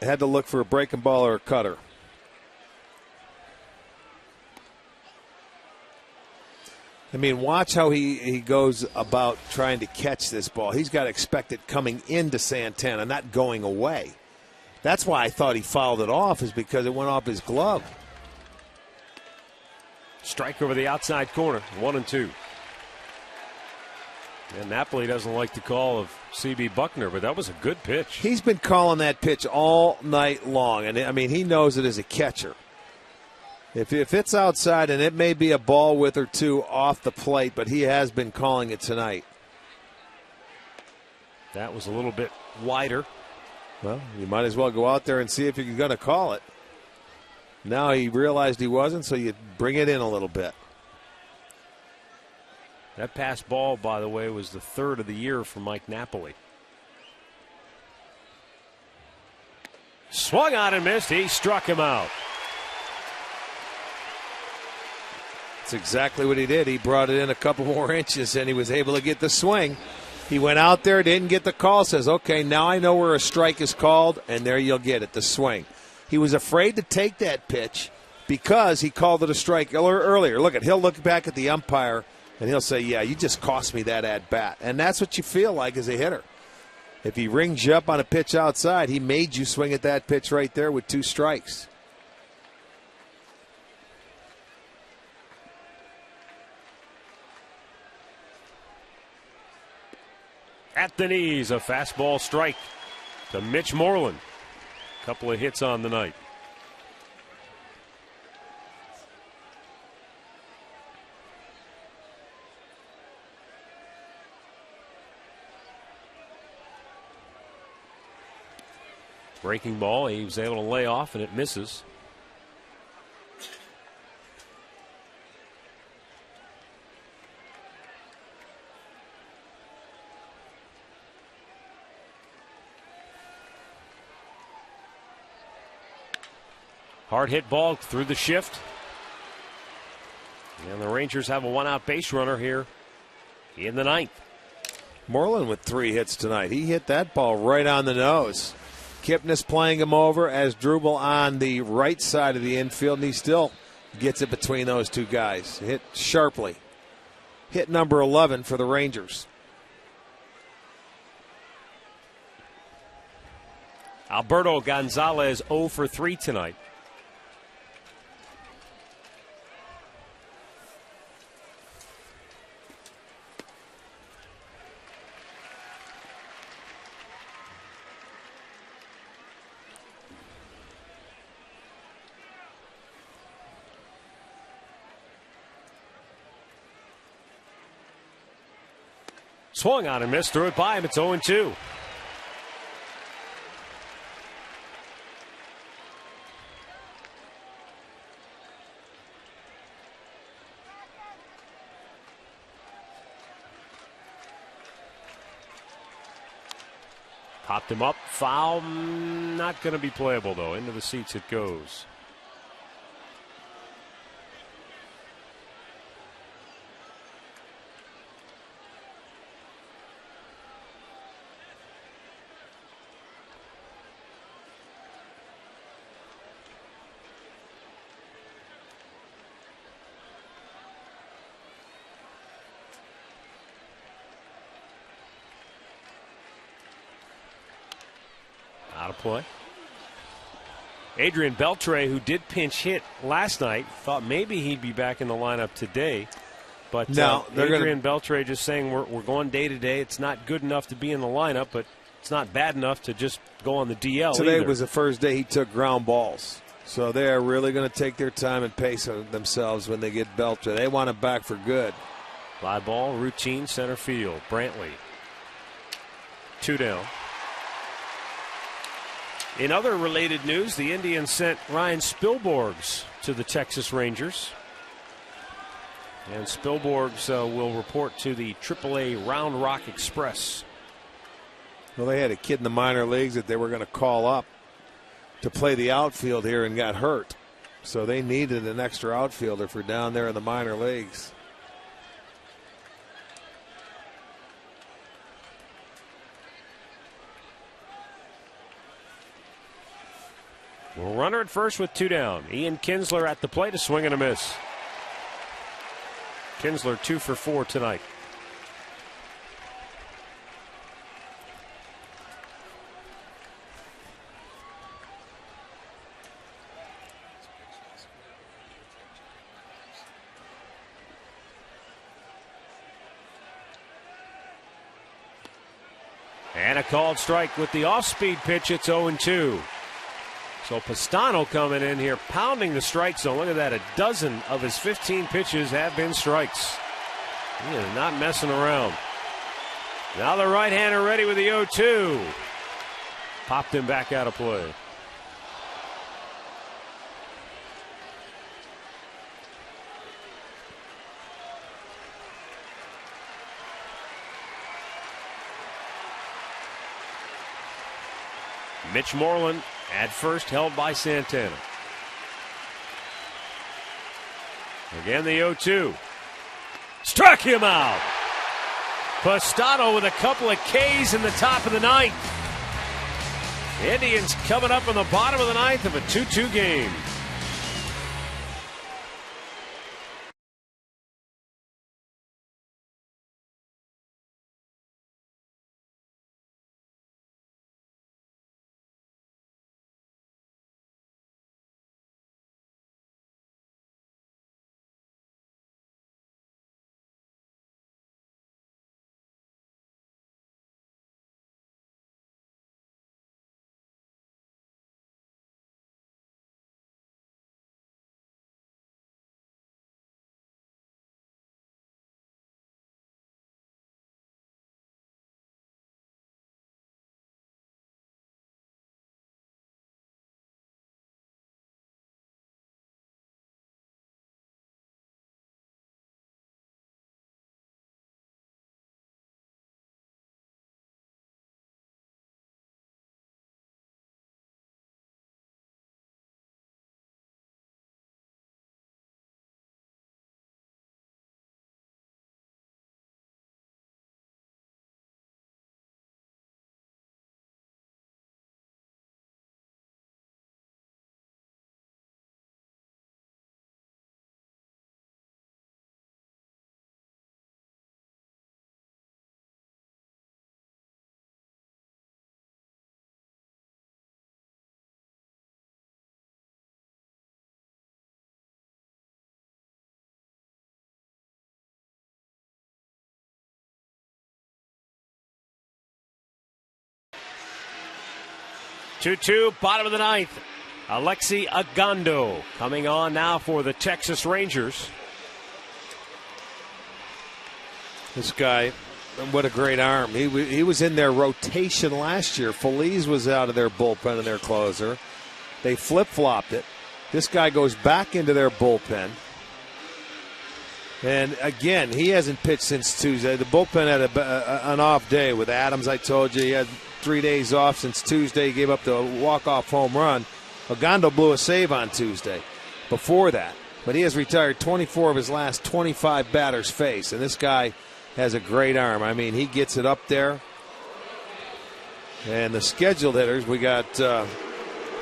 Had to look for a breaking ball or a cutter. I mean, watch how he goes about trying to catch this ball. He's got to expect it coming into Santana, not going away. That's why I thought he fouled it off, is because it went off his glove. Strike over the outside corner, 1-2. And Napoli doesn't like the call of C.B. Buckner, but that was a good pitch. He's been calling that pitch all night long, and I mean, he knows it as a catcher. If it's outside, and it may be a ball width or two off the plate, but he has been calling it tonight. That was a little bit wider. Well, you might as well go out there and see if you're going to call it. Now he realized he wasn't, so you bring it in a little bit. That pass ball, by the way, was the 3rd of the year for Mike Napoli. Swung on and missed. He struck him out. That's exactly what he did. He brought it in a couple more inches, and he was able to get the swing. He went out there, didn't get the call, says, okay, now I know where a strike is called, and there you'll get it, the swing. He was afraid to take that pitch because he called it a strike earlier. Look, he'll look back at the umpire, and he'll say, yeah, you just cost me that at-bat. And that's what you feel like as a hitter. If he rings you up on a pitch outside, he made you swing at that pitch right there with 2 strikes. At the knees, a fastball strike to Mitch Moreland. A couple of hits on the night. Breaking ball, he was able to lay off, and it misses. Hard hit ball through the shift. And the Rangers have a 1-out base runner here in the 9th. Moreland with 3 hits tonight. He hit that ball right on the nose. Kipnis playing him over as Drubel on the right side of the infield, and he still gets it between those 2 guys. Hit sharply. Hit number 11 for the Rangers. Alberto Gonzalez 0 for 3 tonight. Swung on and missed, threw it by him. It's 0-2. Popped him up, foul, not going to be playable though. Into the seats it goes. play. Adrian Beltre, who did pinch hit last night, thought maybe he'd be back in the lineup today. But no, Adrian Beltre just saying we're going day to day. It's not good enough to be in the lineup, but it's not bad enough to just go on the DL Today either. was the first day he took ground balls. So they are really going to take their time and pace themselves when they get Beltre. They want him back for good. Fly ball, routine, center field. Brantley. 2 down. In other related news, the Indians sent Ryan Spilborghs to the Texas Rangers. And Spilborghs will report to the AAA Round Rock Express. Well, they had a kid in the minor leagues that they were going to call up to play the outfield here and got hurt. So they needed an extra outfielder for down there in the minor leagues. Well, runner at first with 2 down. Ian Kinsler at the plate, a swing and a miss. Kinsler 2 for 4 tonight. And a called strike with the off-speed pitch. It's 0-2. So Pastano coming in here, pounding the strike zone. Look at that. A dozen of his 15 pitches have been strikes. He is not messing around. Now the right-hander ready with the 0-2. Popped him back out of play. Mitch Moreland at first, held by Santana. Again, the 0-2. Struck him out. Pastano with a couple of Ks in the top of the ninth. Indians coming up in the bottom of the ninth of a 2-2 game. Two, bottom of the ninth. Alexi Agondo coming on now for the Texas Rangers. This guy, what a great arm. He was in their rotation last year. Feliz was out of their bullpen and their closer. They flip-flopped it. This guy goes back into their bullpen. And again, he hasn't pitched since Tuesday. The bullpen had an off day with Adams, I told you. He had 3 days off since Tuesday. He gave up the walk-off home run. Agondo blew a save on Tuesday before that. But he has retired 24 of his last 25 batters faced. And this guy has a great arm. I mean, he gets it up there. And the scheduled hitters, we got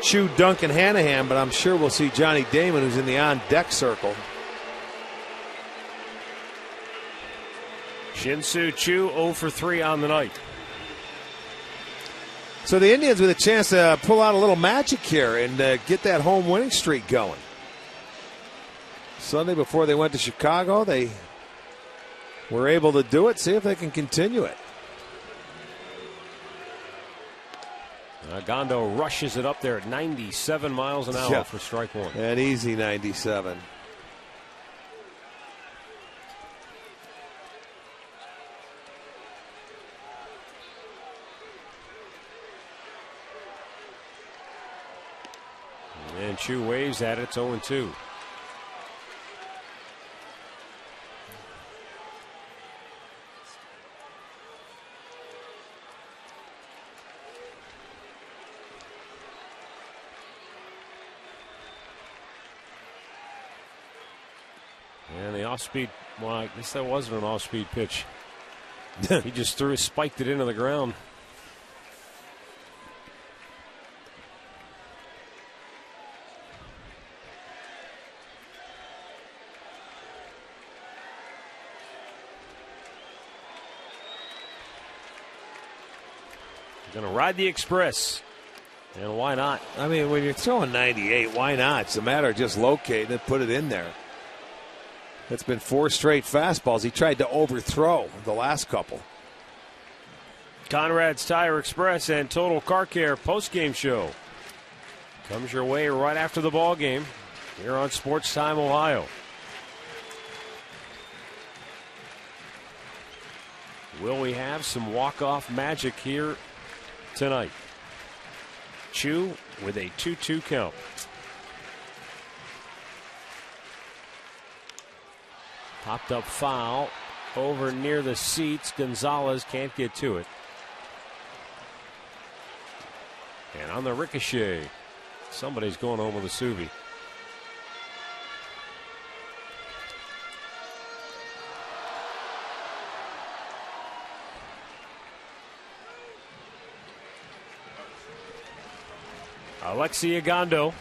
Chu, Duncan, Hanahan, but I'm sure we'll see Johnny Damon, who's in the on-deck circle. Shin-Soo Choo 0 for 3 on the night. So the Indians with a chance to pull out a little magic here and get that home winning streak going. Sunday before they went to Chicago, they were able to do it. See if they can continue it. Gondo rushes it up there at 97 miles an hour for strike one. An easy 97. And Chu waves at it. It's 0-2. And the off-speed, well, I guess that wasn't an off-speed pitch. He just spiked it into the ground. Going to ride the Express. And why not? I mean, when you're throwing 98, why not? It's a matter of just locating and put it in there. It's been 4 straight fastballs. He tried to overthrow the last couple. Conrad's Tire Express and Total Car Care postgame show comes your way right after the ball game here on Sports Time Ohio. Will we have some walk-off magic here tonight? Chu with a 2-2 count. Popped up foul over near the seats. Gonzalez can't get to it. And on the ricochet, somebody's going home with a Suvi. Alexi Agondo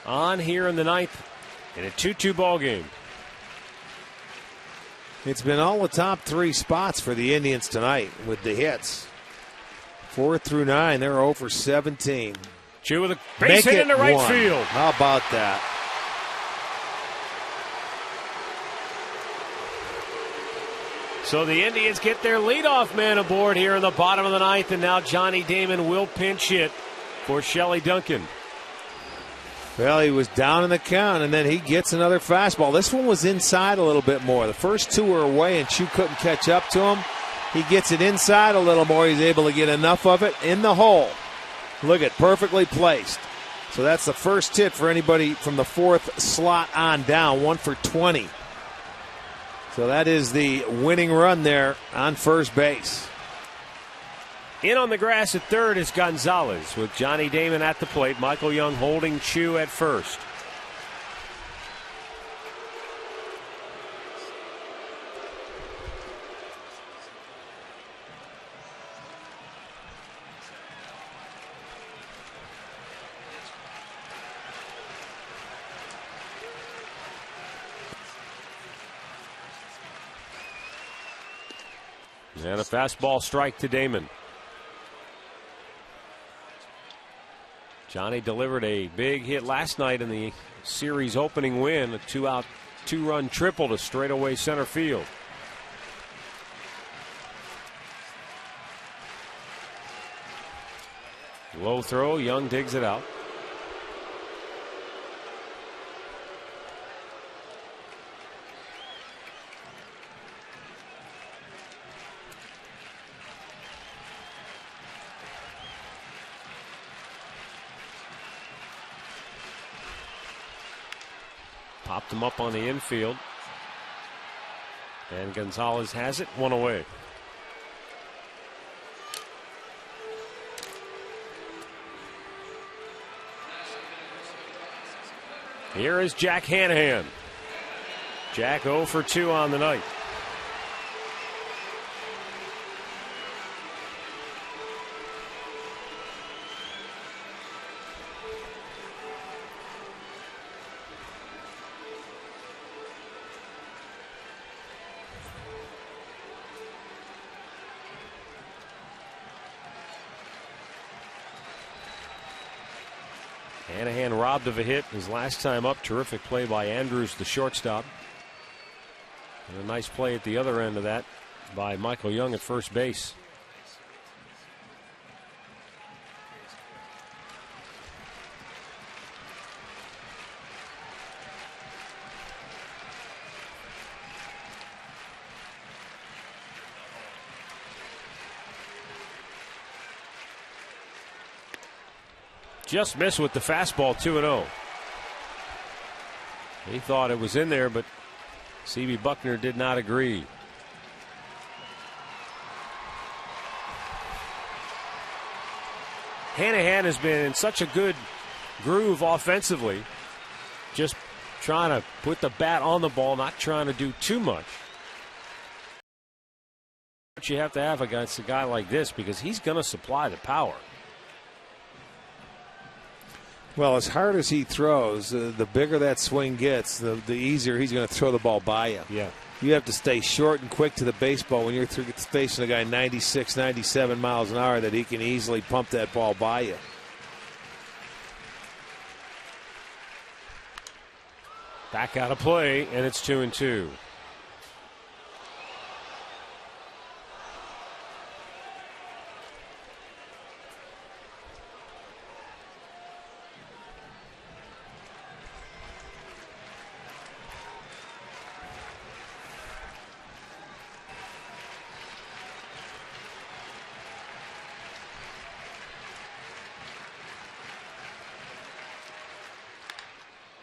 on here in the ninth in a 2-2 ball game. It's been all the top 3 spots for the Indians tonight with the hits. 4 through 9, they're 0 for 17. Chu with a base hit into right field. How about that? So the Indians get their leadoff man aboard here in the bottom of the ninth, and now Johnny Damon will pinch hit for Shelley Duncan. Well, he was down in the count, and then he gets another fastball. This one was inside a little bit more. The first 2 were away, and Chu couldn't catch up to him. He gets it inside a little more. He's able to get enough of it in the hole. Look at, perfectly placed. So that's the first hit for anybody from the 4th slot on down, 1 for 20. So that is the winning run there on first base. In on the grass at third is Gonzalez with Johnny Damon at the plate. Michael Young holding Chu at first. And a fastball strike to Damon. Johnny delivered a big hit last night in the series opening win, a 2-out, 2-run triple to straightaway center field. Low throw, Young digs it out. Popped him up on the infield. And Gonzalez has it, 1 away. Here is Jack Hanahan. Jack 0 for 2 on the night. Hanahan robbed of a hit his last time up. Terrific play by Andrews, the shortstop. And a nice play at the other end of that by Michael Young at first base. Just missed with the fastball, 2-0. He thought it was in there, but C.B. Buckner did not agree. Hanahan has been in such a good groove offensively, just trying to put the bat on the ball, not trying to do too much. But you have to have against a guy like this because he's going to supply the power. Well, as hard as he throws, the bigger that swing gets, the easier he's going to throw the ball by you. Yeah. You have to stay short and quick to the baseball when you're facing a guy 96, 97 miles an hour that he can easily pump that ball by you. Back out of play, and it's 2-2.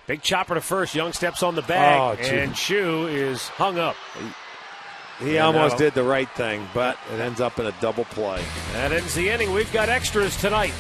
Big chopper to first. Young steps on the bag, and Shu is hung up. He almost did the right thing, but it ends up in a double play. That ends the inning. We've got extras tonight.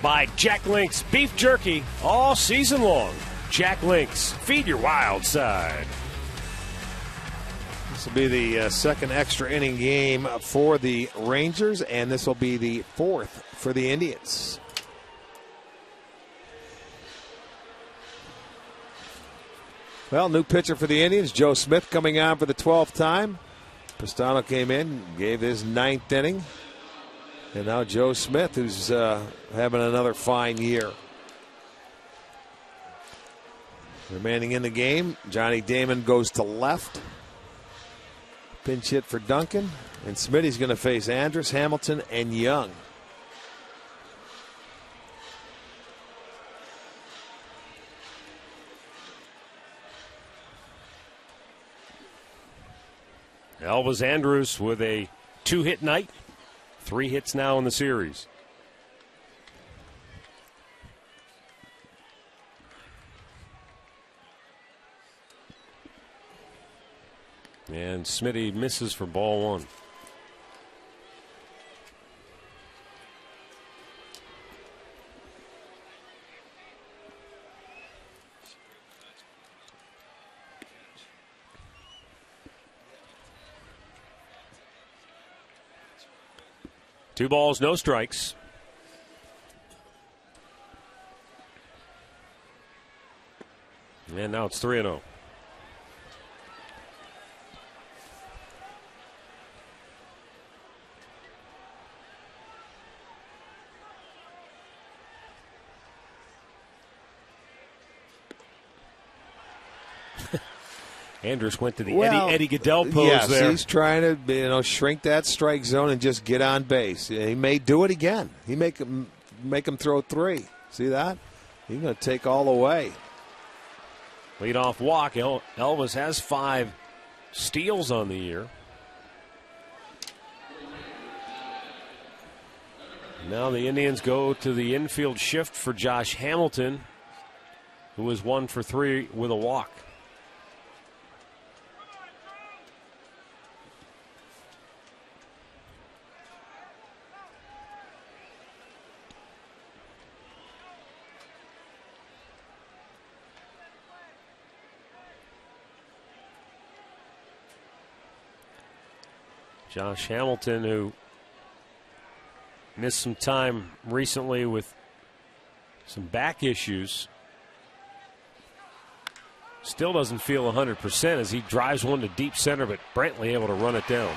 By Jack Link's beef jerky all season long. Jack Link's, feed your wild side. This will be the second extra inning game for the Rangers, and this will be the fourth for the Indians. Well, new pitcher for the Indians, Joe Smith, coming on for the 12th time. Pistano came in, gave his 9th inning. And now Joe Smith, who's having another fine year. Remaining in the game, Johnny Damon goes to left. Pinch hit for Duncan. And Smitty's going to face Andrus, Hamilton, and Young. Elvis Andrus with a 2-hit night. 3 hits now in the series. And Smitty misses for ball one. Two balls, no strikes. And now it's 3-0. Andrus went to the Eddie Goodell pose there. He's trying to shrink that strike zone and just get on base. He may do it again. He make him throw 3. See that? He's going to take all the way. Leadoff walk. Elvis has 5 steals on the year. Now the Indians go to the infield shift for Josh Hamilton, who was 1 for 3 with a walk. Josh Hamilton, who missed some time recently with some back issues, still doesn't feel 100% as he drives one to deep center, but Brantley able to run it down.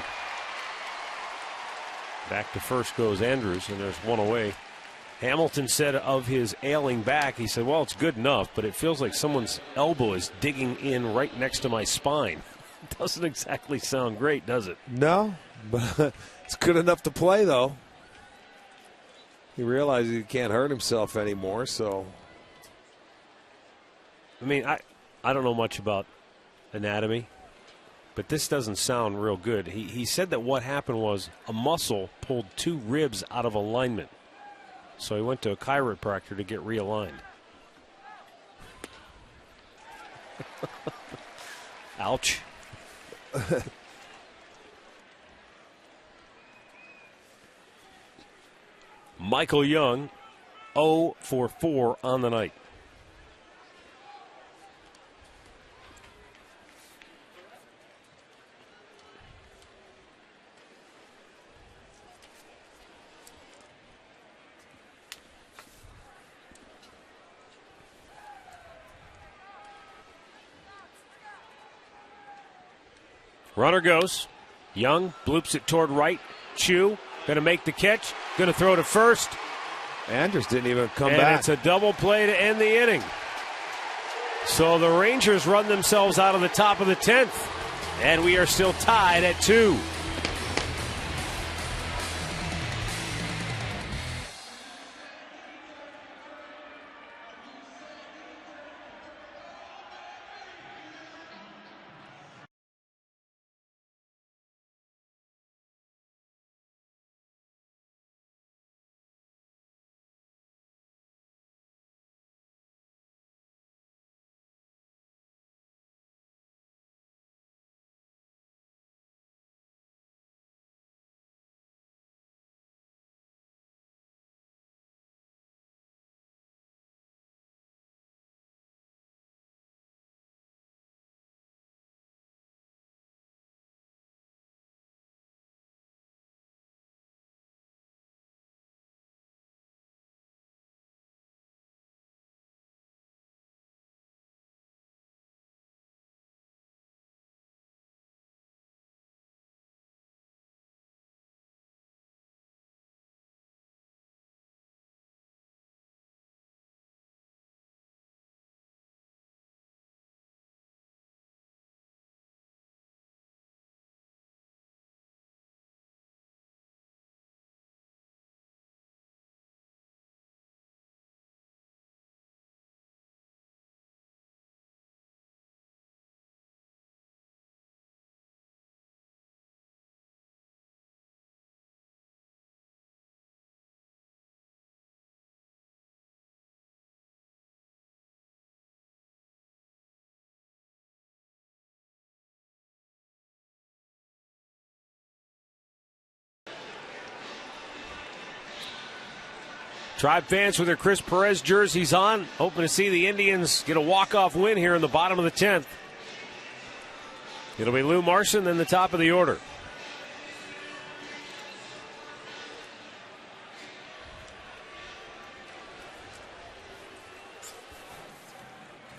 Back to first goes Andrus, and there's one away. Hamilton said of his ailing back, he said, well, it's good enough, but it feels like someone's elbow is digging in right next to my spine. Doesn't exactly sound great, does it? No, but it's good enough to play, though. He realizes he can't hurt himself anymore, so. I mean, I don't know much about anatomy, but this doesn't sound real good. He said that what happened was a muscle pulled 2 ribs out of alignment. So he went to a chiropractor to get realigned. Ouch. Michael Young, 0 for 4 on the night. Runner goes. Young bloops it toward right. Chu going to make the catch. Going to throw to first. Andrus didn't even come and back. It's a double play to end the inning. So the Rangers run themselves out of the top of the 10th. And we are still tied at 2. Tribe fans with their Chris Perez jerseys on, hoping to see the Indians get a walk-off win here in the bottom of the 10th. It'll be Lou Marson, then the top of the order.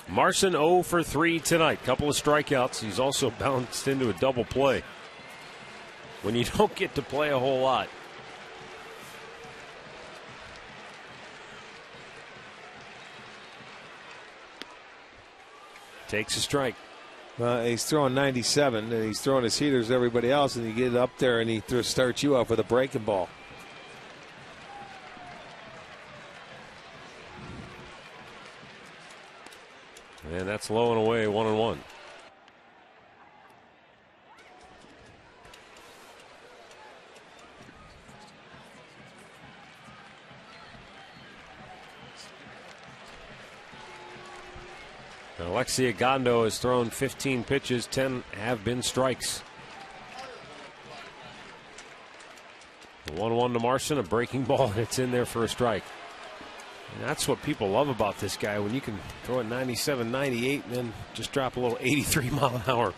Marson 0 for 3 tonight. Couple of strikeouts. He's also bounced into a double play when you don't get to play a whole lot. Takes a strike. He's throwing 97, and he's throwing his heaters to everybody else, and you get up there, and he starts you off with a breaking ball. And that's low and away, 1-1. Alexia Gondo has thrown 15 pitches, 10 have been strikes. 1-1 to Marson, a breaking ball, and it's in there for a strike. And that's what people love about this guy, when you can throw it 97, 98, and then just drop a little 83-mile-an-hour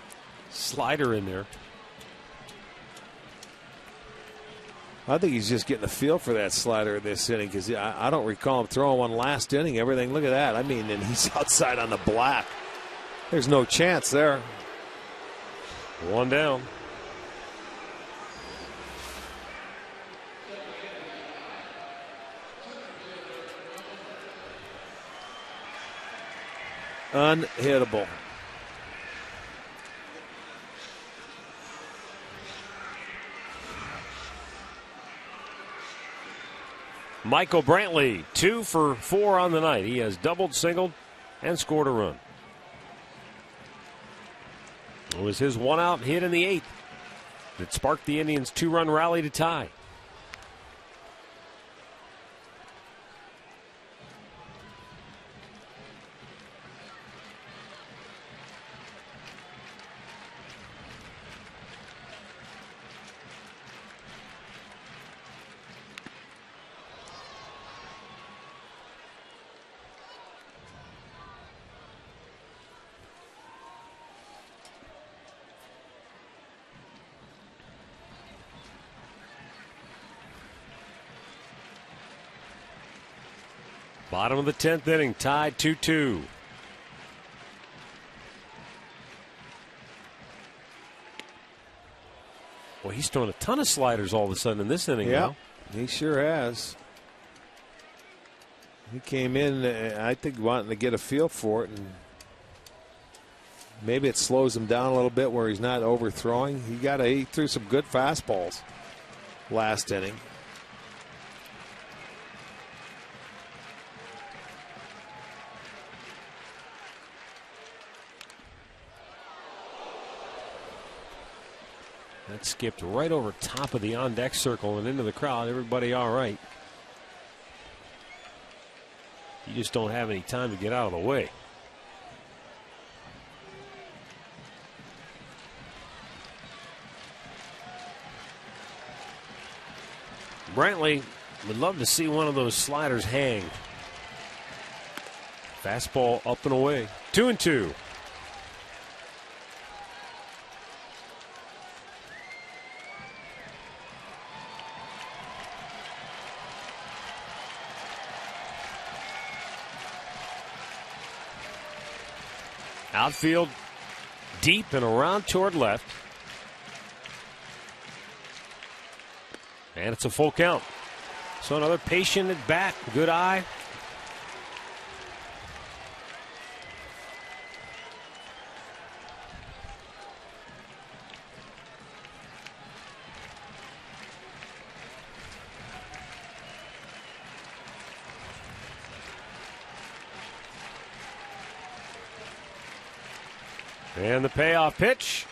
slider in there. I think he's just getting a feel for that slider this inning, because I don't recall him throwing one last inning. Everything, look at that. I mean, and he's outside on the black. There's no chance there. One down. Unhittable. Michael Brantley, 2 for 4 on the night. He has doubled, singled, and scored a run. It was his one-out hit in the 8th that sparked the Indians' 2-run rally to tie. Bottom of the 10th inning, tied 2-2. Well, he's throwing a ton of sliders all of a sudden in this inning. Yeah, now. he sure has. He came in, I think, wanting to get a feel for it, and maybe it slows him down a little bit where he's not overthrowing. He threw some good fastballs last inning. That skipped right over top of the on-deck circle and into the crowd. Everybody all right. You just don't have any time to get out of the way. Brantley would love to see one of those sliders hang. Fastball up and away. 2-2. Outfield deep and around toward left. And it's a full count. So another patient at bat. Good eye. And the payoff pitch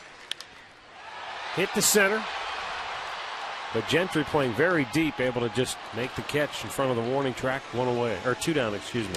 hit the center. But Gentry playing very deep, able to just make the catch in front of the warning track. 1 away, or 2 down, excuse me.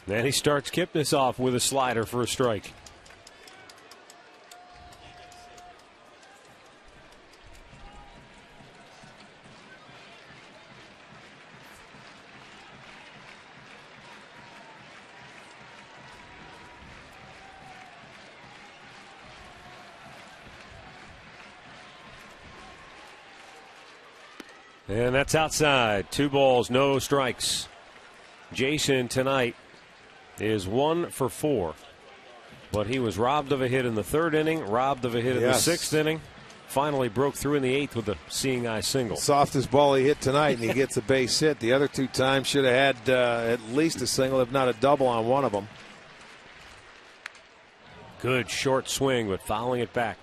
Then he starts Kipnis off with a slider for a strike. And that's outside. 2 balls, no strikes. Jason tonight is 1 for 4. But he was robbed of a hit in the 3rd inning, robbed of a hit in the 6th inning. Finally broke through in the 8th with a seeing eye single. Softest ball he hit tonight, and he gets a base hit. The other 2 times should have had at least a single, if not a double on one of them. Good short swing, but fouling it back.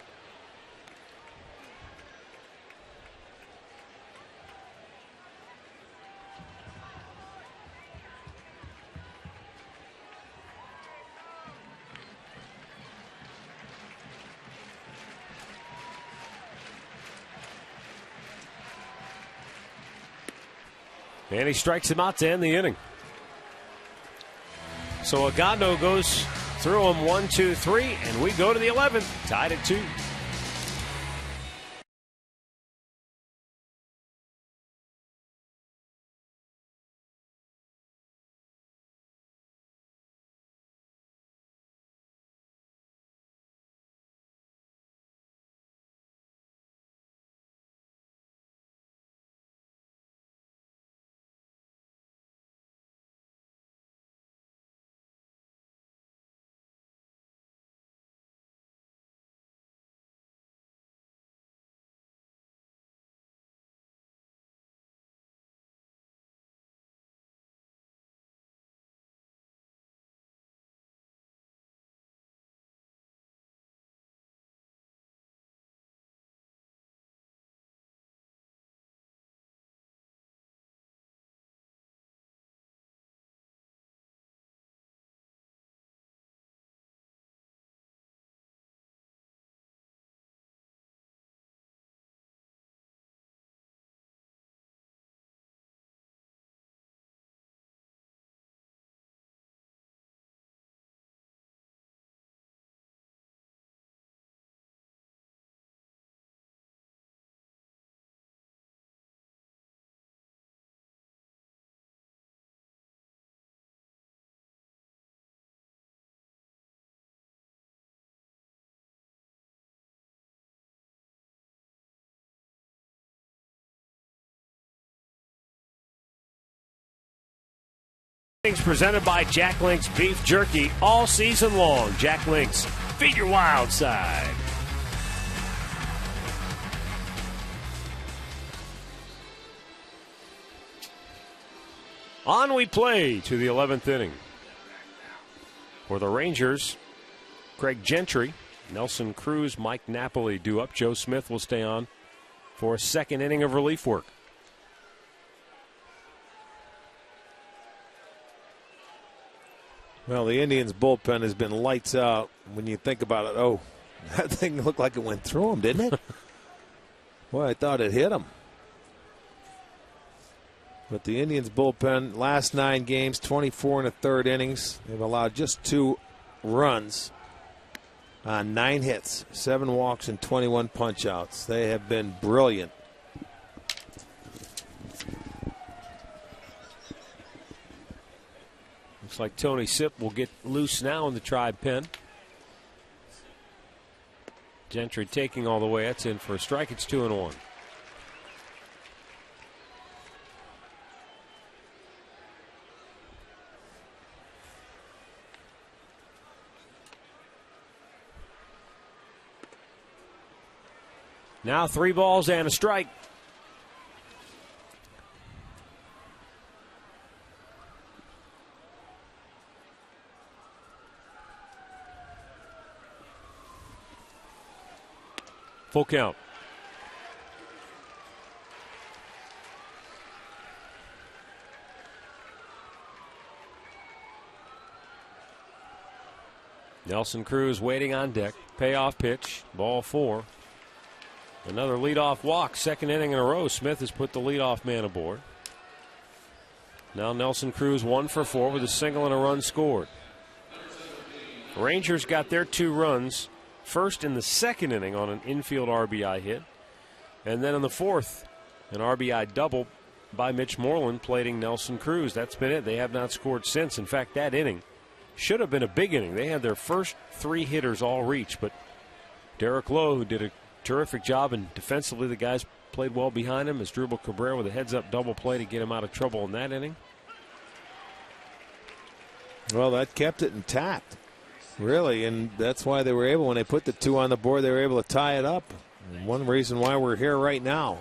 And he strikes him out to end the inning. So Agando goes through him 1, 2, 3, and we go to the 11th, tied at 2. Presented by Jack Link's Beef Jerky all season long. Jack Link's, feed your wild side. On we play to the 11th inning. For the Rangers, Craig Gentry, Nelson Cruz, Mike Napoli due up. Joe Smith will stay on for a 2nd inning of relief work. Well, the Indians' bullpen has been lights out when you think about it. Oh, that thing looked like it went through him, didn't it? Boy, I thought it hit him. But the Indians' bullpen, last 9 games, 24 1/3 innings. They've allowed just 2 runs on 9 hits, 7 walks, and 21 punch-outs. They have been brilliant. Looks like Tony Sipp will get loose now in the Tribe pen. Gentry taking all the way. That's in for a strike. It's 2-1. Now 3 balls and a strike. Full count. Nelson Cruz waiting on deck. Payoff pitch. Ball 4. Another leadoff walk. 2nd inning in a row. Smith has put the leadoff man aboard. Now Nelson Cruz 1 for 4 with a single and a run scored. Rangers got their 2 runs first in the second inning on an infield RBI hit, and then in the fourth, an RBI double by Mitch Moreland plating Nelson Cruz. That's been it. They have not scored since. In fact, that inning should have been a big inning. They had their first 3 hitters all reach, but Derek Lowe, who did a terrific job, and defensively the guys played well behind him, as Drupal Cabrera with a heads-up double play to get him out of trouble in that inning. Well, that kept it intact, really, and that's why they were able, when they put the 2 on the board, they were able to tie it up. And one reason why we're here right now.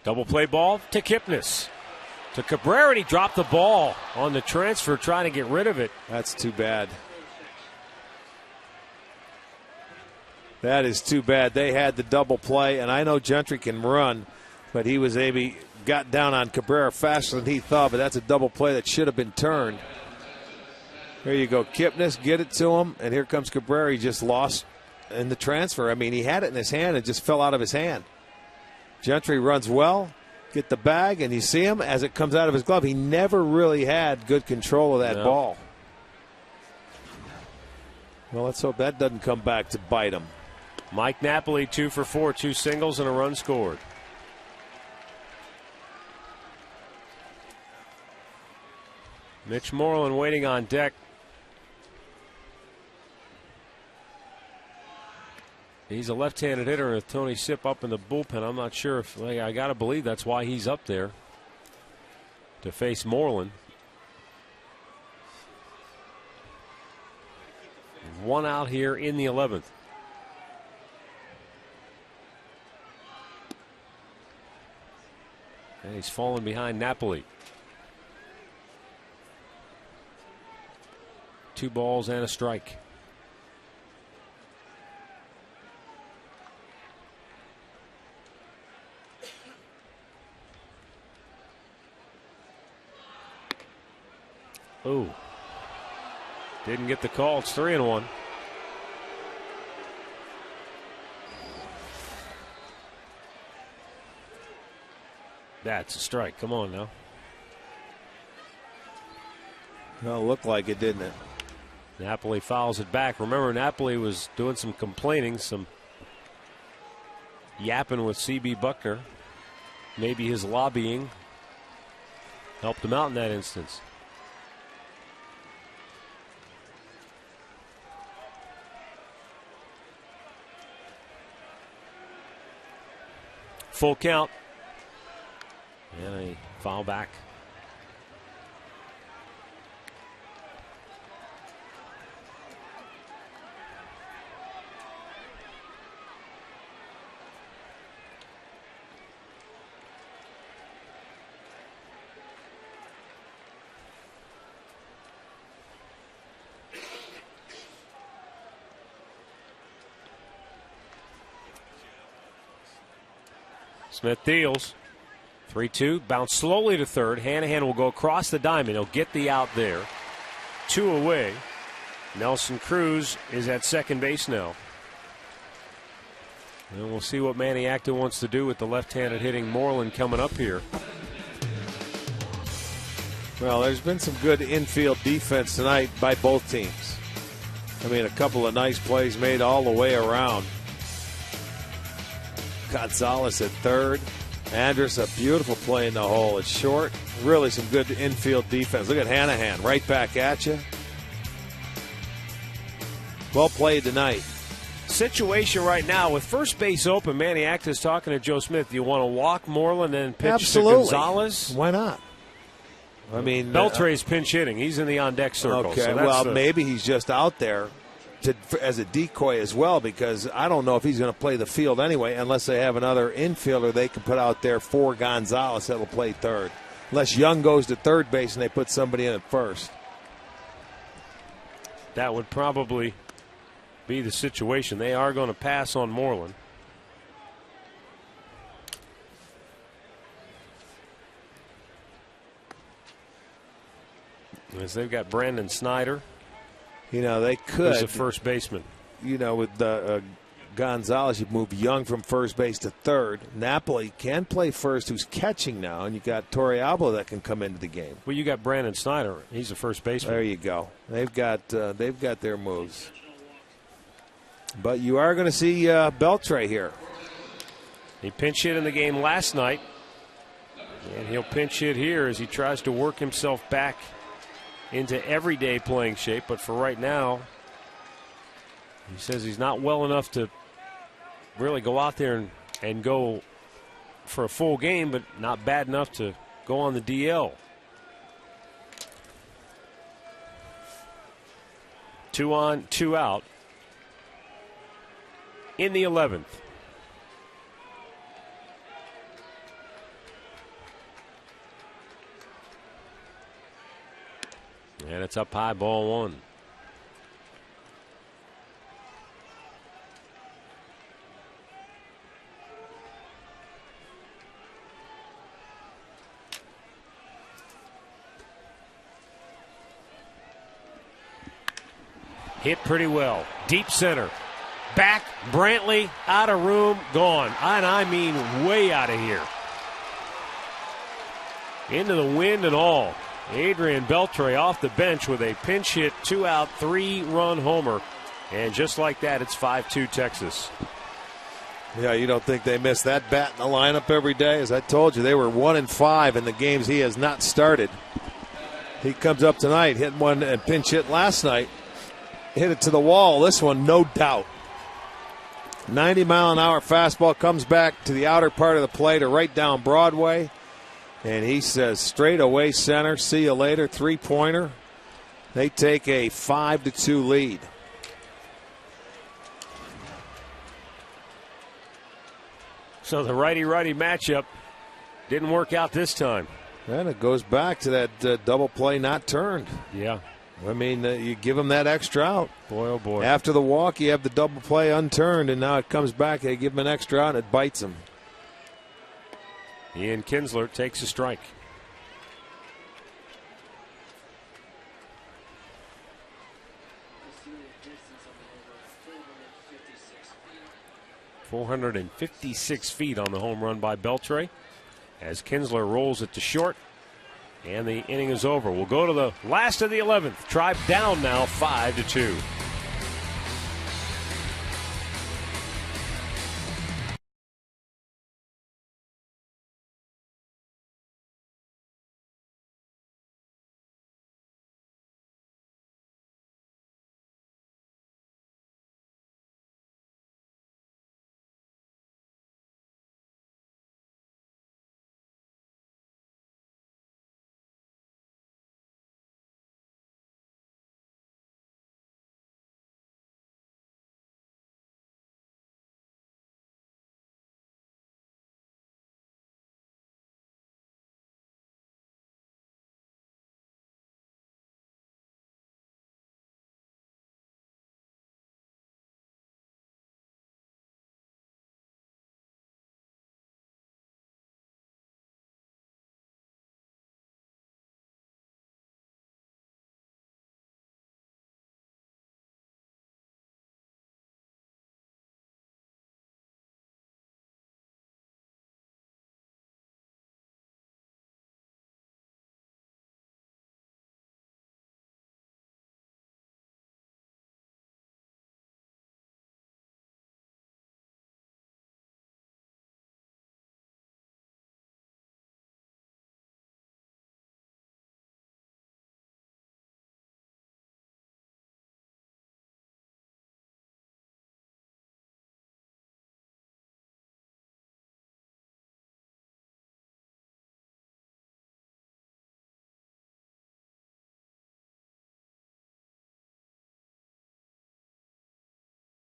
Double play ball to Kipnis. To Cabrera, and he dropped the ball on the transfer, trying to get rid of it. That's too bad. That is too bad. They had the double play, and I know Gentry can run, but he was maybe got down on Cabrera faster than he thought, but that's a double play that should have been turned. Here you go, Kipnis, get it to him, and here comes Cabrera. He just lost in the transfer. I mean, he had it in his hand and just fell out of his hand. Gentry runs well, get the bag, and you see him as it comes out of his glove. He never really had good control of that ball. Well, let's hope that doesn't come back to bite him. Mike Napoli 2 for 4, 2 singles and a run scored. Mitch Moreland waiting on deck. He's a left-handed hitter with Tony Sipp up in the bullpen. I'm not sure if, I got to believe that's why he's up there to face Moreland. 1 out here in the 11th. And he's fallen behind Napoli. 2 balls and a strike. Ooh. Didn't get the call. It's 3-1. That's a strike. Come on now. Well, it looked like it, didn't it? Napoli fouls it back. Remember, Napoli was doing some complaining, some yapping with C.B. Buckner. Maybe his lobbying helped him out in that instance. Full count. And a foul back. Smith deals. 3-2. Bounce slowly to third. Hanahan will go across the diamond. He'll get the out there. 2 away. Nelson Cruz is at second base now. And we'll see what Manny Acta wants to do with the left-handed hitting Moreland coming up here. Well, there's been some good infield defense tonight by both teams. I mean, a couple of nice plays made all the way around. Gonzalez at third. Andrus, a beautiful play in the hole. It's short. Really some good infield defense. Look at Hanahan right back at you. Well played tonight. Situation right now with first base open. Manny Acta's talking to Joe Smith. Do you want to walk Moreland and pitch Absolutely. to Gonzalez? Why not? I mean, Beltre's pinch hitting. He's in the on-deck circle. Okay, so well, maybe he's just out there as a decoy as well, because I don't know if he's going to play the field anyway unless they have another infielder they can put out there for Gonzalez that'll play third. Unless Young goes to third base and they put somebody in at first. That would probably be the situation. They are going to pass on Moreland. As they've got Brandon Snyder. You know, they could. As a first baseman. You know, with the Gonzalez. You move Young from first base to third. Napoli can play first, who's catching now, and you got Torrealba that can come into the game. Well, you got Brandon Snyder. He's a first baseman. There you go. They've got their moves. But you are going to see Beltre here. He pinch hit in the game last night, and he'll pinch hit here as he tries to work himself back into everyday playing shape. But for right now, he says he's not well enough to really go out there and go for a full game, but not bad enough to go on the DL. 2 on, 2 out in the 11th. And it's up high, ball 1. Hit pretty well. Deep center. Back, Brantley, out of room, gone. And I mean way out of here. Into the wind and all. Adrian Beltre off the bench with a pinch hit, 2 out, 3-run homer. And just like that, it's 5-2 Texas. Yeah, you don't think they miss that bat in the lineup every day? As I told you, they were 1-5 in the games he has not started. He comes up tonight, hit one and pinch hit last night. Hit it to the wall. This one, no doubt. 90-mile-an-hour fastball comes back to the outer part of the plate or right down Broadway. And he says straight away center, see you later, 3-pointer. They take a 5-2 lead. So the righty-righty matchup didn't work out this time. And it goes back to that double play not turned. Yeah. I mean, you give him that extra out. Boy, oh boy. After the walk, you have the double play unturned, and now it comes back. They give him an extra out, and it bites him. Ian Kinsler takes a strike. .456 on the home run by Beltre as Kinsler rolls it to short, and the inning is over. We'll go to the last of the 11th. Tribe down now 5-2.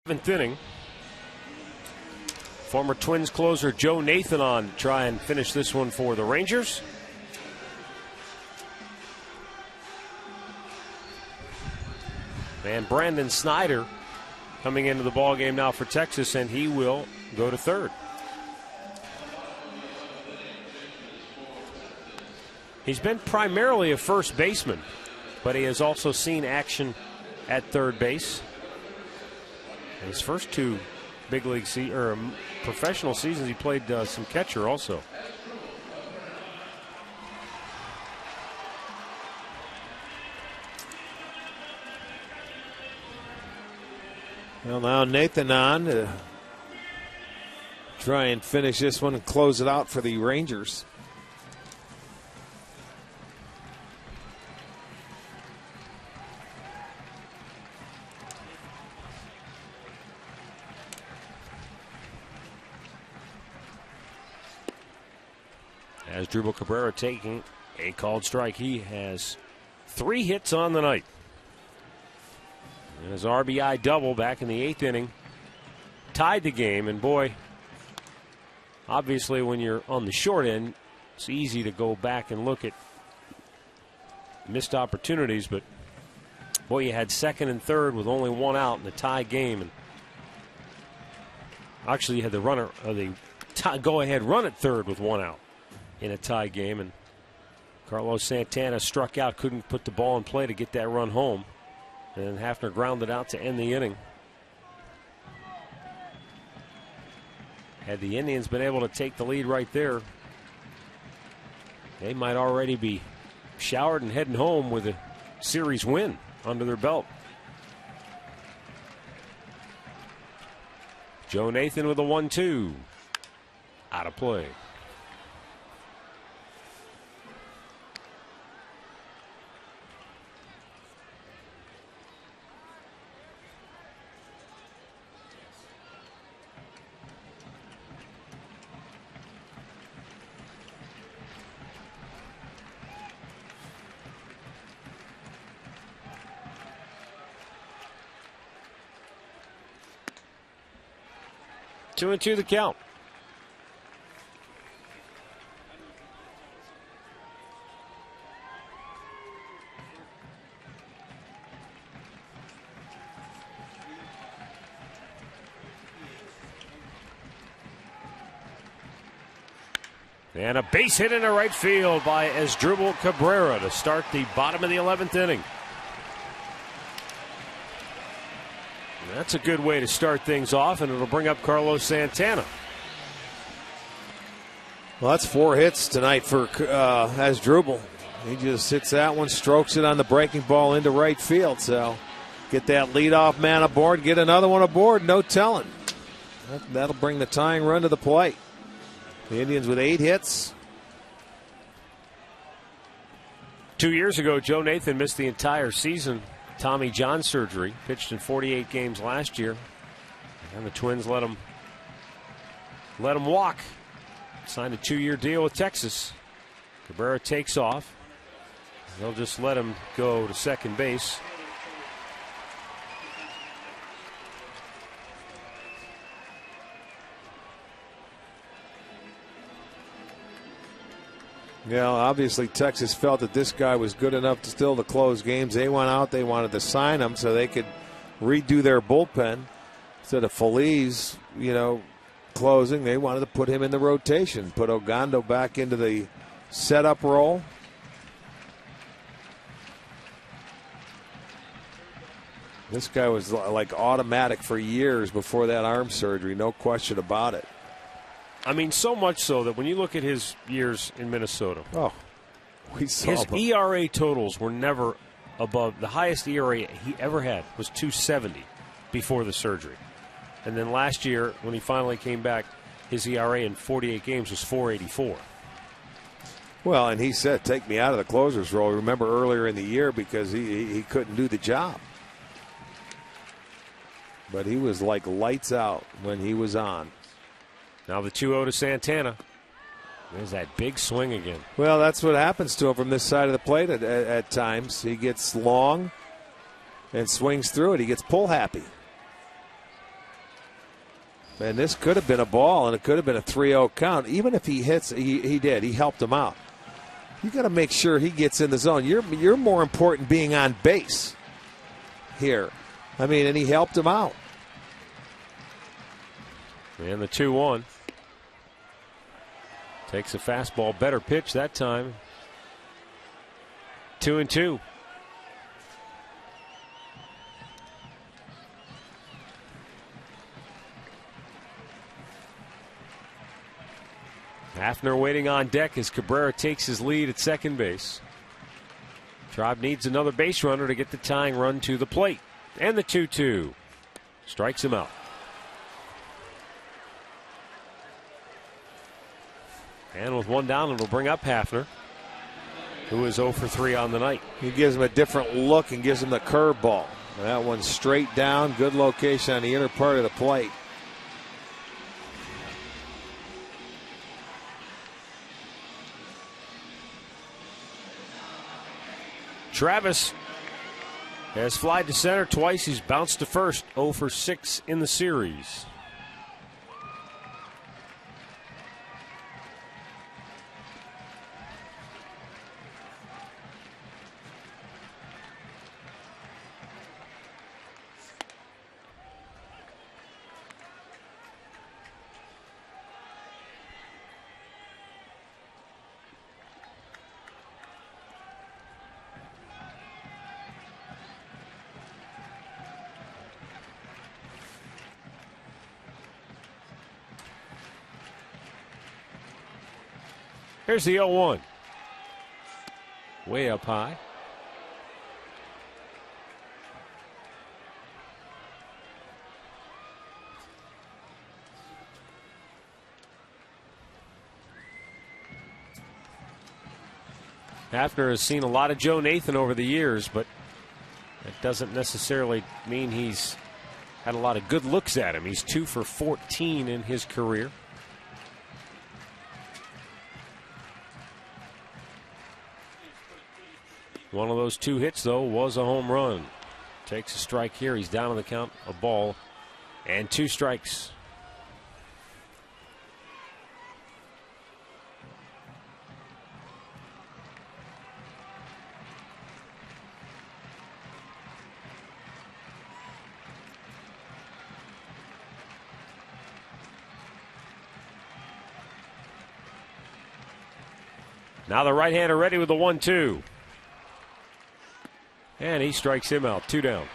Seventh inning. Former Twins closer Joe Nathan on try and finish this one for the Rangers. And Brandon Snyder coming into the ballgame now for Texas, and he will go to third. He's been primarily a first baseman, but he has also seen action at third base. His first 2 big league or professional seasons, he played some catcher also. Well, now Nathan on to try and finish this one and close it out for the Rangers. Asdrubal Cabrera taking a called strike. He has 3 hits on the night. And his RBI double back in the 8th inning tied the game. And boy, obviously when you're on the short end, it's easy to go back and look at missed opportunities. But boy, you had second and third with only 1 out in the tie game. And actually, you had the runner, the go-ahead run at third with 1 out in a tie game. And Carlos Santana struck out, couldn't put the ball in play to get that run home. And Hafner grounded out to end the inning. Had the Indians been able to take the lead right there, they might already be showered and heading home with a series win under their belt. Joe Nathan with a 1-2. Out of play. Two and two the count. And a base hit into right field by Asdrubal Cabrera to start the bottom of the 11th inning. That's a good way to start things off, and it'll bring up Carlos Santana. Well, that's 4 hits tonight for Asdrubal. He just hits that one, strokes it on the breaking ball into right field. So get that leadoff man aboard, get another one aboard, no telling. That'll bring the tying run to the plate. The Indians with 8 hits. 2 years ago, Joe Nathan missed the entire season. Tommy John surgery, pitched in 48 games last year, and the Twins let him walk. Signed a 2-year deal with Texas. Cabrera takes off. They'll just let him go to second base. Yeah, obviously Texas felt that this guy was good enough to still to close games. They went out, they wanted to sign him so they could redo their bullpen. Instead of Feliz, closing, they wanted to put him in the rotation, put Ogando back into the setup role. This guy was like automatic for years before that arm surgery, no question about it. I mean, so much so that when you look at his years in Minnesota, his ERA totals were never above. The highest ERA he ever had was 270 before the surgery. And then last year, when he finally came back, his ERA in 48 games was 484. Well, and he said, take me out of the closer's role. Remember earlier in the year because he couldn't do the job. But he was like lights out when he was on. Now the 2-0 to Santana. There's that big swing again. Well, that's what happens to him from this side of the plate at times. He gets long and swings through it. He gets pull happy. And this could have been a ball, and it could have been a 3-0 count. Even if he hits, he did. He helped him out. You got to make sure he gets in the zone. You're more important being on base here. I mean, and he helped him out. And the 2-1. Takes a fastball, better pitch that time. 2-2. Hafner waiting on deck as Cabrera takes his lead at second base. Tribe needs another base runner to get the tying run to the plate. And the 2-2. Strikes him out. And with one down, it'll bring up Hafner, who is 0 for 3 on the night. He gives him a different look and gives him the curveball. That one's straight down. Good location on the inner part of the plate. Travis has flied to center twice. He's bounced to first. 0 for 6 in the series. Here's the 0-1. Way up high. Hafner has seen a lot of Joe Nathan over the years, but that doesn't necessarily mean he's had a lot of good looks at him. He's 2 for 14 in his career. One of those 2 hits, though, was a home run. Takes a strike here. He's down on the count, a ball, and 2 strikes. Now the right-hander ready with the 1-2. And he strikes him out. 2 down.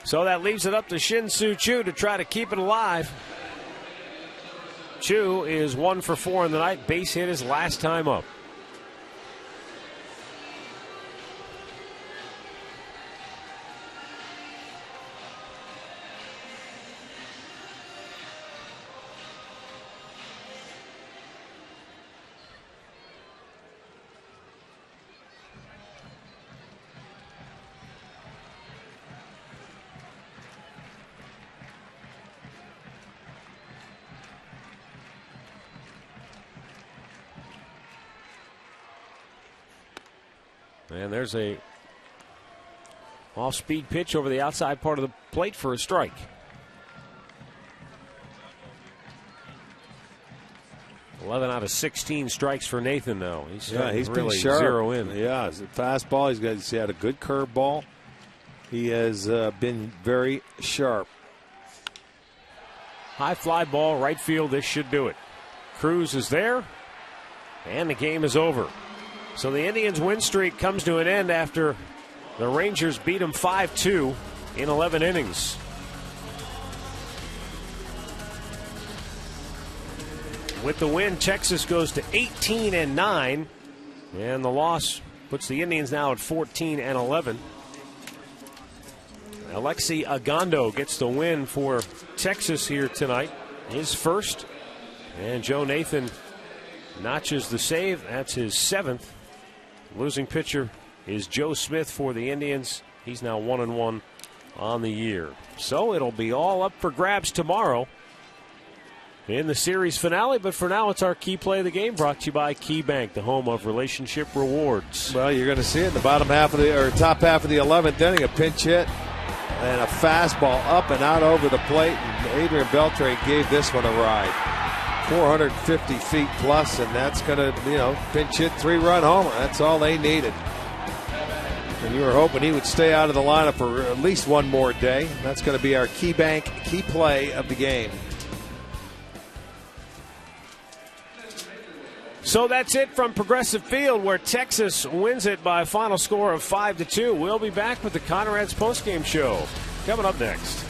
So that leaves it up to Shin-Soo Choo to try to keep it alive. Choo is 1 for 4 in the night. Base hit his last time up. And there's a off-speed pitch over the outside part of the plate for a strike. $11 out of 16 strikes for Nathan now. He's really been sharp. Zero in. Yeah, it's a fastball. He's had a good curveball. He has been very sharp. High fly ball, right field. This should do it. Cruz is there, and the game is over. So the Indians' win streak comes to an end after the Rangers beat them 5-2 in 11 innings. With the win, Texas goes to 18-9, and the loss puts the Indians now at 14-11. Alexi Agondo gets the win for Texas here tonight, his first, and Joe Nathan notches the save. That's his 7th. Losing pitcher is Joe Smith for the Indians. He's now 1-1 on the year. So it'll be all up for grabs tomorrow in the series finale. But for now, it's our key play of the game, brought to you by Key Bank, the home of relationship rewards. Well, you're going to see it in the top half of the 11th inning, a pinch hit and a fastball up and out over the plate. And Adrian Beltre gave this one a ride. 450 feet plus, and that's going to, pinch hit 3-run homer. That's all they needed. And you were hoping he would stay out of the lineup for at least one more day. That's going to be our Key Bank key play of the game. So that's it from Progressive Field, where Texas wins it by a final score of 5-2. We'll be back with the Conrad's postgame show coming up next.